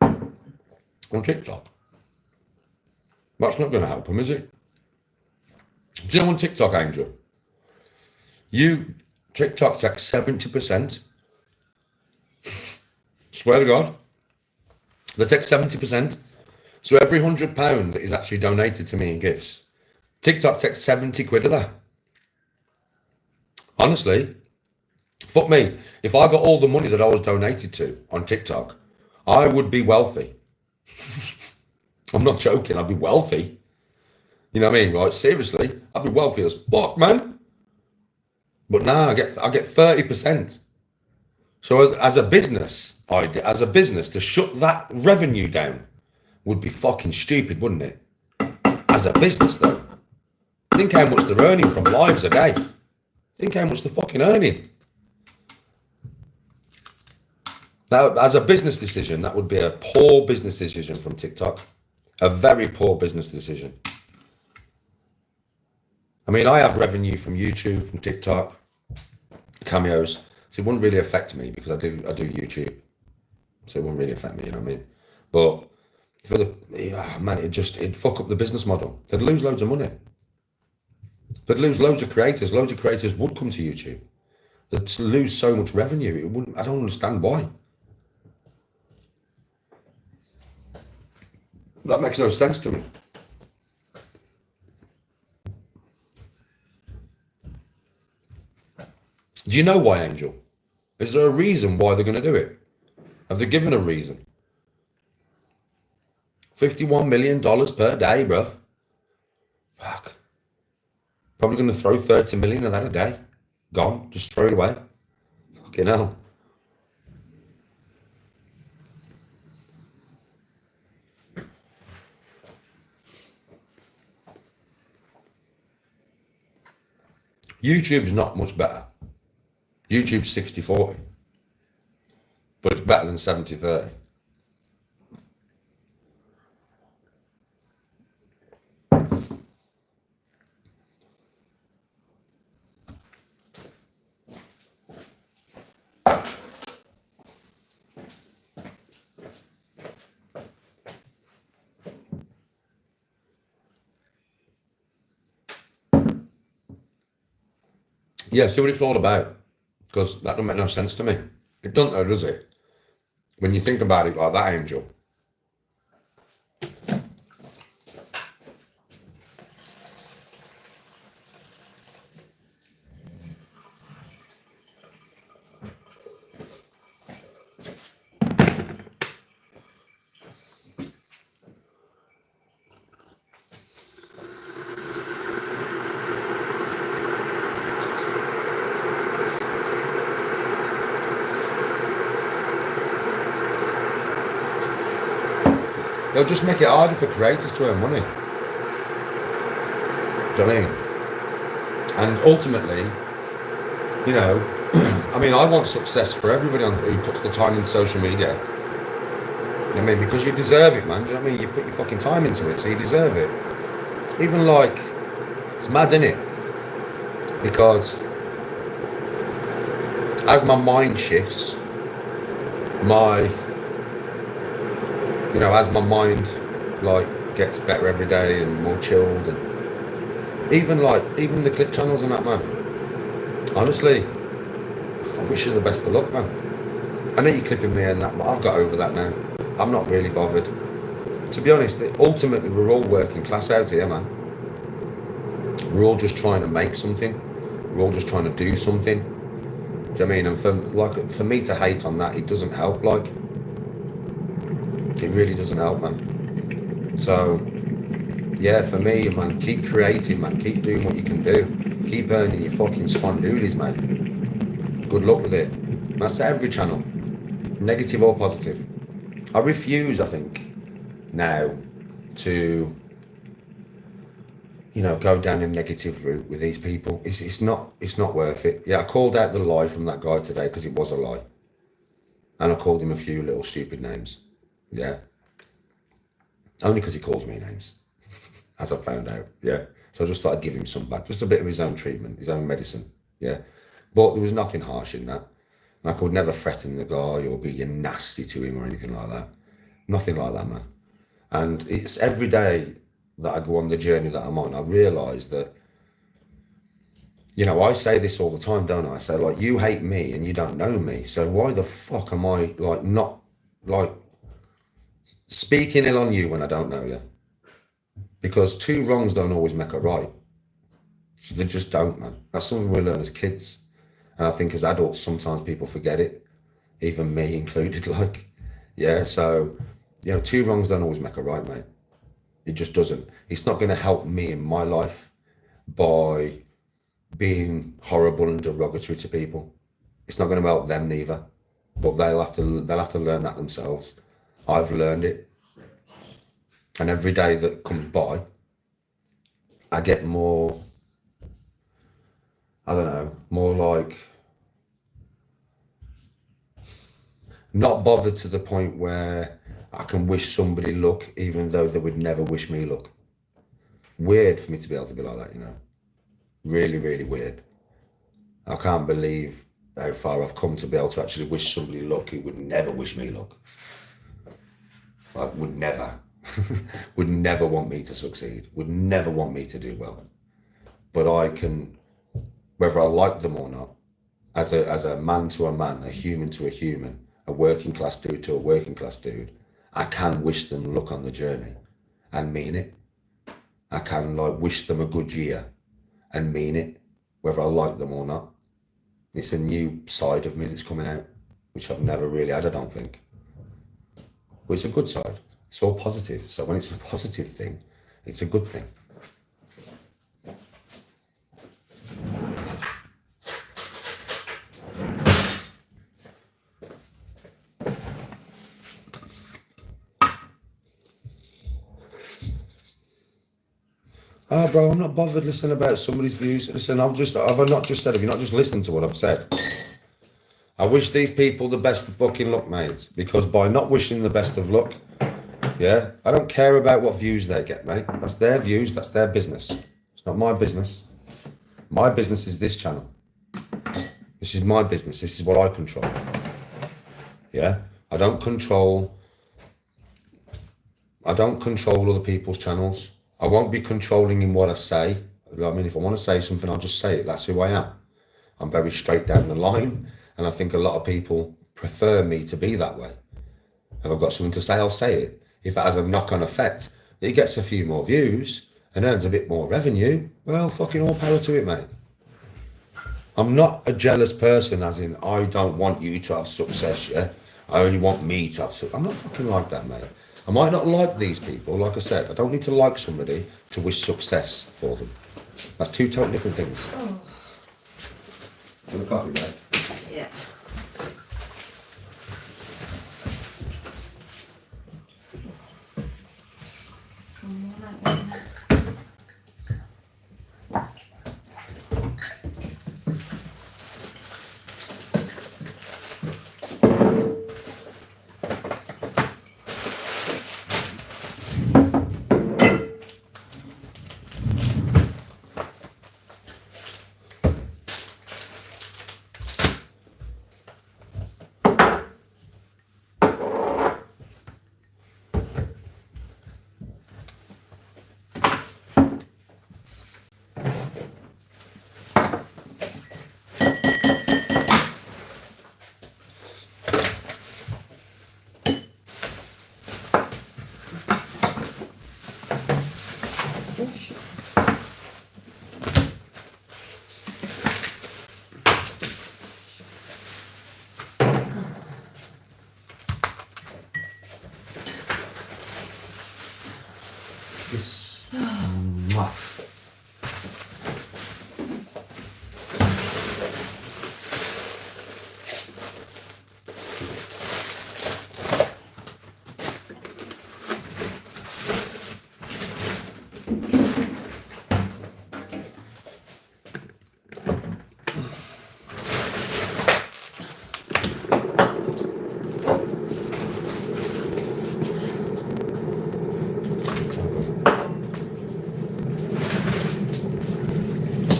On TikTok. That's not going to help them, is it? Do you know on TikTok, Angel? TikTok takes 70%. Swear to God. They take 70%. So every £100 that is actually donated to me in gifts, TikTok takes 70 quid of that. Honestly, fuck me. If I got all the money that I was donated to on TikTok, I would be wealthy. I'm not joking, I'd be wealthy. You know what I mean, right? Seriously, I'd be wealthy as fuck, man. But now I get 30%. So as a business, to shut that revenue down would be fucking stupid, wouldn't it? As a business, though, think how much they're earning from lives a day. Think how much they're fucking earning. Now, as a business decision, that would be a poor business decision from TikTok. A very poor business decision. I mean, I have revenue from YouTube, from TikTok, cameos. So it wouldn't really affect me because I do YouTube. So it wouldn't really affect me, you know what I mean? But for it'd fuck up the business model. They'd lose loads of money. They'd lose loads of creators. Loads of creators would come to YouTube. They'd lose so much revenue. I don't understand why. That makes no sense to me. Do you know why, Angel? Is there a reason why they're going to do it? Have they given a reason? $51 million per day, bruv. Fuck. Probably going to throw 30 million of that a day. Gone. Just throw it away. Fucking hell. YouTube's not much better. YouTube's 60-40. But it's better than 70-30. Yeah, see what it's all about. Because that don't make no sense to me. It doesn't though, does it? When you think about it like that, Angel. They'll just make it harder for creators to earn money. Do you know what I mean? And ultimately, you know, I mean, I want success for everybody who puts the time in social media. I mean, because you deserve it, man. Do you know what I mean? You put your fucking time into it, so you deserve it. Even like, it's mad, innit? Because as my mind shifts, as my mind like gets better every day and more chilled, and even the clip channels and that, man. Honestly, I wish you the best of luck, man. I know you're clipping me and that, but I've got over that now. I'm not really bothered. To be honest, ultimately we're all working class out here, man. We're all just trying to make something. We're all just trying to do something. Do you know what I mean? And for me to hate on that, it doesn't help. Like, it really doesn't help, man. So, yeah, for me, man, keep creating, man. Keep doing what you can do. Keep earning your fucking spondoolies, mate. Good luck with it. That's every channel, negative or positive. I refuse, I think, now to, you know, go down a negative route with these people. It's not worth it. Yeah, I called out the lie from that guy today because it was a lie. And I called him a few little stupid names. Yeah. Only because he calls me names, as I found out. Yeah. So I just thought I'd give him some back. Just a bit of his own treatment, his own medicine. Yeah. But there was nothing harsh in that. And I could never threaten the guy or be nasty to him or anything like that. Nothing like that, man. And it's every day that I go on the journey that I'm on, I realise that, you know, I say this all the time, don't I? I say, like, you hate me and you don't know me. So why the fuck am I, like, not, like, speaking ill on you when I don't know you? Because two wrongs don't always make a right. So they just don't, man. That's something we learn as kids. And I think as adults, sometimes people forget it. Even me included, like, yeah. So, you know, two wrongs don't always make a right, mate. It just doesn't. It's not going to help me in my life by being horrible and derogatory to people. It's not going to help them neither. But they'll have to learn that themselves. I've learned it. And every day that comes by, I get more, I don't know, more like not bothered to the point where I can wish somebody luck even though they would never wish me luck. Weird for me to be able to be like that, you know. Really, really weird. I can't believe how far I've come to be able to actually wish somebody luck who would never wish me luck. Like, would never. Would never want me to succeed. Would never want me to do well. But I can, whether I like them or not, as a man to a man, a human to a human, a working class dude to a working class dude, I can wish them luck on the journey and mean it. I can, like, wish them a good year and mean it, whether I like them or not. It's a new side of me that's coming out, which I've never really had, I don't think. But it's a good side. It's all positive. So when it's a positive thing, it's a good thing. Oh, bro, I'm not bothered listening about somebody's views. Listen, have I not just said, have you not just listened to what I've said? I wish these people the best of fucking luck, mate, because by not wishing the best of luck, yeah, I don't care about what views they get, mate. That's their views, that's their business. It's not my business. My business is this channel. This is my business. This is what I control. Yeah, I don't control other people's channels. I won't be controlling in what I say. I mean, if I want to say something, I'll just say it. That's who I am. I'm very straight down the line. And I think a lot of people prefer me to be that way. If I've got something to say, I'll say it. If it has a knock-on effect, it gets a few more views and earns a bit more revenue, well, fucking all power to it, mate. I'm not a jealous person, as in, I don't want you to have success, yeah? I only want me to have success. I'm not fucking like that, mate. I might not like these people, like I said. I don't need to like somebody to wish success for them. That's two totally different things. Oh, Do you want a coffee, mate? yeah.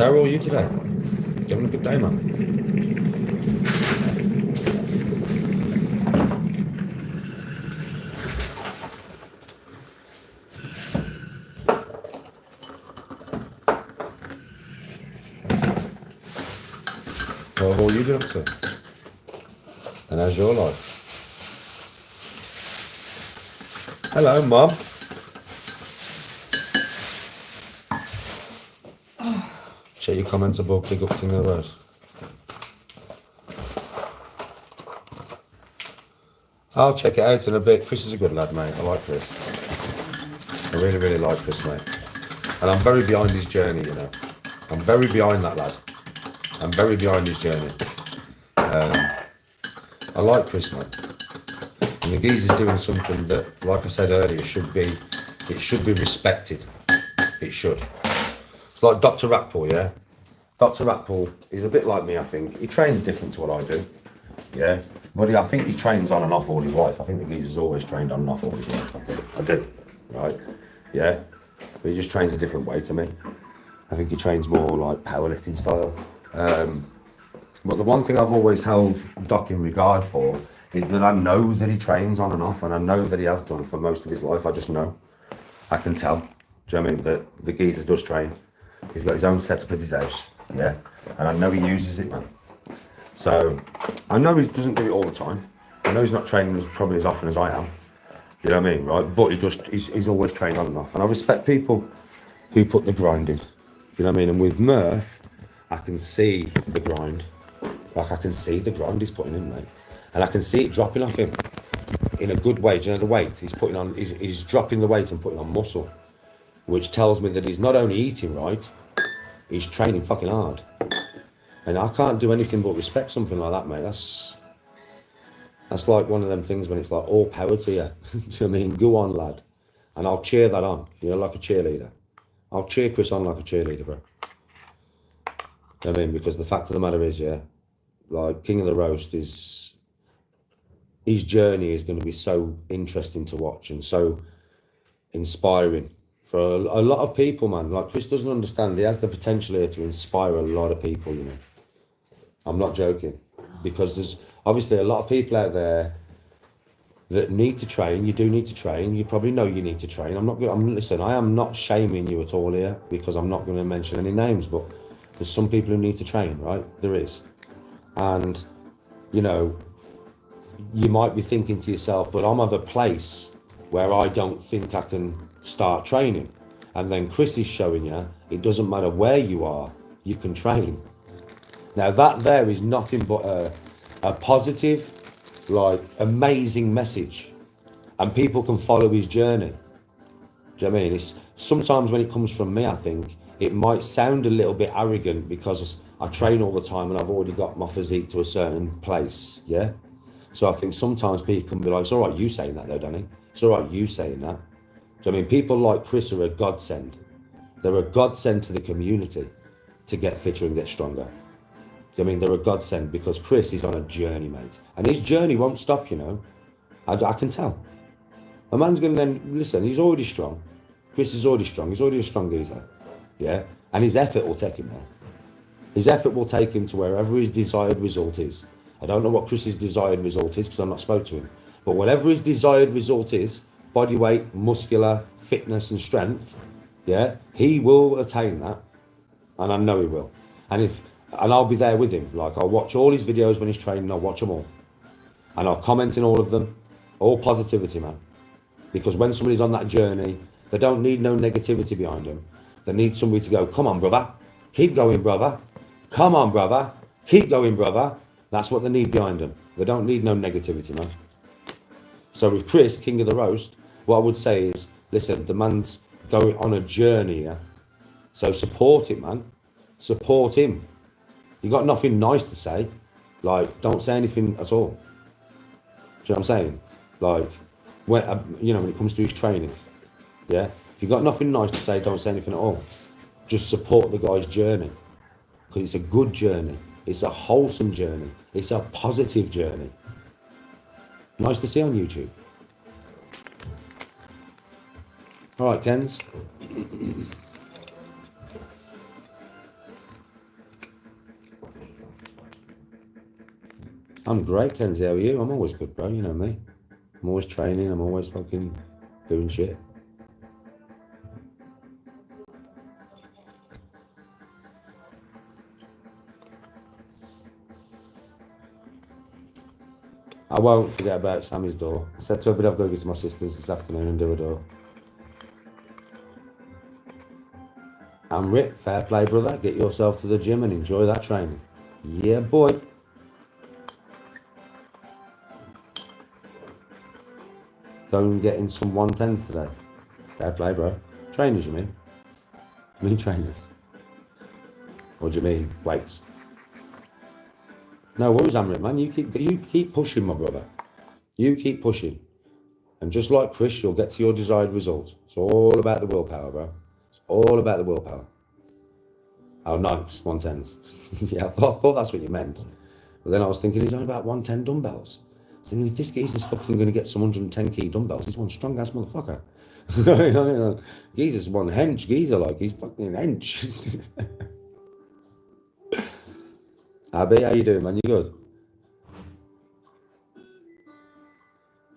So how are you today? You having a good day, man? Well, what are you doing up to? And how's your life? Hello, Mum. Check your comments above, big up to the rose. I'll check it out in a bit. Chris is a good lad, mate. I like Chris. I really, really like Chris, mate. And I'm very behind his journey, you know. I'm very behind that lad. I'm very behind his journey. I like Chris, man. And the geezer's doing something that, like I said earlier, it should be respected. It should. It's like Dr. Ratpool, yeah? Dr. Ratpool is a bit like me, I think. He trains different to what I do, yeah? But I think he trains on and off all his life. I think the geezer's always trained on and off all his life. I do, right? Yeah? But he just trains a different way to me. I think he trains more like powerlifting style. But the one thing I've always held Doc in regard for is that I know that he trains on and off, and I know that he has done for most of his life. I just know. I can tell. Do you know what I mean? That the geezer does train. He's got his own setup at his house, yeah? And I know he uses it, man. So, I know he doesn't do it all the time. I know he's not training probably as often as I am. You know what I mean, right? But he's always trained on and off. And I respect people who put the grind in. You know what I mean? And with Murph, I can see the grind. Like, I can see the grind he's putting in, mate. And I can see it dropping off him in a good way. Do you know the weight? He's putting on, he's dropping the weight and putting on muscle, which tells me that he's not only eating right, he's training fucking hard. And I can't do anything but respect something like that, mate. That's like one of them things when it's like all power to you. Do you know what I mean? Go on, lad. And I'll cheer that on, you know, like a cheerleader. I'll cheer Chris on like a cheerleader, bro. You know what I mean? Because the fact of the matter is, yeah, like King of the Roast is, his journey is going to be so interesting to watch and so inspiring for a lot of people, man. Like, Chris doesn't understand. He has the potential here to inspire a lot of people, you know. I'm not joking. Because there's obviously a lot of people out there that need to train. You do need to train. You probably know you need to train. Listen, I am not shaming you at all here because I'm not going to mention any names, but there's some people who need to train, right? There is. And, you know, you might be thinking to yourself, but I'm of a place where I don't think I can start training. And then Chris is showing you, it doesn't matter where you are, you can train. Now that there is nothing but a positive, like, amazing message. And people can follow his journey. Do you know what I mean? It's sometimes when it comes from me, I think, it might sound a little bit arrogant because I train all the time and I've already got my physique to a certain place, yeah? So I think sometimes people can be like, it's all right you saying that though, Danny. It's all right you saying that. Do you know what I mean? People like Chris are a godsend. They're a godsend to the community to get fitter and get stronger. I mean, they're a godsend because Chris is on a journey, mate. And his journey won't stop, you know. I can tell. A man's going to then, listen, he's already strong. Chris is already strong. He's already a strong geezer. Yeah? And his effort will take him there. His effort will take him to wherever his desired result is. I don't know what Chris's desired result is because I've not spoke to him. But whatever his desired result is, body weight, muscular, fitness and strength, yeah, he will attain that. And I know he will. And I'll be there with him. Like, I'll watch all his videos when he's training. I'll watch them all. And I'll comment in all of them. All positivity, man. Because when somebody's on that journey, they don't need no negativity behind them. They need somebody to go, come on, brother. Keep going, brother. Come on, brother. Keep going, brother. That's what they need behind them. They don't need no negativity, man. So with Chris, King of the Roast, what I would say is, listen, the man's going on a journey, yeah? So support him, man. Support him. You got nothing nice to say. Like, don't say anything at all. Do you know what I'm saying? Like, when it comes to his training, yeah? If you got nothing nice to say, don't say anything at all. Just support the guy's journey. Because it's a good journey. It's a wholesome journey. It's a positive journey. Nice to see on YouTube. All right, Kens. I'm great, Kenzie. How are you? I'm always good, bro. You know me. I'm always training. I'm always fucking doing shit. I won't forget about Sammy's door. I said to her, but I've got to go to my sister's this afternoon and do a door. Amrit, fair play, brother. Get yourself to the gym and enjoy that training. Yeah, boy. Go and get in some 110s today. Fair play, bro. Trainers, you mean? You mean trainers? Or do you mean weights? No worries, Amrit, man. You keep pushing, my brother. You keep pushing. And just like Chris, you'll get to your desired results. It's all about the willpower, bro. It's all about the willpower. Oh, nice, 110s. Yeah, I thought that's what you meant. But then I was thinking he's on about 110 dumbbells. I was thinking if this geezer's fucking going to get some 110 key dumbbells, he's one strong ass motherfucker. You know, geezer's one hench geezer, like he's fucking hench. Abby, how you doing, man? You good?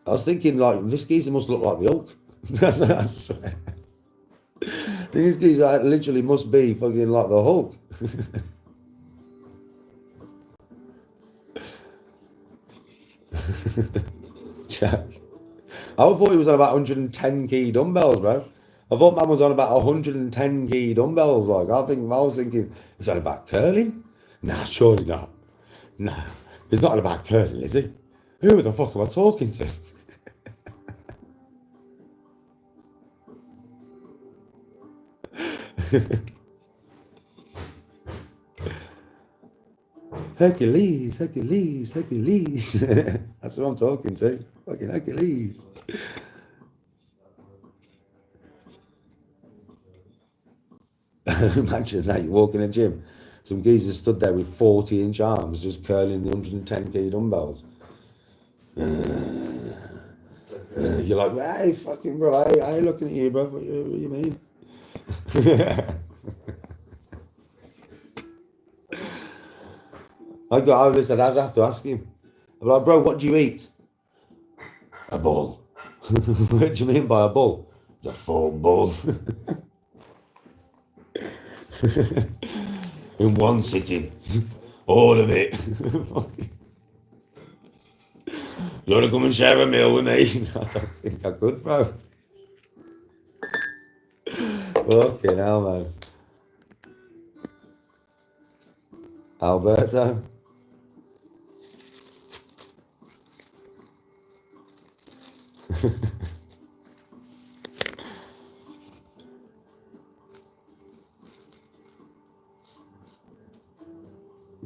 I was thinking, like, this geezer must look like the Hulk. That's what I swear. This geezer literally must be fucking like the Hulk. Jack. I thought he was on about 110 key dumbbells, bro. I thought man was on about 110 key dumbbells. Like, I was thinking, he's on about curling? Nah, surely not. Nah, he's not on about curling, is he? Who the fuck am I talking to? Hercules. That's what I'm talking to. Fucking Hercules. Imagine that, you walk in a gym, some geezers stood there with 40-inch arms just curling the 110 kg dumbbells. You're like, hey, fucking bro, I ain't looking at you, bro. What you mean? Listen, I'd have to ask him. I'm like, bro, what do you eat? A bull. What do you mean by a bull? The full bull. In one sitting. All of it. You want to come and share a meal with me? I don't think I could, bro. Fucking hell, man. Alberto.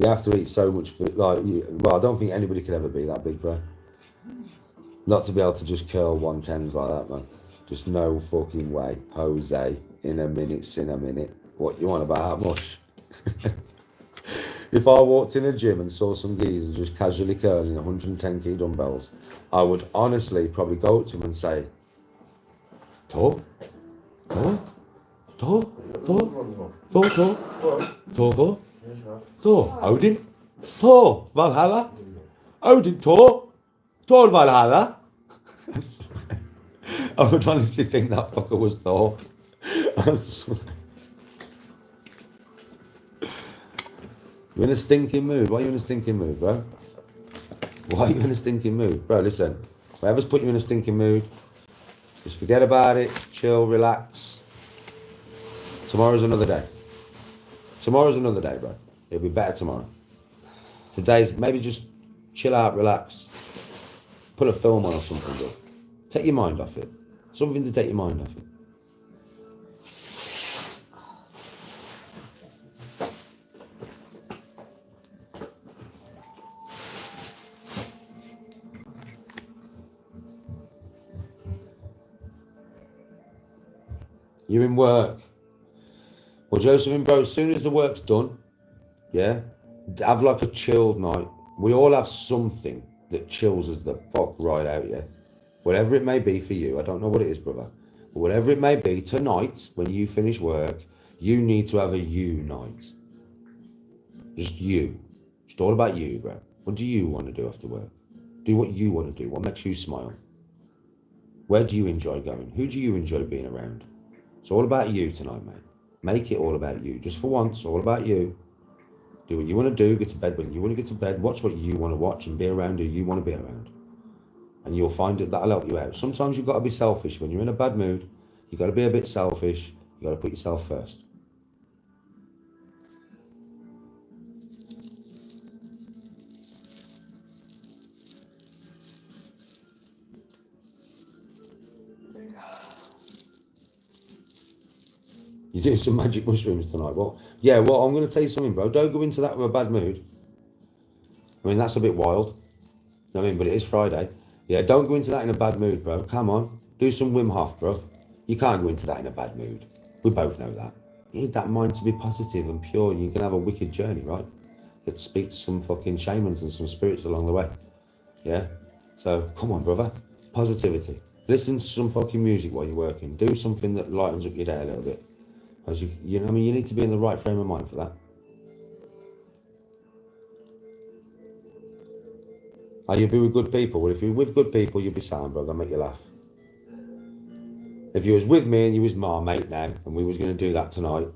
You have to eat so much food. Like, well, I don't think anybody could ever be that big, bro. Not to be able to just curl 110s like that, man. Just no fucking way. Jose, in a minute. What you want about how much? If I walked in a gym and saw some geezers just casually curling 110 kg dumbbells, I would honestly probably go up to him and say, Thor, Odin, Thor, Valhalla, Odin, Thor Valhalla. I would honestly think that fucker was Thor. I swear. You in a stinking mood? Why are you in a stinking mood, bro? Why are you in a stinking mood? Bro, listen. Whatever's put you in a stinking mood, just forget about it. Chill, relax. Tomorrow's another day. Tomorrow's another day, bro. It'll be better tomorrow. Today's, maybe just chill out, relax. Put a film on or something, bro. Take your mind off it. Something to take your mind off it. You're in work. Well, Josephine, bro, as soon as the work's done, yeah, have like a chilled night. We all have something that chills us the fuck right out, yeah? Whatever it may be for you, I don't know what it is, brother. But whatever it may be, tonight, when you finish work, you need to have a you night. Just you. Just all about you, bro. What do you want to do after work? Do what you want to do. What makes you smile? Where do you enjoy going? Who do you enjoy being around? It's all about you tonight, mate. Make it all about you. Just for once, all about you. Do what you want to do. Get to bed when you want to get to bed. Watch what you want to watch and be around who you want to be around. And you'll find it, that'll help you out. Sometimes you've got to be selfish. When you're in a bad mood, you've got to be a bit selfish. You've got to put yourself first. You're doing some magic mushrooms tonight. Well, yeah, well, I'm going to tell you something, bro. Don't go into that with a bad mood. I mean, that's a bit wild. You know what I mean? But it is Friday. Yeah, don't go into that in a bad mood, bro. Come on. Do some Wim Hof, bro. You can't go into that in a bad mood. We both know that. You need that mind to be positive and pure, and you can have a wicked journey, right? Get to speak to some fucking shamans and some spirits along the way. Yeah? So, come on, brother. Positivity. Listen to some fucking music while you're working. Do something that lightens up your day a little bit. As you know, I mean, you need to be in the right frame of mind for that. You'll be with good people. Well, if you're with good people, you'll be sound, bro. They'll make you laugh. If you was with me and you was my mate now, and we was going to do that tonight,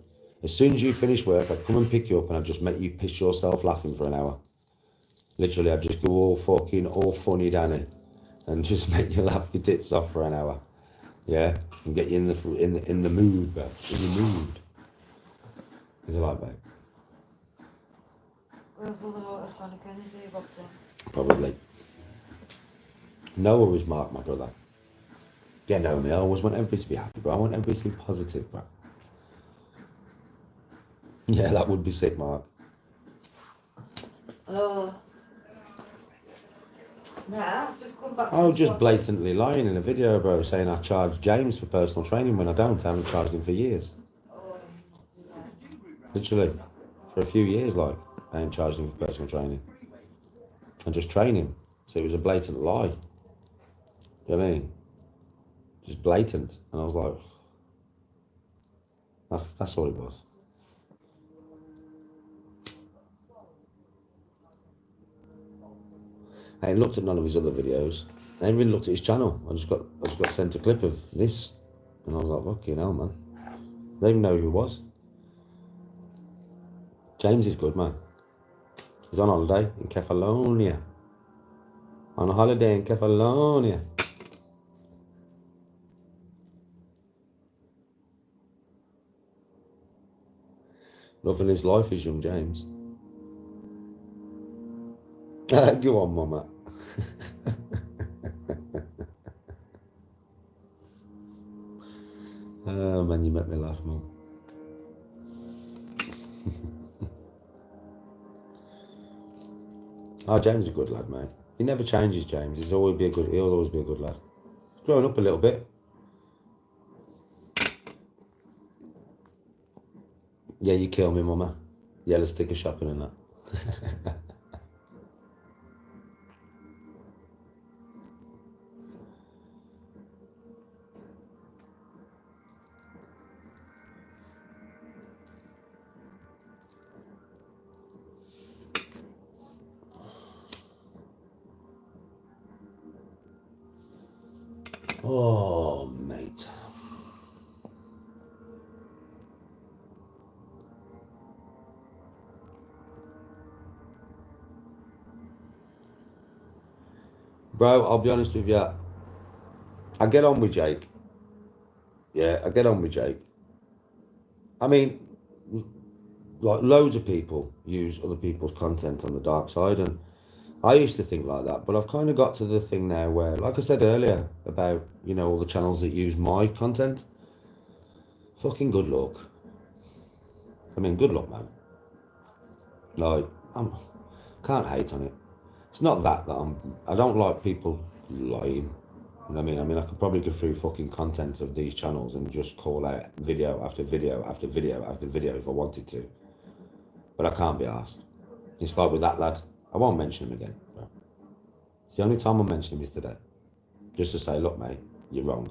as soon as you finish work, I'd come and pick you up and I'd just make you piss yourself laughing for an hour. Literally, I'd just go all funny, Danny, and just make you laugh your tits off for an hour. Yeah, and get you in the mood, bro. In the mood. Is it like, babe? Where's all the water's gone again? Is he up to? Probably. Noah was Mark, my brother. Yeah, no, me. I always want everybody to be happy, bro. I want everybody to be positive, bro. Yeah, that would be sick, Mark. Oh. Yeah, I've just come back. I was just blatantly lying in a video, bro, saying I charged James for personal training when I don't. I haven't charged him for years. Literally. For a few years, like, I ain't charged him for personal training. And just train him. So it was a blatant lie. You know what I mean? Just blatant. And I was like, that's all it was. I ain't looked at none of his other videos. I ain't really looked at his channel. I just got sent a clip of this. And I was like, fucking hell, man. They didn't even know who he was. James is good, man. He's on holiday in Kefalonia. On a holiday in Kefalonia. Loving his life is young James. Go on, mama. Oh man, you make me laugh, mum. Oh, James is a good lad, mate. He never changes, James. He'll always be a good lad. Growing up a little bit. Yeah, you kill me, mama. Yellow sticker shopping and that. Oh, mate. Bro, I'll be honest with you. I get on with Jake. Yeah, I get on with Jake. I mean, like loads of people use other people's content on the dark side, and I used to think like that, but I've kind of got to the thing now where, like I said earlier, about, you know, all the channels that use my content, fucking good luck. I mean, good luck, man. Like, can't hate on it. It's not that I don't like people lying. You know what I mean? I mean, I could probably go through fucking content of these channels and just call out video after video after video after video if I wanted to. But I can't be asked. It's like with that lad. I won't mention him again. Bro. It's the only time I'll mention him is today. Just to say, look, mate, you're wrong.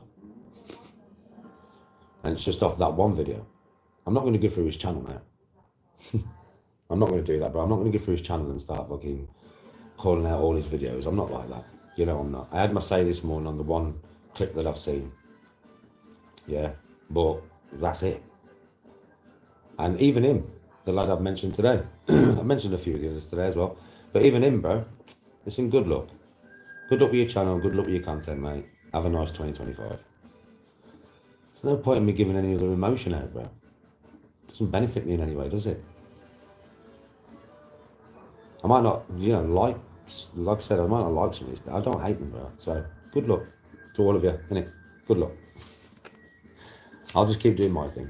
And it's just off that one video. I'm not going to go through his channel now. I'm not going to do that, bro. I'm not going to go through his channel and start fucking calling out all his videos. I'm not like that. You know I'm not. I had my say this morning on the one clip that I've seen. Yeah, but that's it. And even him, the lad I've mentioned today, I've mentioned a few of the others today as well, but even him, bro, listen, good luck. Good luck with your channel, good luck with your content, mate. Have a nice 2025. There's no point in me giving any other emotion out, bro. It doesn't benefit me in any way, does it? I might not, you know, like I said, I might not like some of these, but I don't hate them, bro. So, good luck to all of you, innit? Good luck. I'll just keep doing my thing.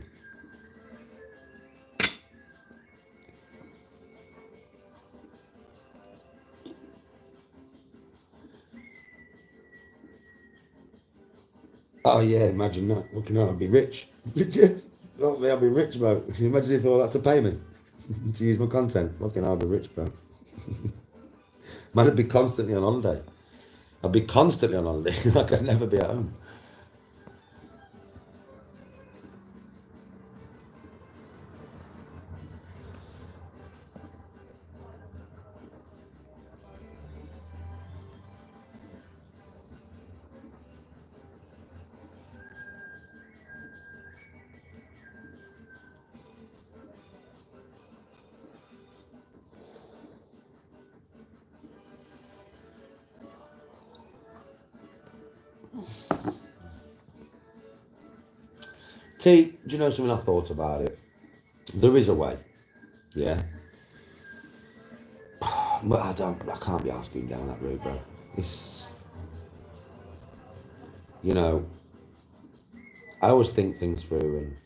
Oh yeah, imagine that. Looking out, I'd be rich. Hopefully I'll be rich, bro. Imagine if all that to pay me to use my content. Looking out, I'd be rich, bro. Man, I'd be constantly on holiday. I'd be constantly on holiday. Like I'd never be at home. T, do you know something? I thought about it. There is a way, yeah. But I can't be asking down that road, bro. It's, you know, I always think things through and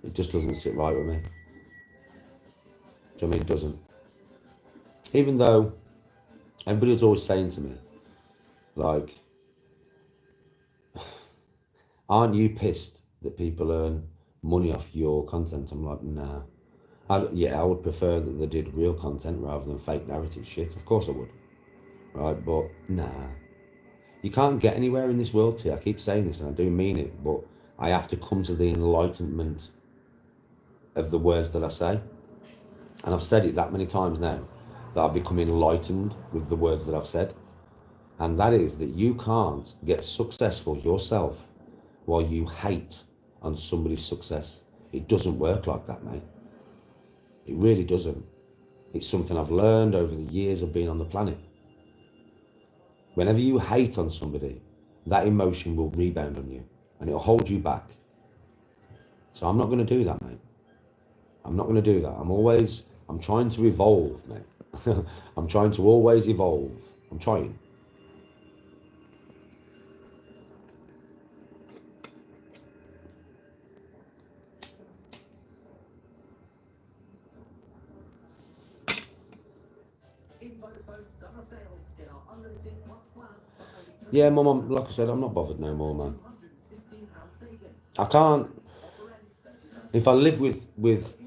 it just doesn't sit right with me. Do you know what I mean? It doesn't. Even though everybody was always saying to me, like, aren't you pissed that people earn money off your content? I'm like, nah. I would prefer that they did real content rather than fake narrative shit. Of course I would. Right? But nah. You can't get anywhere in this world, T. I keep saying this and I do mean it, but I have to come to the enlightenment of the words that I say. And I've said it that many times now that I've become enlightened with the words that I've said. And that is that you can't get successful yourself while you hate on somebody's success. It doesn't work like that, mate. It really doesn't. It's something I've learned over the years of being on the planet. Whenever you hate on somebody, that emotion will rebound on you and it'll hold you back. So I'm not going to do that, mate. I'm not going to do that. I'm trying to evolve, mate. I'm trying to always evolve. I'm trying. Yeah, Mum, like I said, I'm not bothered no more, man. I can't. If I live with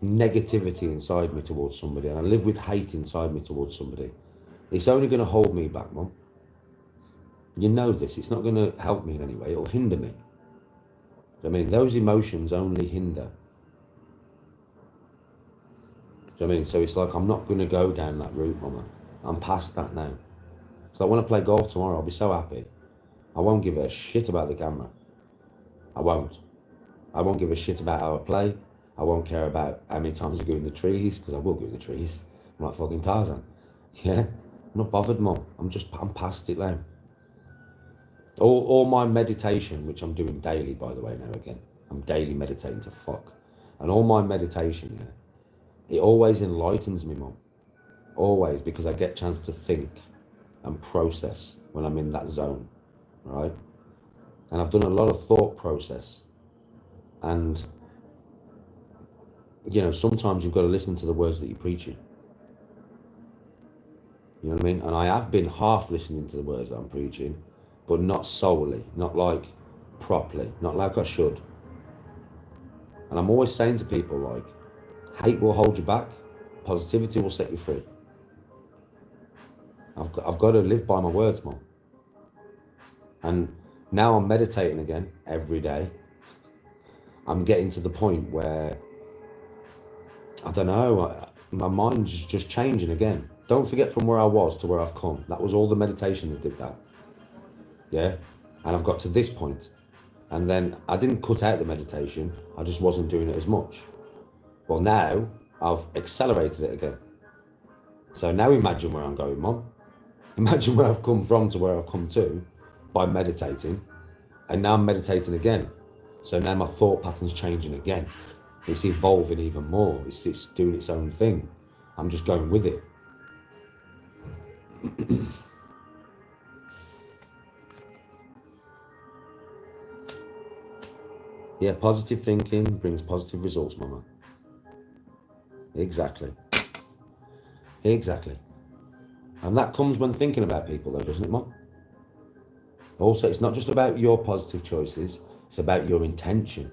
negativity inside me towards somebody and I live with hate inside me towards somebody, it's only going to hold me back, Mum. You know this. It's not going to help me in any way. It'll hinder me. I mean, those emotions only hinder. Do you know what I mean? So it's like I'm not going to go down that route, Mama. I'm past that now. So when I play golf tomorrow, I'll be so happy. I won't give a shit about the camera. I won't. I won't give a shit about how I play. I won't care about how many times I go in the trees, because I will go in the trees. I'm like fucking Tarzan. Yeah? I'm not bothered, Mum. I'm past it now. All my meditation, which I'm doing daily, by the way, now again. I'm daily meditating to fuck. And all my meditation, yeah, it always enlightens me, Mum. Always, because I get a chance to think and process when I'm in that zone, right? And I've done a lot of thought process. And, you know, sometimes you've got to listen to the words that you're preaching. You know what I mean? And I have been half listening to the words that I'm preaching, but not solely, not like properly, not like I should. And I'm always saying to people, like, hate will hold you back, positivity will set you free. I've got to live by my words, Mom. And now I'm meditating again every day. I'm getting to the point where, I don't know, my mind's just changing again Don't forget from where I was to where I've come. That was all the meditation that did that. Yeah? And I've got to this point. And then I didn't cut out the meditation. I just wasn't doing it as much. Well, now I've accelerated it again. So now imagine where I'm going, Mom. Imagine where I've come from to where I've come to by meditating. And now I'm meditating again. So now my thought pattern's changing again. It's evolving even more. It's doing its own thing. I'm just going with it. Yeah, positive thinking brings positive results, Mama. Exactly. Exactly. And that comes when thinking about people, though, doesn't it, Mom? Also, it's not just about your positive choices, it's about your intention.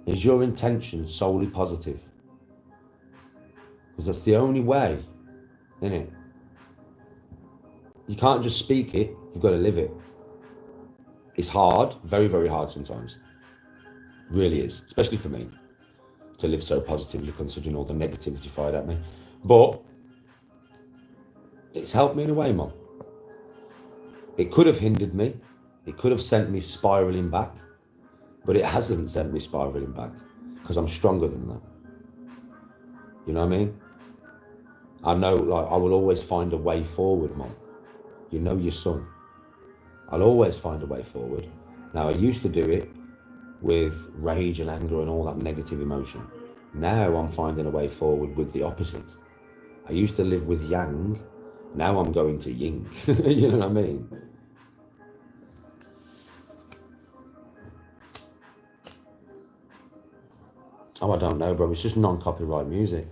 Is your intention solely positive? Because that's the only way, isn't it? You can't just speak it, you've got to live it. It's hard, very, very hard sometimes. Really is, especially for me, to live so positively considering all the negativity fired at me. But it's helped me in a way, Mom. It could have hindered me. It could have sent me spiraling back. But it hasn't sent me spiraling back because I'm stronger than that. You know what I mean? I know, like, I will always find a way forward, Mom. You know your son. I'll always find a way forward. Now, I used to do it with rage and anger and all that negative emotion. Now I'm finding a way forward with the opposite. I used to live with yang. Now I'm going to yin. You know what I mean? Oh, I don't know, bro. It's just non-copyright music.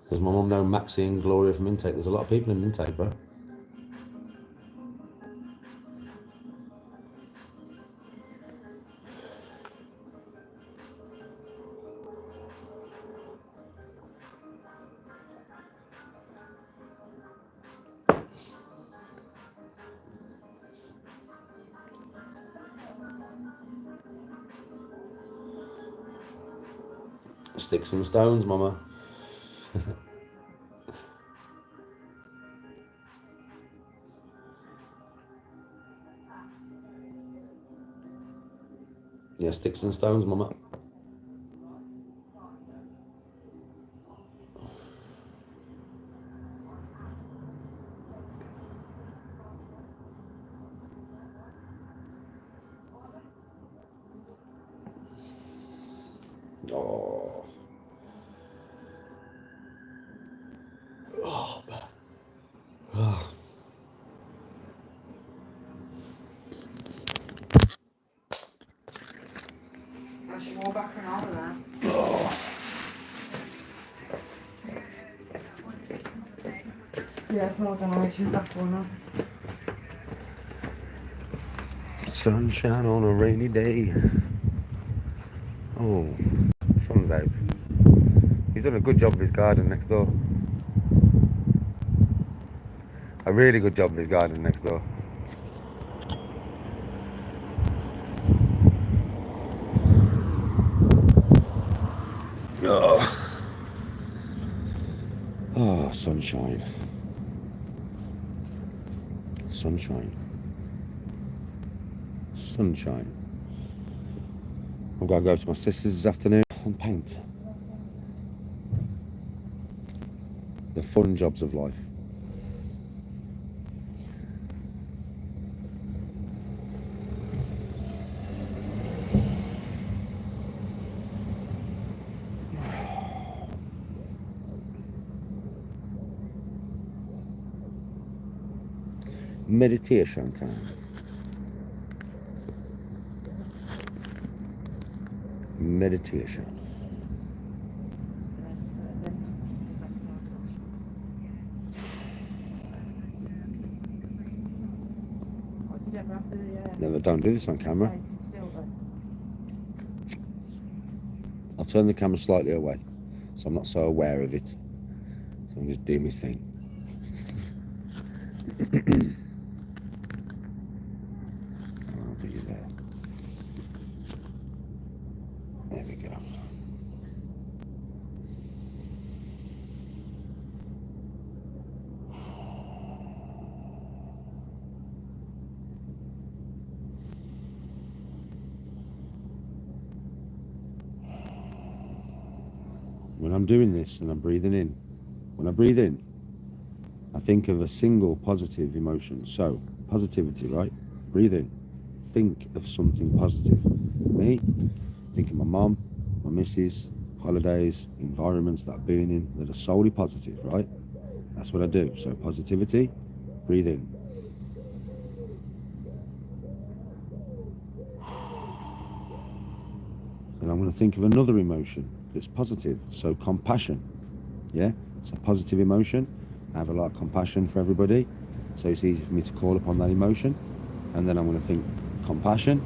Does my mum know Maxi and Gloria from Intake? There's a lot of people in Intake, bro. Sticks and stones, mama. Yeah, sticks and stones, mama. Oh. Oh. Oh. I should go back and all of that. Yeah, so I don't know, she's back or not. Sunshine on a rainy day. Oh, sun's out. He's done a good job of his garden next door. A really good job of his garden next door. Oh, oh, sunshine. Sunshine. Sunshine. I'm going to go to my sister's this afternoon and paint. The fun jobs of life. Meditation time. Meditation. Never don't do this on camera. I'll turn the camera slightly away so I'm not so aware of it. So I'm just doing my thing. I'll put you there. There we go. when I'm doing this and I'm breathing in, when I breathe in, I think of a single positive emotion. So, positivity, right? Breathe in. Think of something positive. Me, think of my mum, my missus, holidays, environments that I've been in that are solely positive, right? That's what I do. So, positivity, breathe in. Then I'm going to think of another emotion that's positive. So, compassion. Yeah? It's a positive emotion. I have a lot of compassion for everybody, so it's easy for me to call upon that emotion. And then I'm going to think compassion,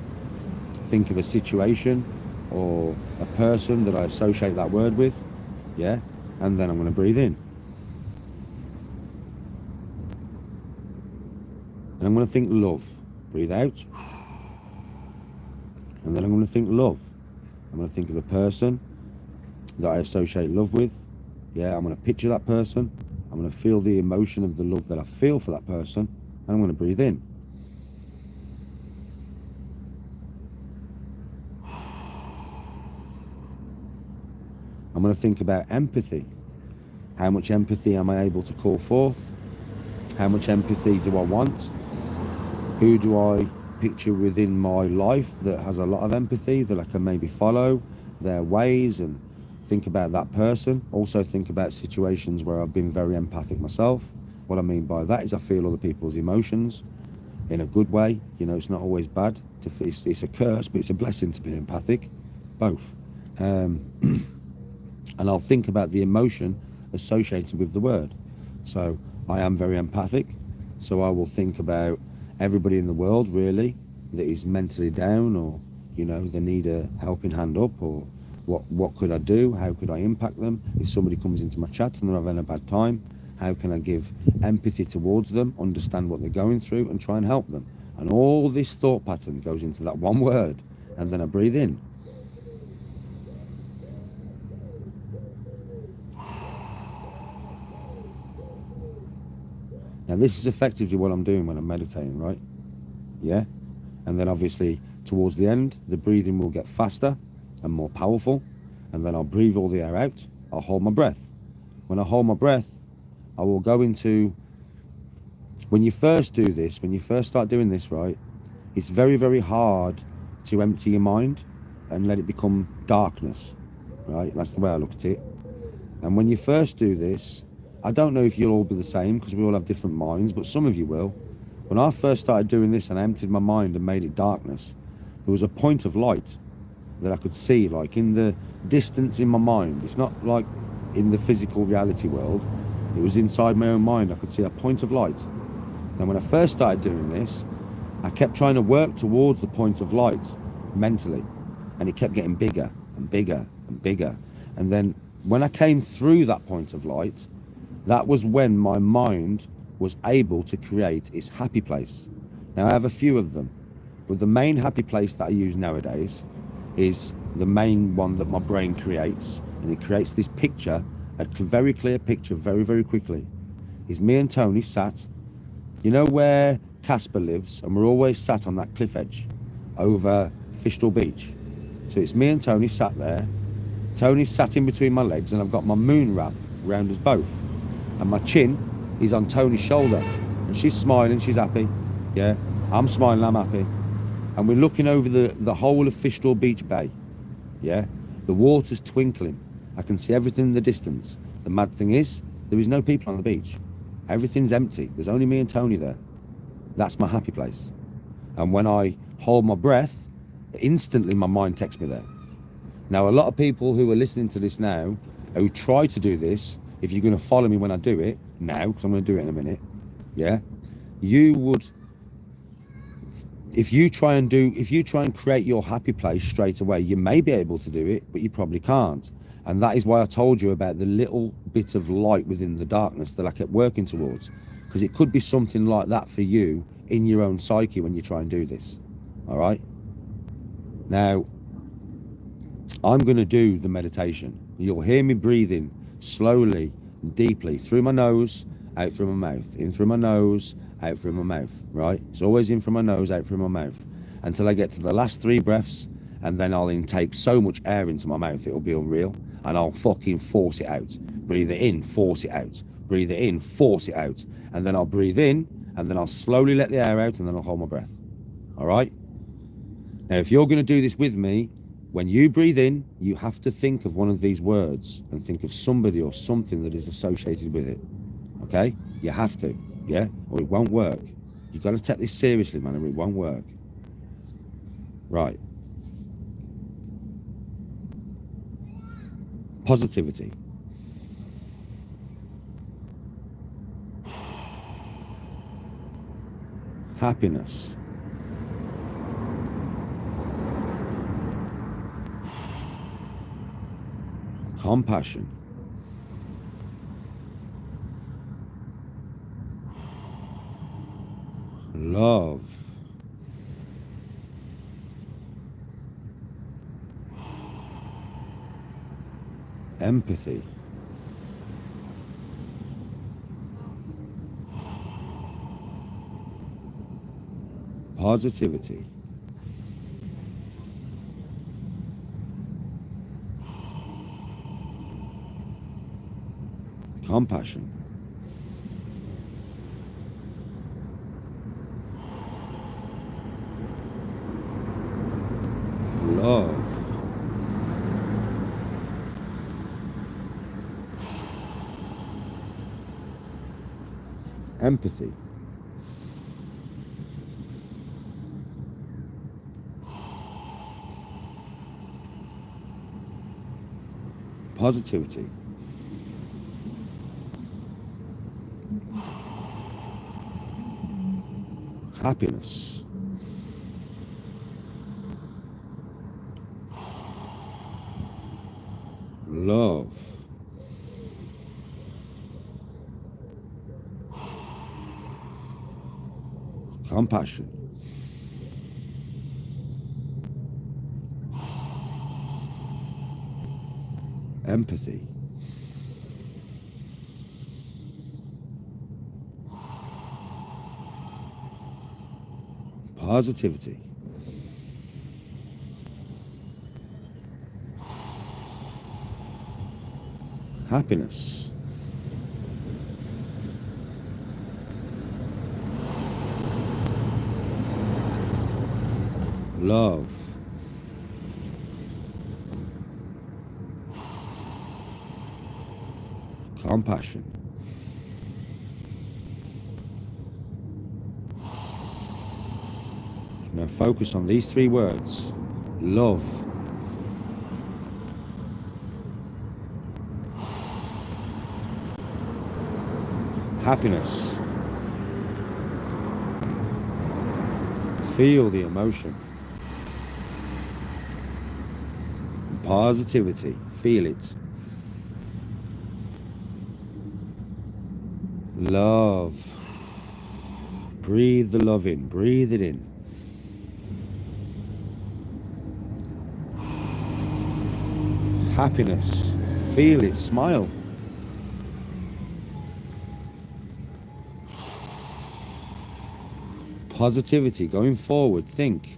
think of a situation or a person that I associate that word with, yeah, and then I'm going to breathe in. And I'm going to think love, breathe out, and then I'm going to think love. I'm going to think of a person that I associate love with, yeah, I'm going to picture that person. I'm going to feel the emotion of the love that I feel for that person, and I'm going to breathe in. I'm going to think about empathy. How much empathy am I able to call forth? How much empathy do I want? Who do I picture within my life that has a lot of empathy that I can maybe follow their ways and think about that person? Also think about situations where I've been very empathic myself. What I mean by that is I feel other people's emotions in a good way. You know, it's not always bad. It's a curse, but it's a blessing to be empathic. Both. And I'll think about the emotion associated with the word. So I am very empathic. So I will think about everybody in the world, really, that is mentally down, or, you know, they need a helping hand up, or what could I do? How could I impact them? If somebody comes into my chat and they're having a bad time, how can I give empathy towards them, understand what they're going through, and try and help them? And all this thought pattern goes into that one word, and then I breathe in. Now this is effectively what I'm doing when I'm meditating, right? Yeah? And then obviously towards the end, the breathing will get faster and more powerful, and then I'll breathe all the air out. I'll hold my breath. When I hold my breath, I will go into, when you first do this, when you first start doing this, right, it's very, very hard to empty your mind and let it become darkness, right? That's the way I look at it. And when you first do this, I don't know if you'll all be the same, because we all have different minds, but some of you will. When I first started doing this and I emptied my mind and made it darkness, there was a point of light that I could see, like in the distance in my mind. It's not like in the physical reality world. It was inside my own mind. I could see a point of light. And when I first started doing this, I kept trying to work towards the point of light mentally, and it kept getting bigger and bigger and bigger. And then when I came through that point of light, that was when my mind was able to create its happy place. Now I have a few of them, but the main happy place that I use nowadays is the main one that my brain creates, and it creates this picture, a very clear picture, very, very quickly. Is me and Tony sat, you know where Casper lives, and we're always sat on that cliff edge over Fistral Beach. So it's me and Tony sat there. Tony's sat in between my legs, and I've got my moon wrap around us both. And my chin is on Tony's shoulder, and she's smiling, she's happy. Yeah, I'm smiling, I'm happy. And we're looking over the whole of Fistral Beach Bay. Yeah, the water's twinkling. I can see everything in the distance. The mad thing is, there is no people on the beach. Everything's empty. There's only me and Tony there. That's my happy place. And when I hold my breath, instantly my mind takes me there. Now, a lot of people who are listening to this now, who try to do this, if you're going to follow me when I do it now, because I'm going to do it in a minute, yeah, you would, if you try and create your happy place straight away, you may be able to do it, but you probably can't. And that is why I told you about the little bit of light within the darkness that I kept working towards, because it could be something like that for you in your own psyche when you try and do this. All right. Now, I'm going to do the meditation. You'll hear me breathing slowly and deeply through my nose, out through my mouth, in through my nose, out through my mouth, right? It's always in from my nose, out through my mouth, until I get to the last 3 breaths, and then I'll intake so much air into my mouth, it'll be unreal. and I'll fucking force it out. Breathe it in, force it out. Breathe it in, force it out. And then I'll breathe in, and then I'll slowly let the air out, and then I'll hold my breath. All right? Now, if you're going to do this with me, when you breathe in, you have to think of one of these words and think of somebody or something that is associated with it. Okay? You have to, yeah? Or it won't work. You've got to take this seriously, man, or it won't work. Right. Positivity. Happiness. Compassion. Love. Empathy. Positivity. Compassion. Love. Empathy. Positivity. Happiness. Love. Compassion. Empathy. Positivity. Happiness. Love. Compassion. Now focus on these three words. Love. Happiness. Feel the emotion. Positivity. Feel it. Love. Breathe the love in. Breathe it in. Happiness. Feel it. Smile. Positivity. Going forward. Think.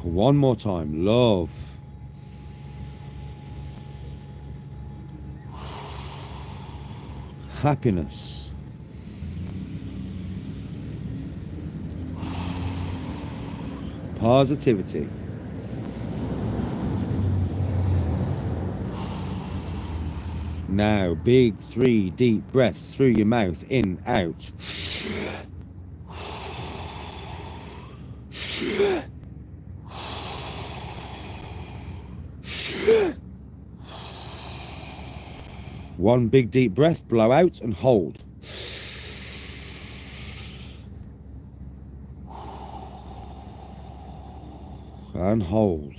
One more time. Love. Happiness. Positivity. Now, big 3 deep breaths through your mouth, in, out. One big deep breath, blow out and hold. And hold.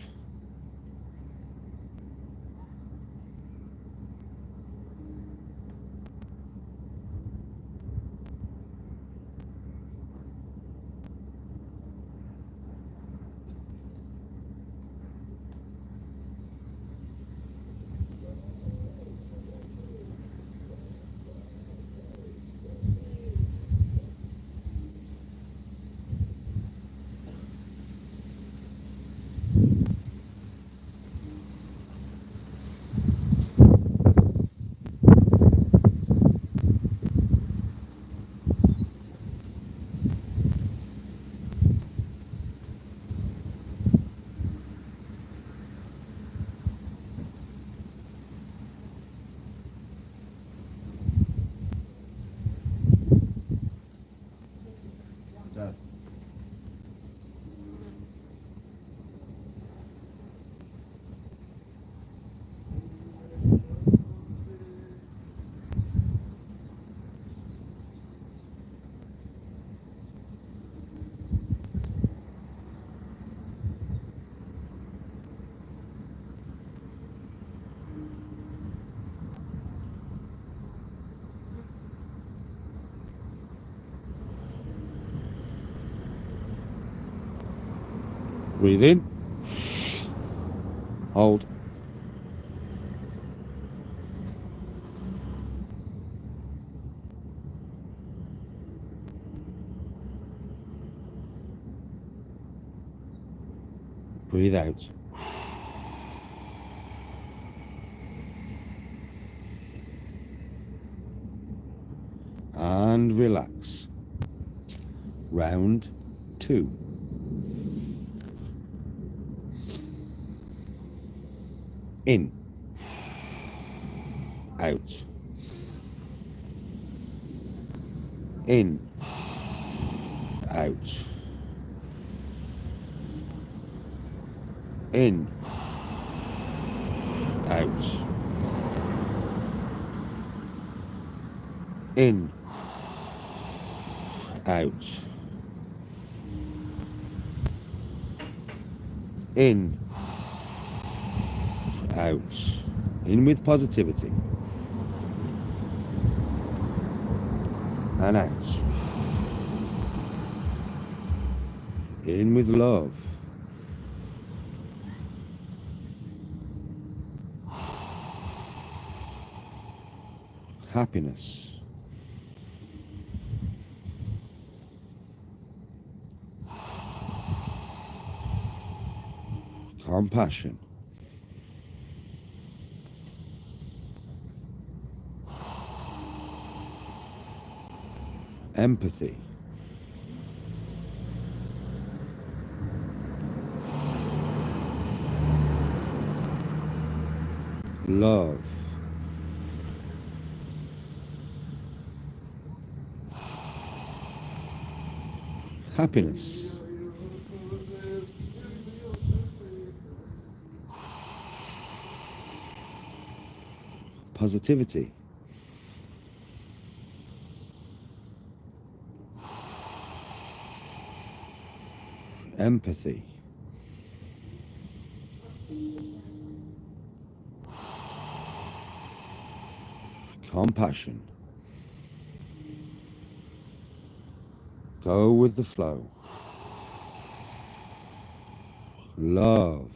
Breathe in. Hold. Breathe out. And relax. Round 2. In. Out. In. Out. In. Out. In. Out. In. Out. In with positivity. And out. In with love. Happiness. Compassion. Empathy. Love. Happiness. Positivity. Empathy. Compassion. Go with the flow. Love.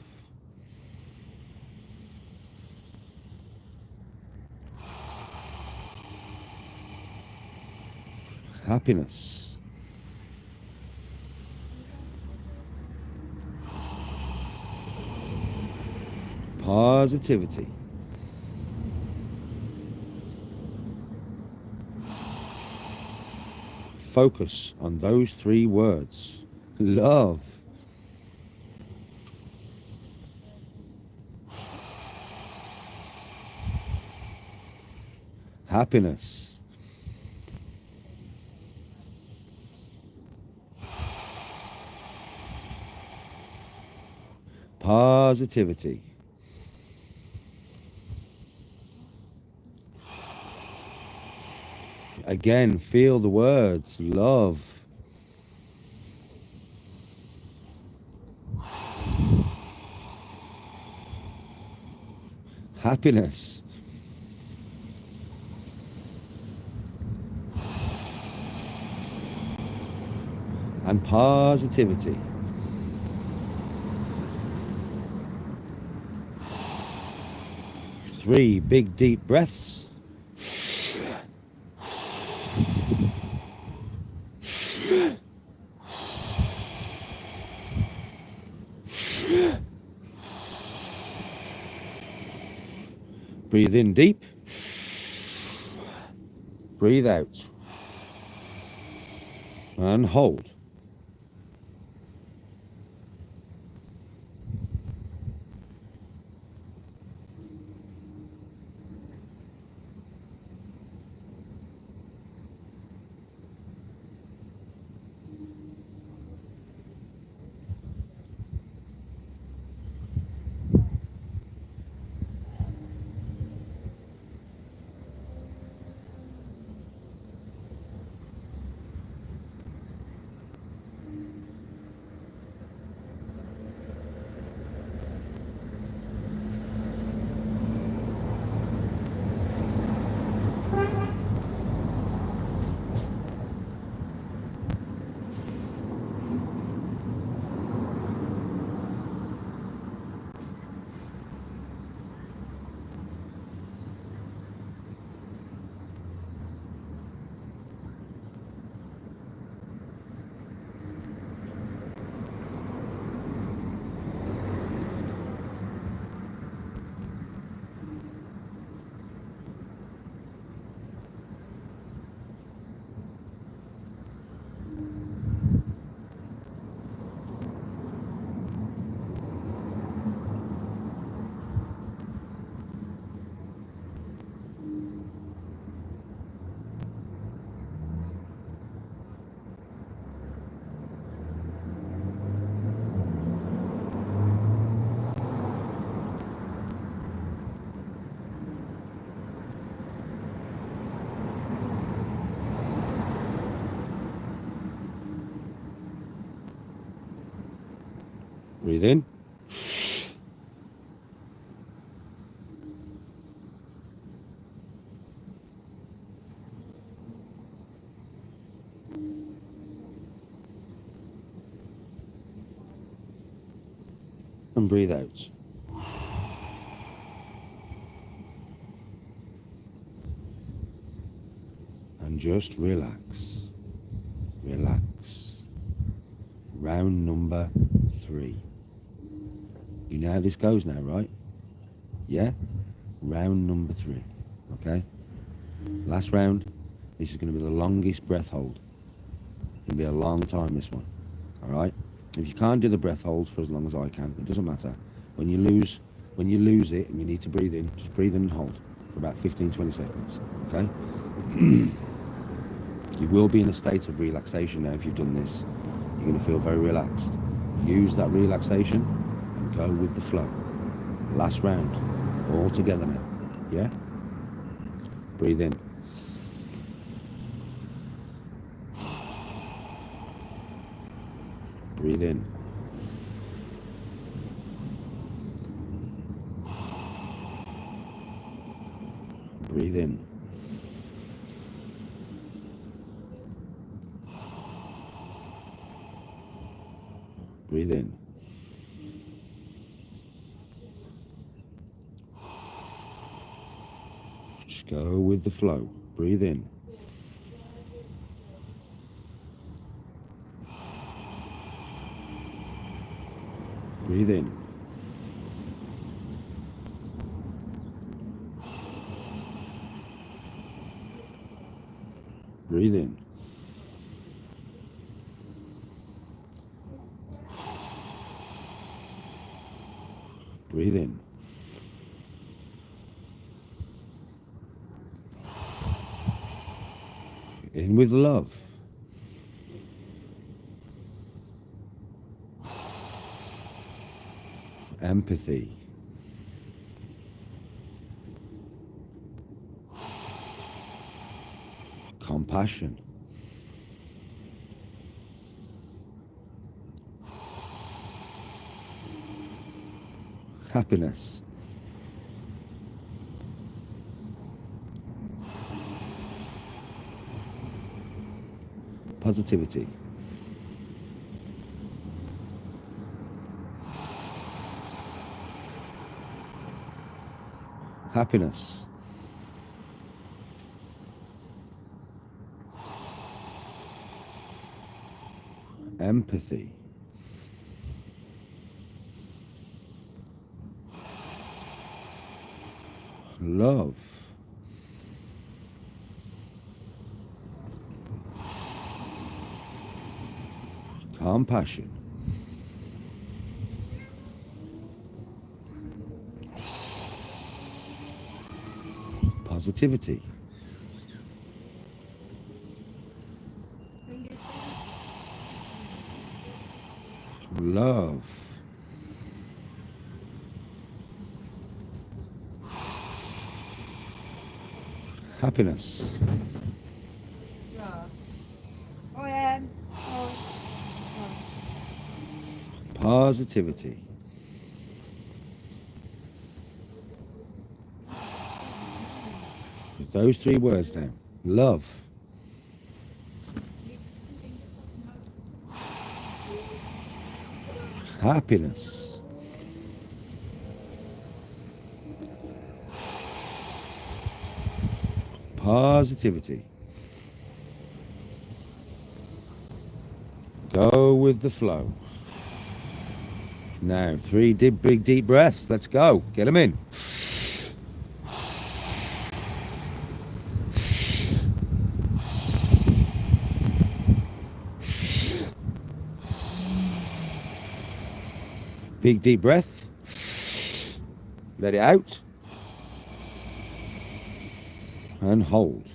Happiness. Positivity. Focus on those 3 words. Love. Happiness. Positivity. Again, feel the words. Love. Happiness. And positivity. Three big deep breaths. Breathe in deep. Breathe out. And hold. Breathe in. And breathe out. And just relax. Relax. Round number 3. You know how this goes now, right? Yeah? Round number 3. Okay? Last round. This is going to be the longest breath hold. It's going to be a long time, this one. Alright? If you can't do the breath hold for as long as I can, it doesn't matter. When you lose it and you need to breathe in, just breathe in and hold for about 15-20 seconds. Okay? You will be in a state of relaxation now if you've done this. You're going to feel very relaxed. Use that relaxation and go with the flow. Last round. All together now. Yeah? Breathe in. Breathe in. Breathe in. Breathe in. Just go with the flow. Breathe in. Breathe in. Breathe in. Breathe in. In with love. Empathy. Compassion. Happiness. Positivity. Happiness. Empathy. Love. Compassion. Positivity. Love. Happiness. Positivity. With those 3 words now. Love. Happiness. Positivity. Go with the flow. Now, 3 big deep breaths. Let's go. Get them in. Big deep breath. Let it out. And hold.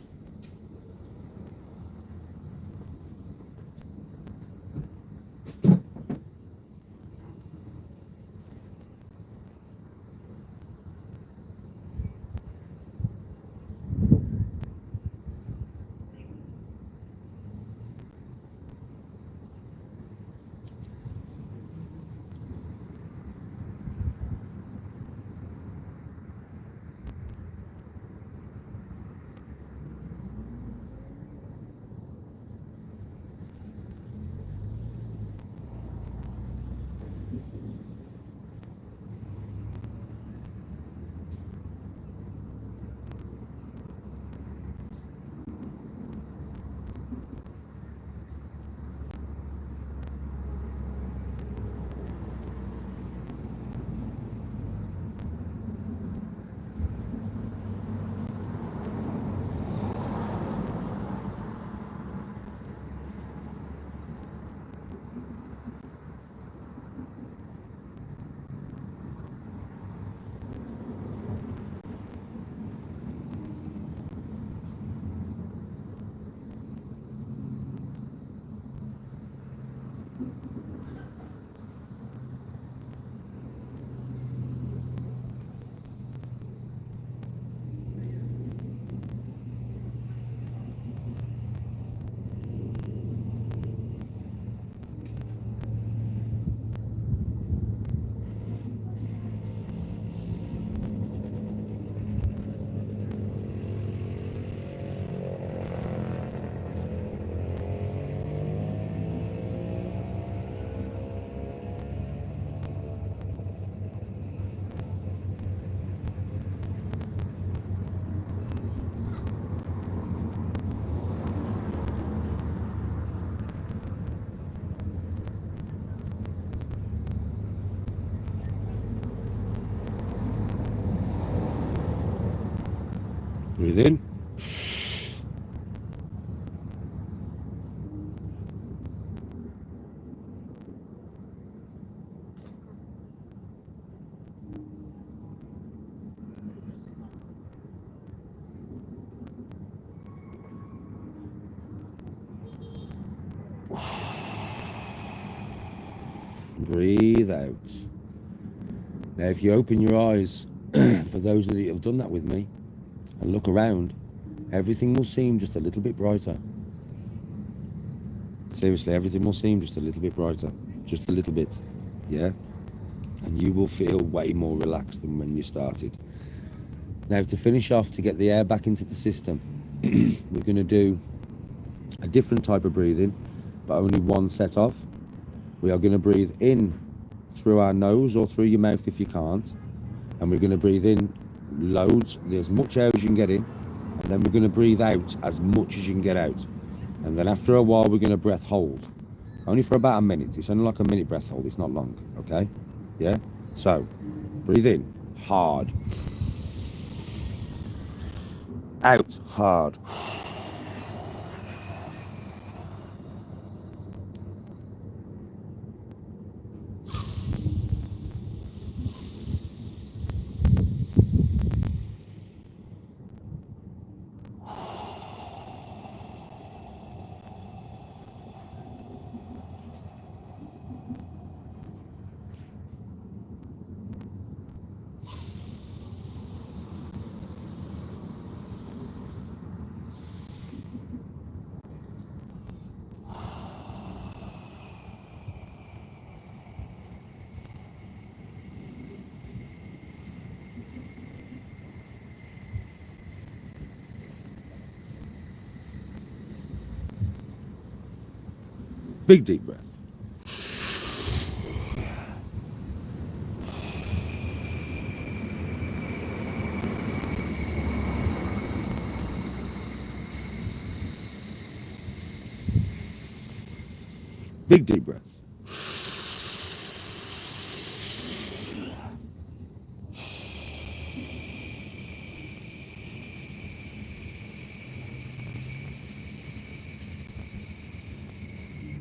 Breathe in. Breathe out. Now, if you open your eyes, for those of you that have done that with me, and look around, everything will seem just a little bit brighter. Seriously, everything will seem just a little bit brighter. Just a little bit. Yeah? And you will feel way more relaxed than when you started. Now, to finish off, to get the air back into the system, we're going to do a different type of breathing, but only one set of. We are going to breathe in through our nose or through your mouth if you can't. And we're going to breathe in loads, as much air as you can get in. And then we're going to breathe out as much as you can get out. And then after a while, we're going to breath hold. Only for about a minute. It's only like a minute breath hold. It's not long, okay? Yeah? So, breathe in, hard. Out, hard. Big deep breath. Big deep breath.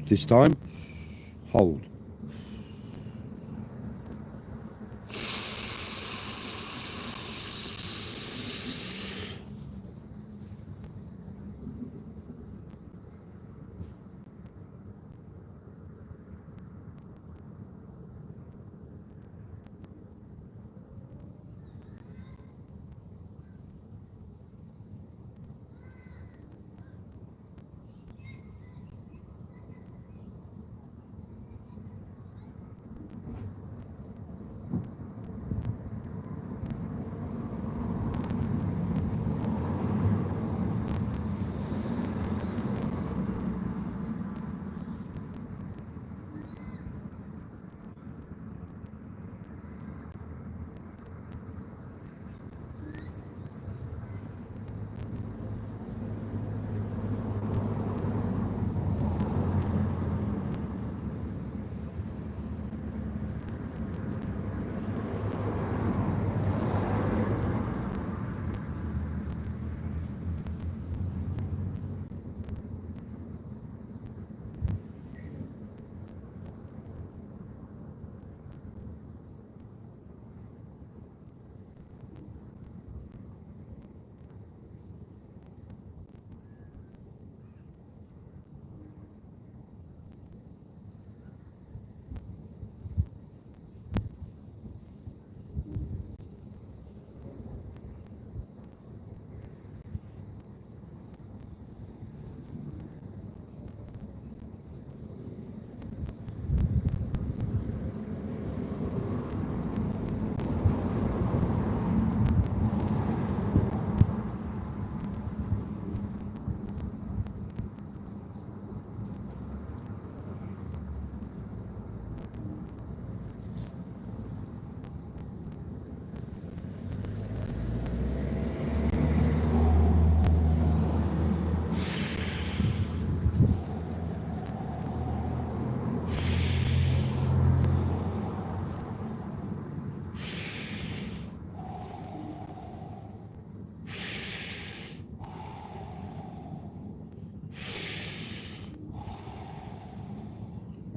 This time, hold.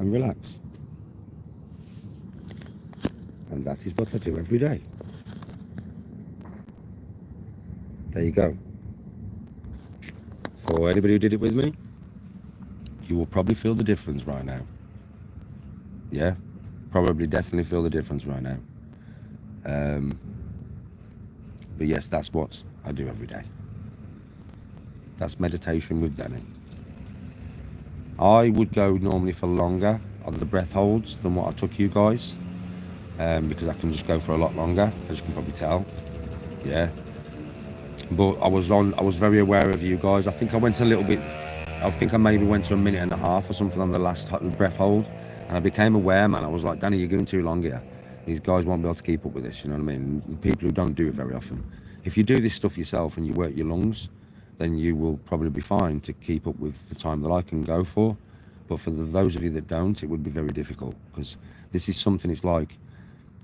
and relax. And that is what I do every day. There you go. For anybody who did it with me, you will probably feel the difference right now. Yeah, probably definitely feel the difference right now. But yes, that's what I do every day. That's meditation with Danny. I would go normally for longer on the breath holds than what I took you guys, because I can just go for a lot longer, as you can probably tell. Yeah. But I was very aware of you guys. I think I went a little bit, I think I maybe went to a minute and a half or something on the last breath hold. And I became aware, man. I was like, Danny, you're going too long here. These guys won't be able to keep up with this, you know what I mean? The people who don't do it very often. If you do this stuff yourself and you work your lungs, then you will probably be fine to keep up with the time that I can go for. But for those of you that don't, it would be very difficult, because this is something, it's like,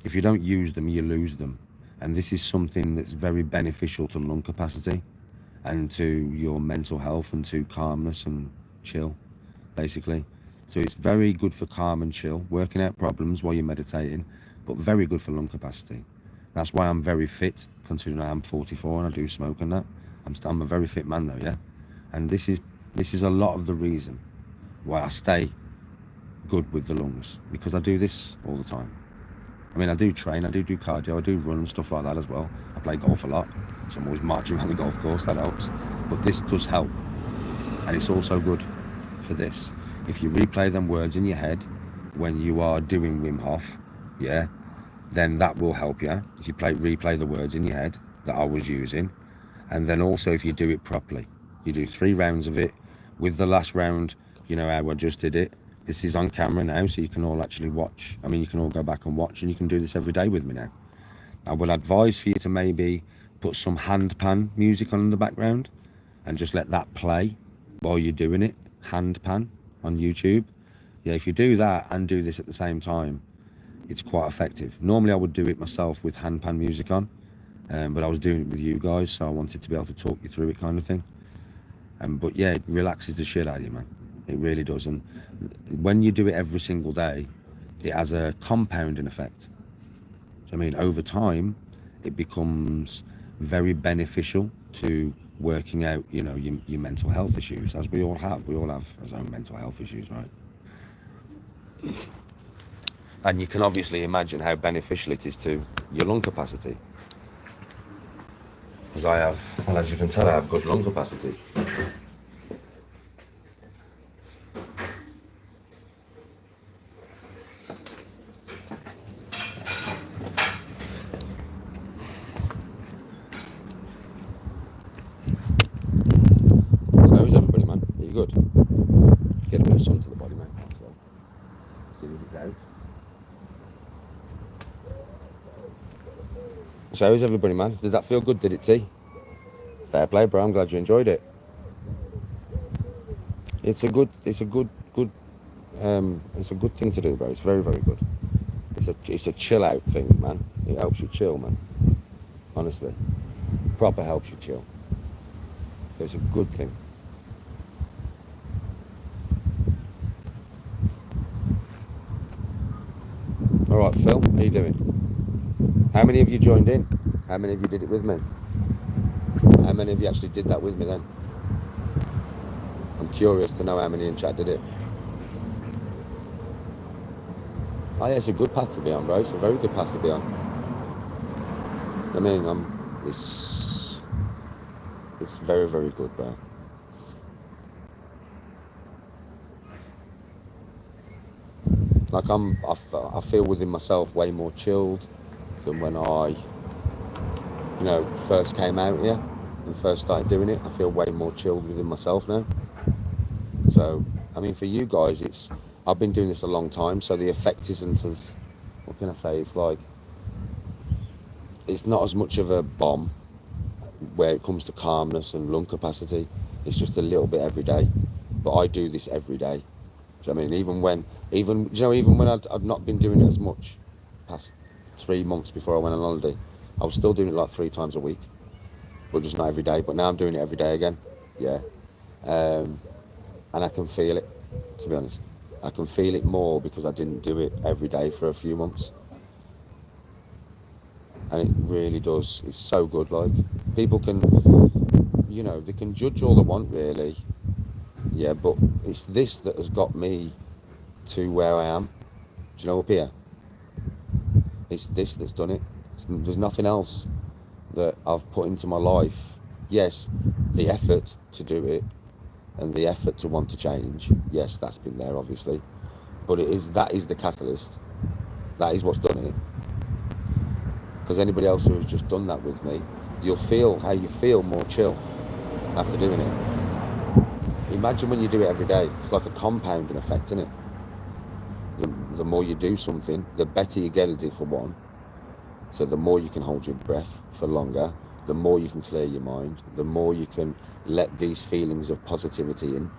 if you don't use them, you lose them. And this is something that's very beneficial to lung capacity and to your mental health and to calmness and chill, basically. So it's very good for calm and chill, working out problems while you're meditating, but very good for lung capacity. That's why I'm very fit, considering I am 44 and I do smoke and that. I'm a very fit man though, yeah? And this is a lot of the reason why I stay good with the lungs, because I do this all the time. I mean, I do train, I do cardio, I do run and stuff like that as well. I play golf a lot, so I'm always marching around the golf course, that helps. But this does help, and it's also good for this. If you replay them words in your head when you are doing Wim Hof, yeah, then that will help you. If you replay the words in your head that I was using, and then also if you do it properly, you do 3 rounds of it. With the last round, you know how I just did it. This is on camera now, so you can all actually watch. I mean, you can all go back and watch, and you can do this every day with me now. I would advise for you to maybe put some handpan music on in the background and just let that play while you're doing it. Handpan on YouTube. Yeah, if you do that and do this at the same time, it's quite effective. Normally I would do it myself with handpan music on, but I was doing it with you guys, so I wanted to be able to talk you through it, kind of thing. But yeah, it relaxes the shit out of you, man. It really does. And when you do it every single day, it has a compounding effect. I mean, over time, it becomes very beneficial to working out, you know, your mental health issues, as we all have. We all have our own mental health issues, right? And you can obviously imagine how beneficial it is to your lung capacity. Because I have, well, as you can tell, I have good lung capacity. Good. Get a bit of sun to the body, mate. So, see if it's out. So how's everybody, man? Did that feel good? Did it, T? Fair play, bro. I'm glad you enjoyed it. It's a good thing to do, bro. It's very, very good. It's a chill out thing, man. It helps you chill, man. Honestly, proper helps you chill. So it's a good thing. All right, Phil, how you doing? How many of you joined in? How many of you did it with me? How many of you actually did that with me then? I'm curious to know how many in chat did it. Oh yeah, it's a good path to be on, bro. It's a very good path to be on. I mean, it's very, very good, bro. Like I feel within myself way more chilled than when I, you know, first came out here and first started doing it. I feel way more chilled within myself now. So, I mean, for you guys, I've been doing this a long time, so the effect isn't as, what can I say? It's like, it's not as much of a bomb where it comes to calmness and lung capacity. It's just a little bit every day, but I do this every day. Do you know what I mean? Even when I'd not been doing it as much, past 3 months before I went on holiday, I was still doing it like 3 times a week, but just not every day. But now I'm doing it every day again, yeah. And I can feel it, to be honest. I can feel it more because I didn't do it every day for a few months. And it really does. It's so good. Like, people can, they can judge all they want, really. Yeah, but it's this that has got me to where I am. Do you know, up here? It's this that's done it. There's nothing else that I've put into my life. Yes, the effort to do it and the effort to want to change. Yes, that's been there, obviously. But that is the catalyst. That is what's done it. Because anybody else who has just done that with me, you'll feel how you feel more chill after doing it. Imagine when you do it every day. It's like a compounding effect, isn't it? The more you do something, the better you get at it, for one. So the more you can hold your breath for longer, the more you can clear your mind, the more you can let these feelings of positivity in.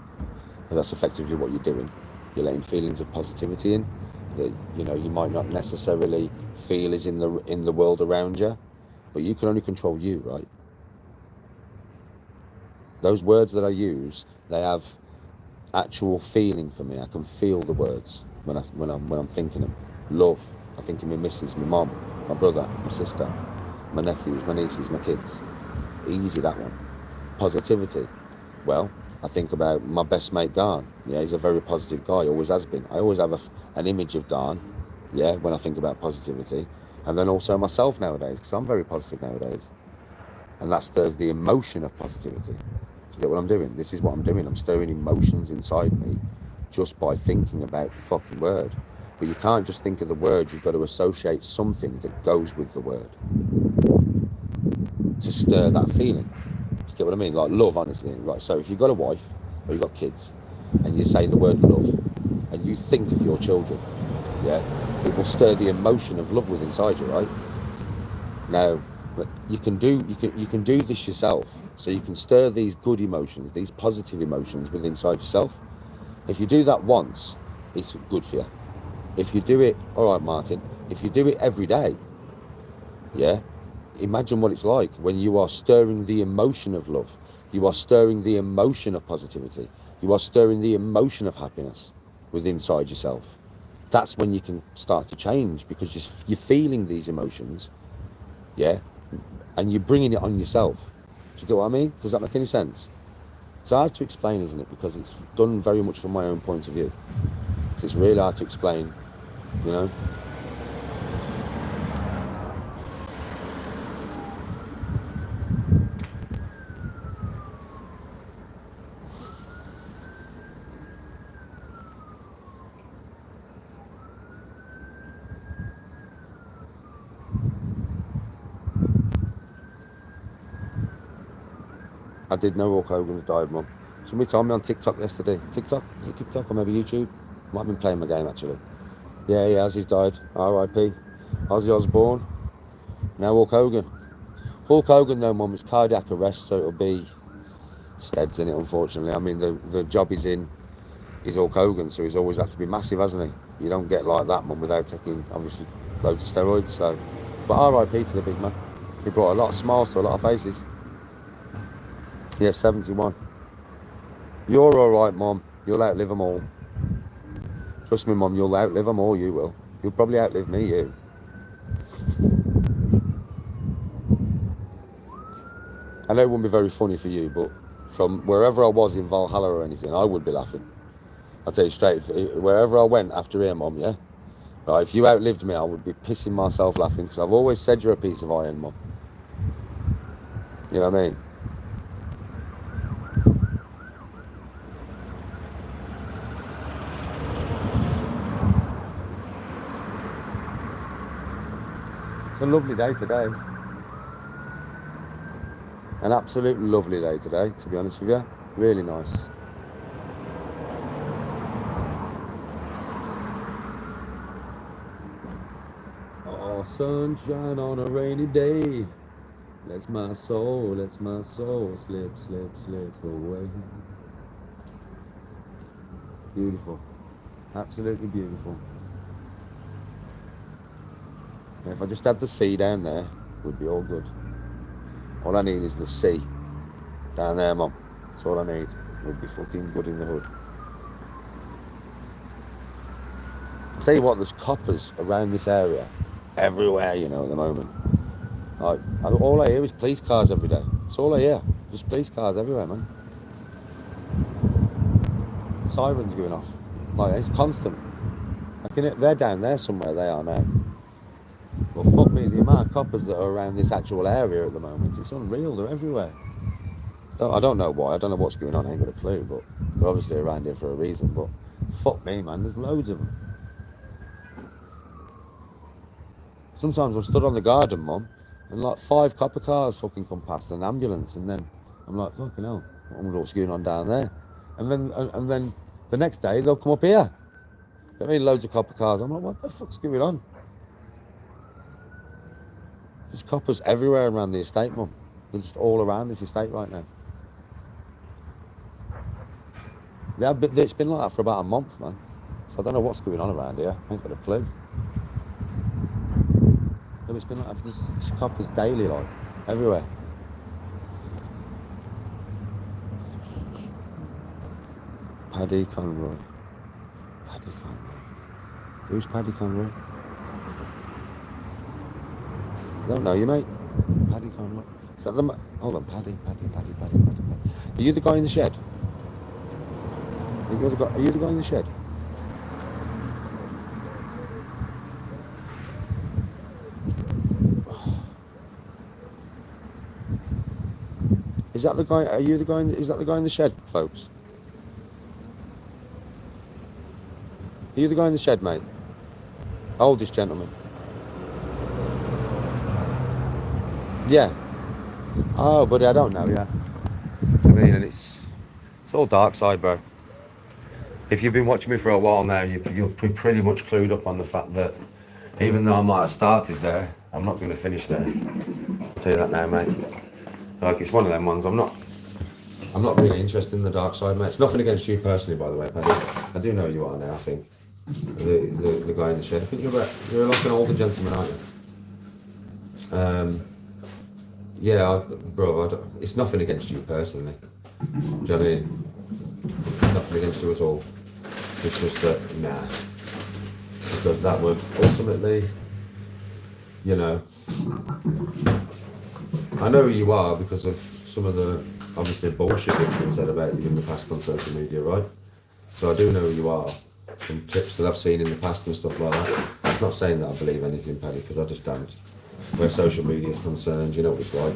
And that's effectively what you're doing. You're letting feelings of positivity in that you might not necessarily feel is in the world around you, but you can only control you, right? Those words that I use, they have actual feeling for me. I can feel the words when I'm thinking them. Love, I think of my missus, my mum, my brother, my sister, my nephews, my nieces, my kids. Easy, that one. Positivity. Well, I think about my best mate, Garn. Yeah, he's a very positive guy, always has been. I always have an image of Garn, yeah, when I think about positivity. And then also myself nowadays, because I'm very positive nowadays. And that stirs the emotion of positivity. Do you get what I'm doing? This is what I'm doing. I'm stirring emotions inside me just by thinking about the fucking word. But you can't just think of the word, you've got to associate something that goes with the word to stir that feeling. Do you get what I mean? Like love, honestly. Right. So if you've got a wife or you've got kids and you say the word love and you think of your children, yeah, it will stir the emotion of love within inside you, right? Now, you can do this yourself. So you can stir these good emotions, these positive emotions within inside yourself. If you do that once, it's good for you. If you do it, all right, Martin, if you do it every day, yeah, imagine what it's like when you are stirring the emotion of love. You are stirring the emotion of positivity. You are stirring the emotion of happiness within inside yourself. That's when you can start to change, because you're feeling these emotions, yeah, and you're bringing it on yourself. Do you get what I mean? Does that make any sense? It's hard to explain, isn't it? Because it's done very much from my own point of view. So it's really hard to explain, you know. I did know Hulk Hogan's died, Mum. Somebody told me on TikTok yesterday. TikTok? Is it TikTok or maybe YouTube? Might have been playing my game, actually. Yeah, he has. He's died. R.I.P. Ozzy Osbourne. Now Hulk Hogan. Hulk Hogan, though, Mum, is cardiac arrest, so it'll be Steads in it, unfortunately. I mean, the job he's in is Hulk Hogan, so he's always had to be massive, hasn't he? You don't get like that, Mum, without taking, obviously, loads of steroids. So, but R.I.P. to the big man. He brought a lot of smiles to a lot of faces. Yeah, 71. You're all right, Mum. You'll outlive them all. Trust me, Mum, you'll outlive them all, you will. You'll probably outlive me, you. I know it wouldn't be very funny for you, but from wherever I was in Valhalla or anything, I would be laughing. I'll tell you straight, wherever I went after here, Mum, yeah? Right, if you outlived me, I would be pissing myself laughing, because I've always said you're a piece of iron, Mum. You know what I mean? It's a lovely day today. An absolutely lovely day today, to be honest with you. Really nice. Oh, sunshine on a rainy day. Let my soul slip, slip, slip away. Beautiful. Absolutely beautiful. If I just had the sea down there, we'd be all good. All I need is the sea down there, Mum. That's all I need. We'd be fucking good in the hood. tell you what, there's coppers around this area, everywhere, you know, at the moment. Like, all I hear is police cars every day. That's all I hear. Just police cars everywhere, man. Sirens going off. Like, it's constant. They're down there somewhere, they are now. Well, fuck me, the amount of coppers that are around this actual area at the moment, it's unreal, they're everywhere. I don't know why, I don't know what's going on, I ain't got a clue, but they're obviously around here for a reason, but fuck me, man, there's loads of them. Sometimes I'm stood on the garden, Mum, and like 5 copper cars fucking come past, an ambulance, and then I'm like, fucking hell, I wonder what's going on down there. And then the next day they'll come up here. I mean, loads of copper cars. I'm like, what the fuck's going on? There's coppers everywhere around the estate, Mum. They're just all around this estate right now. It's been like that for about a month, man. So I don't know what's going on around here. I ain't got a clue. It's been like that. There's coppers daily, like, everywhere. Paddy Conroy. Paddy Conroy. Who's Paddy Conroy? I don't know you, mate. Paddy Conroy. Is that the hold on, Paddy. Are you the guy in the shed? Are you the guy in the shed? Is that the guy? Are you the guy? Is that the guy in the shed, folks? Are you the guy in the shed, mate? Oldest gentleman. Yeah. Oh, buddy, I don't know, yeah. I mean, and it's all dark side, bro. If you've been watching me for a while now, you'll be pretty much clued up on the fact that even though I might have started there, I'm not going to finish there. I'll tell you that now, mate. Like, it's one of them ones. I'm not really interested in the dark side, mate. It's nothing against you personally, by the way, Paddy. I do know you are now, I think. The guy in the shed. I think you're like an older gentleman, aren't you? Yeah, bro, it's nothing against you personally. Do you know what I mean? Nothing against you at all. It's just that, nah. Because that would ultimately, you know, I know who you are because of some of the, obviously, bullshit that's been said about you in the past on social media, right? So I do know who you are. Some clips that I've seen in the past and stuff like that. I'm not saying that I believe anything, Paddy, because I just don't. Where social media is concerned, you know what it's like.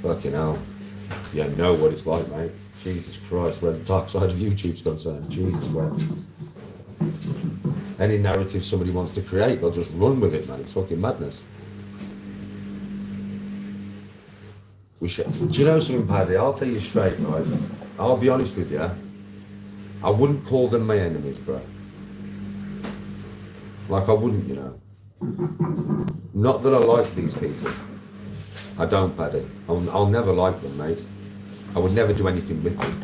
Fucking hell. You know what it's like, mate. Jesus Christ, where the dark side of YouTube's concerned. Jesus Christ. Any narrative somebody wants to create, they'll just run with it, man. It's fucking madness. Do you know something, Paddy? I'll tell you straight, right? I'll be honest with you. I wouldn't call them my enemies, bro. Like, I wouldn't, you know. Not that I like these people. I don't, Paddy. I'll never like them, mate. I would never do anything with them.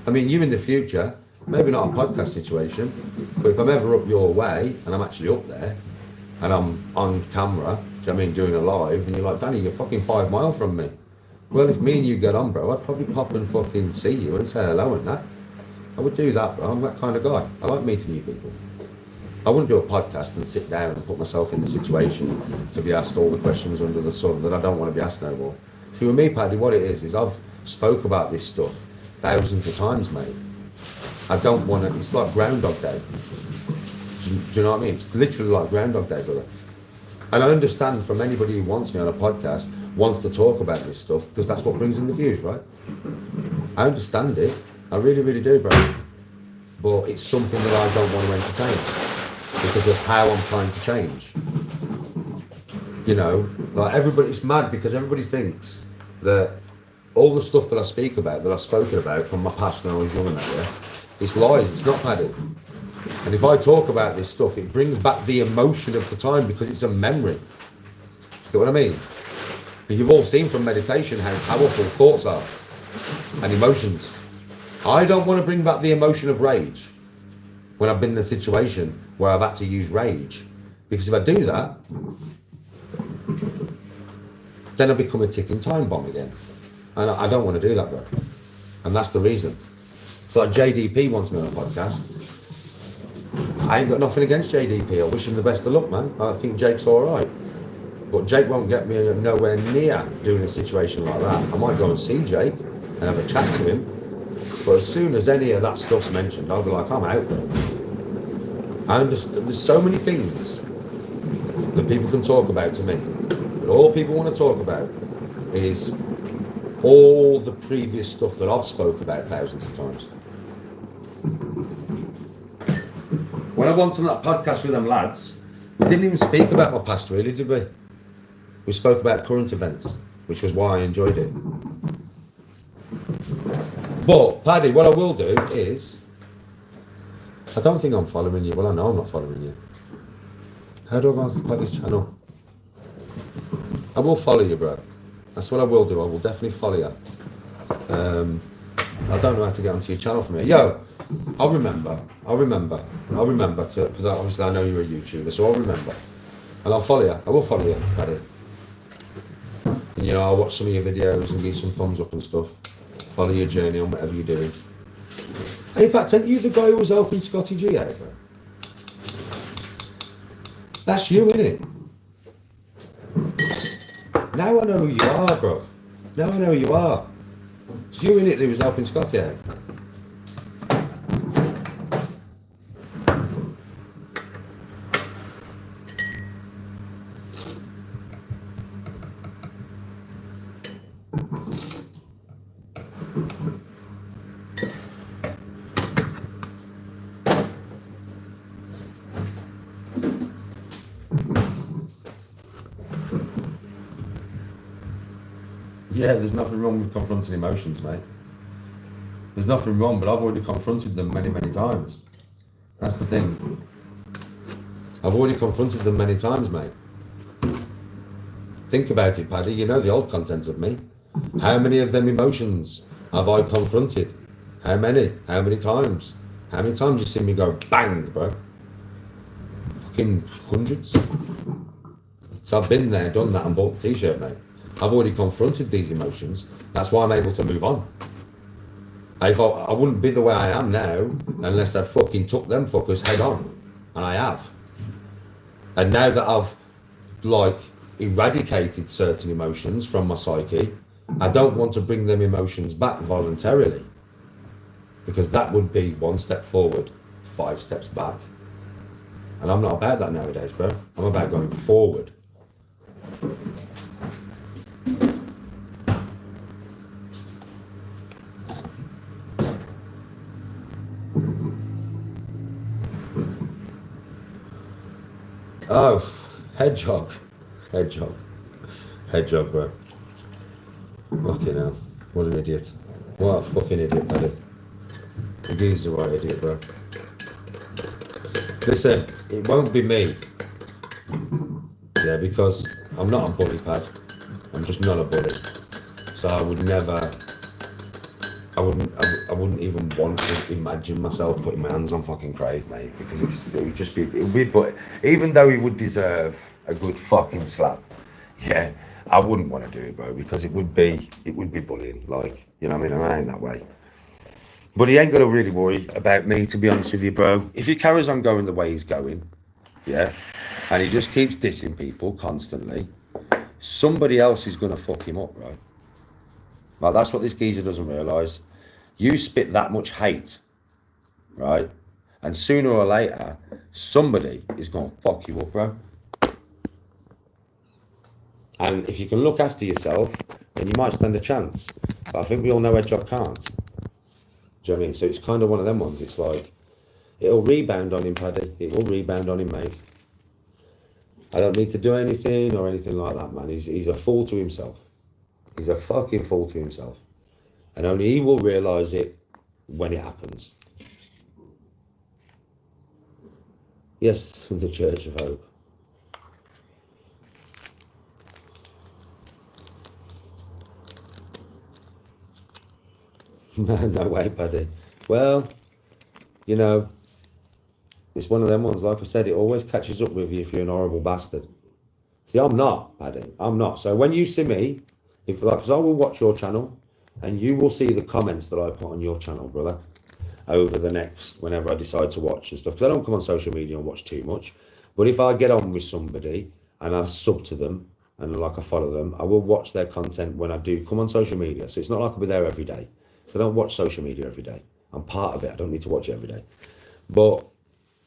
I mean, you in the future, maybe not a podcast situation, but if I'm ever up your way, and I'm actually up there, and I'm on camera, do you know what I mean, doing a live, and you're like, Danny, you're fucking 5 miles from me. Well, if me and you get on, bro, I'd probably pop and fucking see you and say hello and that. I would do that, bro. I'm that kind of guy. I like meeting new people. I wouldn't do a podcast and sit down and put myself in the situation to be asked all the questions under the sun that I don't want to be asked no more. See, with me, Paddy, what it is I've spoke about this stuff thousands of times, mate. I don't want to, it's like Groundhog Day. Do you know what I mean? It's literally like Groundhog Day, brother. And I understand from anybody who wants me on a podcast, wants to talk about this stuff, because that's what brings in the views, right? I understand it. I really, really do, bro. But it's something that I don't want to entertain because of how I'm trying to change. You know, like everybody, it's mad because everybody thinks that all the stuff that I speak about, that I've spoken about from my past when I was young and that, yeah, it's lies, it's not, Paddy. And if I talk about this stuff, it brings back the emotion of the time because it's a memory. You get what I mean? And you've all seen from meditation how powerful thoughts are and emotions. I don't want to bring back the emotion of rage when I've been in a situation where I've had to use rage. Because if I do that, then I become a ticking time bomb again. And I don't want to do that, bro. And that's the reason. So like JDP wants me on a podcast. I ain't got nothing against JDP. I wish him the best of luck, man. I think Jake's all right. But Jake won't get me nowhere near doing a situation like that. I might go and see Jake and have a chat to him. But as soon as any of that stuff's mentioned, I'll be like, I'm out there. I understand. There's so many things that people can talk about to me. But all people want to talk about is all the previous stuff that I've spoke about thousands of times. When I went on that podcast with them lads, we didn't even speak about my past really, did we? We spoke about current events, which was why I enjoyed it. But, Paddy, what I will do is, I don't think I'm following you. Well, I know I'm not following you. How do I go on to Paddy's channel? I will follow you, bro. That's what I will do. I will definitely follow you. I don't know how to get onto your channel from here. Yo, I'll remember to, because obviously I know you're a YouTuber, so I'll remember. And I'll follow you. I will follow you, Paddy. And, you know, I'll watch some of your videos and give some thumbs up and stuff. Follow your journey on whatever you're doing. In fact, aren't you the guy who was helping Scotty G out, bro? That's you, innit? Now I know who you are, bro. Now I know who you are. It's you, innit, who was helping Scotty out. Yeah, there's nothing wrong with confronting emotions, mate. There's nothing wrong, but I've already confronted them many, many times. That's the thing. I've already confronted them many times, mate. Think about it, Paddy. You know the old content of me. How many of them emotions have I confronted? How many? How many times? How many times you see me go bang, bro? Fucking hundreds. So I've been there, done that, and bought the t-shirt, mate. I've already confronted these emotions. That's why I'm able to move on. I thought I wouldn't be the way I am now unless I'd fucking took them fuckers head on. And I have. And now that I've, like, eradicated certain emotions from my psyche, I don't want to bring them emotions back voluntarily. Because that would be 1 step forward, 5 steps back. And I'm not about that nowadays, bro. I'm about going forward. Oh, hedgehog, bro. Fucking hell, what an idiot. What a fucking idiot, buddy. He's the right idiot, bro. Listen, it won't be me. Yeah, because I'm not a bully pad. I'm just not a bully. So I would never, I wouldn't even want to imagine myself putting my hands on fucking Craig, mate, because it would be, but even though he would deserve a good fucking slap, yeah, I wouldn't want to do it, bro, because it would be bullying, like, you know what I mean? I ain't that way. But he ain't got to really worry about me, to be honest with you, bro. If he carries on going the way he's going, yeah, and he just keeps dissing people constantly, somebody else is going to fuck him up, right? Like, that's what this geezer doesn't realise. You spit that much hate, right? And sooner or later, somebody is going to fuck you up, bro. And if you can look after yourself, then you might stand a chance. But I think we all know Hedgehog can't. Do you know what I mean? So it's kind of one of them ones. It's like, it'll rebound on him, Paddy. It will rebound on him, mate. I don't need to do anything or anything like that, man. He's a fool to himself. He's a fucking fool to himself. And only he will realise it when it happens. Yes, the Church of Hope. No way, buddy. Well, you know, it's one of them ones, like I said, it always catches up with you if you're an horrible bastard. See, I'm not, Paddy. I'm not. So when you see me, if like, because I will watch your channel, and you will see the comments that I put on your channel, brother. over the next, whenever I decide to watch and stuff, because I don't come on social media and watch too much. But if I get on with somebody and I sub to them and like I follow them, I will watch their content when I do come on social media. So it's not like I'll be there every day. So I don't watch social media every day. I'm part of it. I don't need to watch it every day. But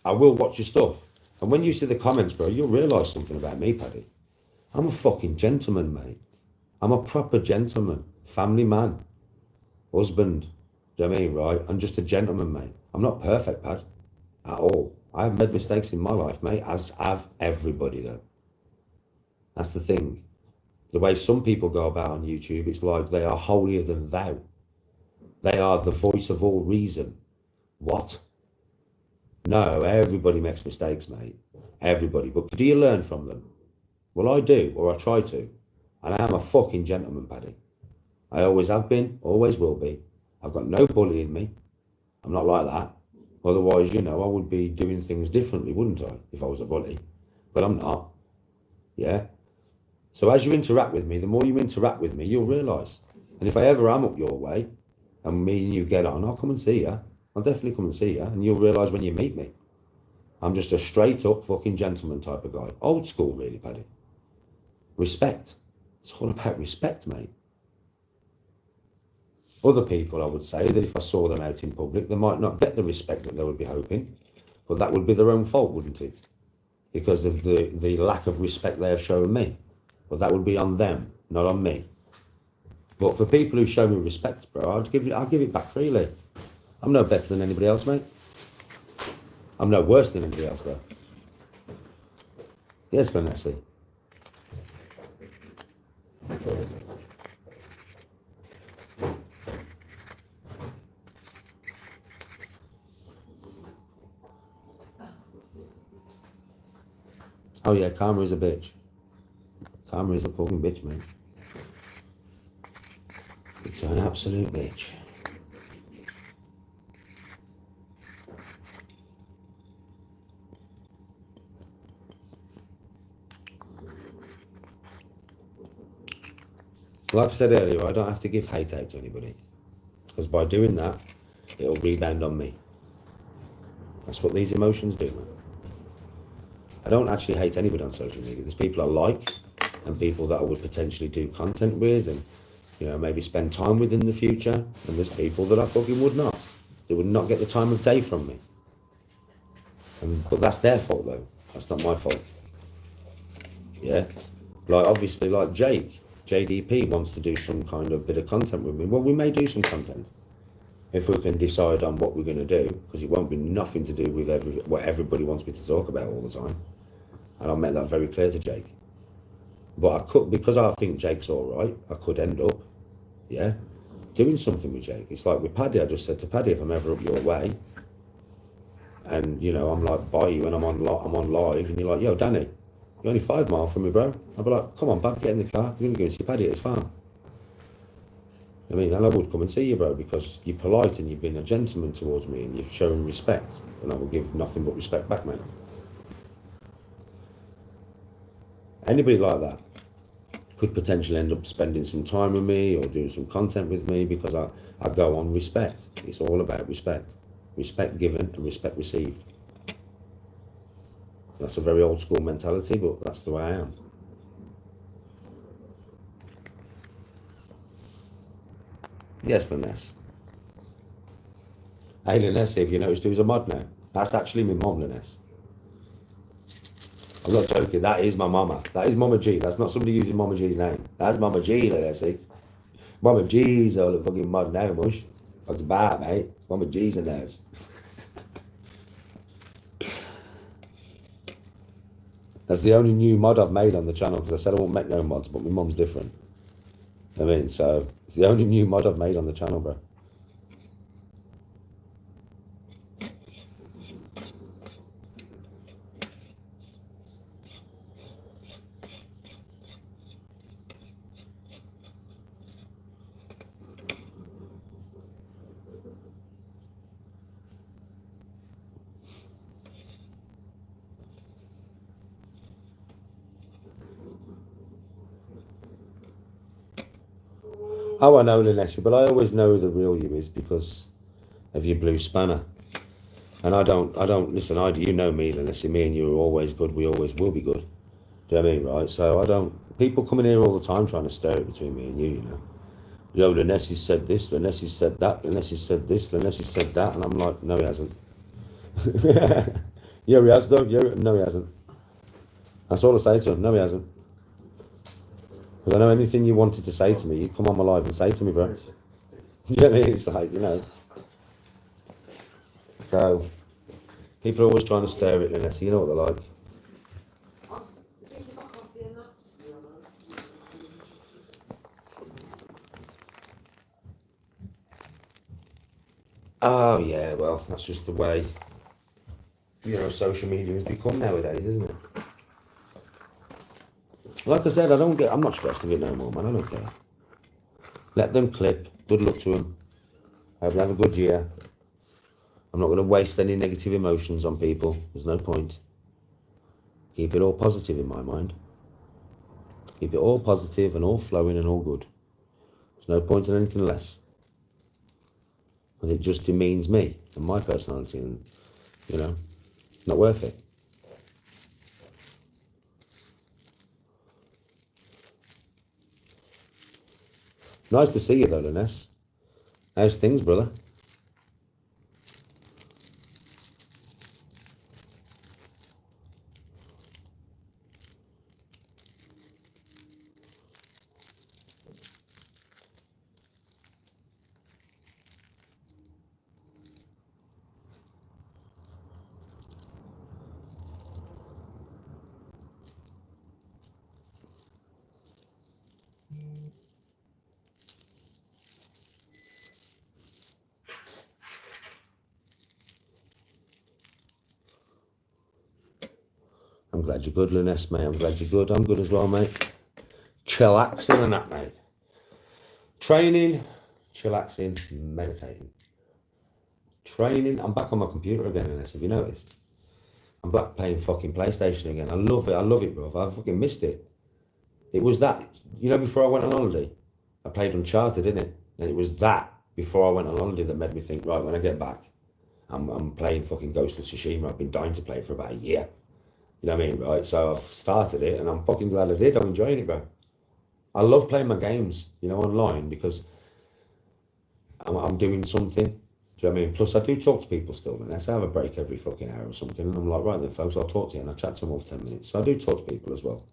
I will watch your stuff. And when you see the comments, bro, you'll realise something about me, Paddy. I'm a fucking gentleman, mate. I'm a proper gentleman, family man, husband. Do you know what I mean, right? I'm just a gentleman, mate. I'm not perfect, Pad, at all. I have made mistakes in my life, mate, as have everybody, though. That's the thing. The way some people go about on YouTube, it's like they are holier than thou. They are the voice of all reason. What? No, everybody makes mistakes, mate. Everybody. But do you learn from them? Well, I do, or I try to. And I am a fucking gentleman, Paddy. I always have been, always will be. I've got no bully in me. I'm not like that. Otherwise, you know, I would be doing things differently, wouldn't I, if I was a bully? But I'm not. Yeah? So as you interact with me, the more you interact with me, you'll realise. And if I ever am up your way, and me and you get on, I'll come and see you. I'll definitely come and see you, and you'll realise when you meet me. I'm just a straight up fucking gentleman type of guy. Old school, really, Paddy. Respect. It's all about respect, mate. Other people, I would say, that if I saw them out in public, they might not get the respect that they would be hoping, but that would be their own fault, wouldn't it? Because of the lack of respect they have shown me. But that would be on them, not on me. But for people who show me respect, bro, I'll give it back freely. I'm no better than anybody else, mate. I'm no worse than anybody else, though. Yes, Vanessa. Oh yeah, karma is a bitch. Karma is a fucking bitch, mate. It's an absolute bitch. Like I said earlier, I don't have to give hate out to anybody. Because by doing that, it'll rebound on me. That's what these emotions do, man. I don't actually hate anybody on social media. There's people I like and people that I would potentially do content with and, you know, maybe spend time with in the future. And there's people that I fucking would not. They would not get the time of day from me. But that's their fault, though. That's not my fault. Yeah? Like, obviously, like Jake, JDP wants to do some kind of bit of content with me. Well, we may do some content if we can decide on what we're going to do, because it won't be nothing to do with what everybody wants me to talk about all the time. And I'll make that very clear to Jake. But I could, because I think Jake's all right, I could end up, yeah, doing something with Jake. It's like with Paddy, I just said to Paddy, if I'm ever up your way, and, you know, I'm like by you and I'm on live, and you're like, yo, Danny, you're only 5 miles from me, bro. I'll be like, come on, Bab, get in the car. We're going to go and see Paddy at his farm. I mean, and I would come and see you, bro, because you're polite and you've been a gentleman towards me and you've shown respect. And I will give nothing but respect back, mate. Anybody like that could potentially end up spending some time with me or doing some content with me because I go on respect. It's all about respect. Respect given and respect received. That's a very old school mentality, but that's the way I am. Yes, Liness. Hey, Liness, if you noticed who's a mod now, that's actually my mom, Liness. I'm not joking, that is my mama. That is Mama G. That's not somebody using Mama G's name. That's Mama G, Liness. Mama G's all the fucking mod now, mush. Fuck's bad, mate. Mama G's in the house. That's the only new mod I've made on the channel, because I said I won't make no mods, but my mum's different. I mean, so it's the only new mod I've made on the channel, bro. Oh, I know, Linessi, but I always know who the real you is because of your blue spanner. And I don't listen, you know me, Lindsay, me and you are always good, we always will be good. Do you know what I mean, right? So people come in here all the time trying to stir it between me and you know. Yo, Lindsay said this, Lindsay said that, Lindsay said this, Lindsay said that, and I'm like, no he hasn't. Yeah, he has though, no he hasn't. That's all I say to him, no he hasn't. Because I know anything you wanted to say to me, you come on my live and say to me, bro. You know what I mean? It's like, you know. So, people are always trying to stir it, Lindsay, you know what they're like. Oh yeah, well, that's just the way, you know, social media has become nowadays, isn't it? Like I said, I'm not stressed of it no more, man, I don't care. Let them clip, good luck to them. I hope they have a good year. I'm not going to waste any negative emotions on people, there's no point. Keep it all positive in my mind. Keep it all positive and all flowing and all good. There's no point in anything less. Because it just demeans me and my personality and, you know, not worth it. Nice to see you though, Liness. How's things, brother? I'm glad you're good, Liness, mate. I'm glad you're good. I'm good as well, mate. Chillaxing and that, mate. Training, chillaxing, meditating. Training. I'm back on my computer again, Liness, have you noticed? I'm back playing fucking PlayStation again. I love it, bro. I fucking missed it. It was that, you know, before I went on holiday, I played Uncharted, didn't it? And it was that, before I went on holiday, that made me think, right, when I get back, I'm playing fucking Ghost of Tsushima. I've been dying to play it for about a year. You know what I mean, right? So I've started it, and I'm fucking glad I did. I'm enjoying it, bro. I love playing my games, you know, online, because I'm doing something. Do you know what I mean? Plus, I do talk to people still, man. I have a break every fucking hour or something, and I'm like, right then, folks, I'll talk to you, and I chat to them all for 10 minutes. So I do talk to people as well.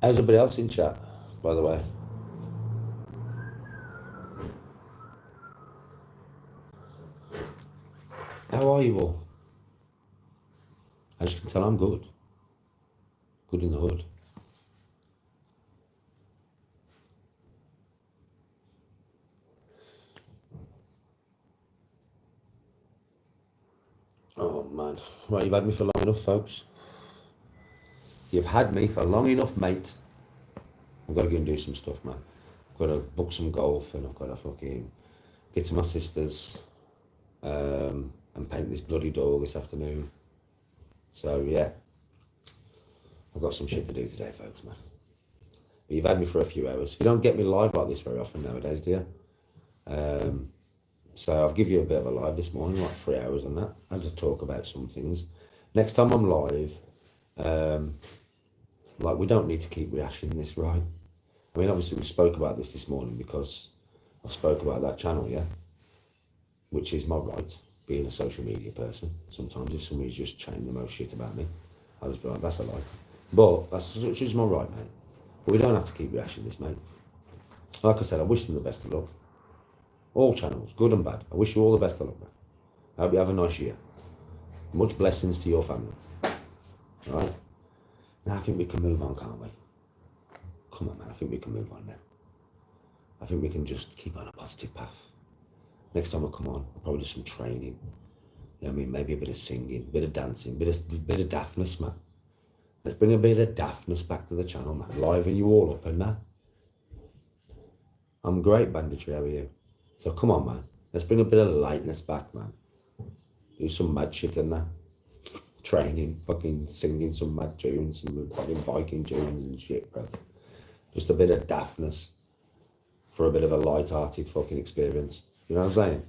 How's everybody else in chat, by the way? How are you all? As you can tell, I'm good. Good in the hood. Oh, man. Right, you've had me for long enough, folks. You've had me for long enough, mate. I've got to go and do some stuff, man. I've got to book some golf, and I've got to fucking get to my sister's and paint this bloody door this afternoon. So, yeah. I've got some shit to do today, folks, man. But you've had me for a few hours. You don't get me live like this very often nowadays, do you? So I'll give you a bit of a live this morning, like 3 hours on that. I'll just talk about some things. Next time I'm live, like, we don't need to keep rehashing this, right? I mean, obviously we spoke about this morning because I spoke about that channel, yeah? Which is my right, being a social media person. Sometimes if somebody's just chatting the most shit about me, I'll just be like, that's a lie. But that's such is my right, mate. But we don't have to keep rehashing this, mate. Like I said, I wish them the best of luck. All channels, good and bad. I wish you all the best of luck, man. I hope you have a nice year. Much blessings to your family. All right? Now I think we can move on, can't we? come on, man, I think we can move on now. I think we can just keep on a positive path. Next time I come on, I'll probably do some training. You know what I mean? Maybe a bit of singing, a bit of dancing, bit of daftness, man. Let's bring a bit of daftness back to the channel, man. Liven you all up and that. I'm great, Banditry, how are you? So come on, man. Let's bring a bit of lightness back, man. Do some mad shit in that. Training, fucking singing some mad tunes, some fucking Viking tunes and shit, bro. Just a bit of daftness for a bit of a light-hearted fucking experience. You know what I'm saying?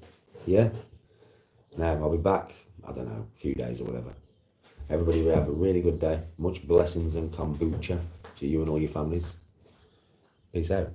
Yeah? Now, I'll be back, I don't know, a few days or whatever. Everybody will have a really good day. Much blessings and kombucha to you and all your families. Peace out.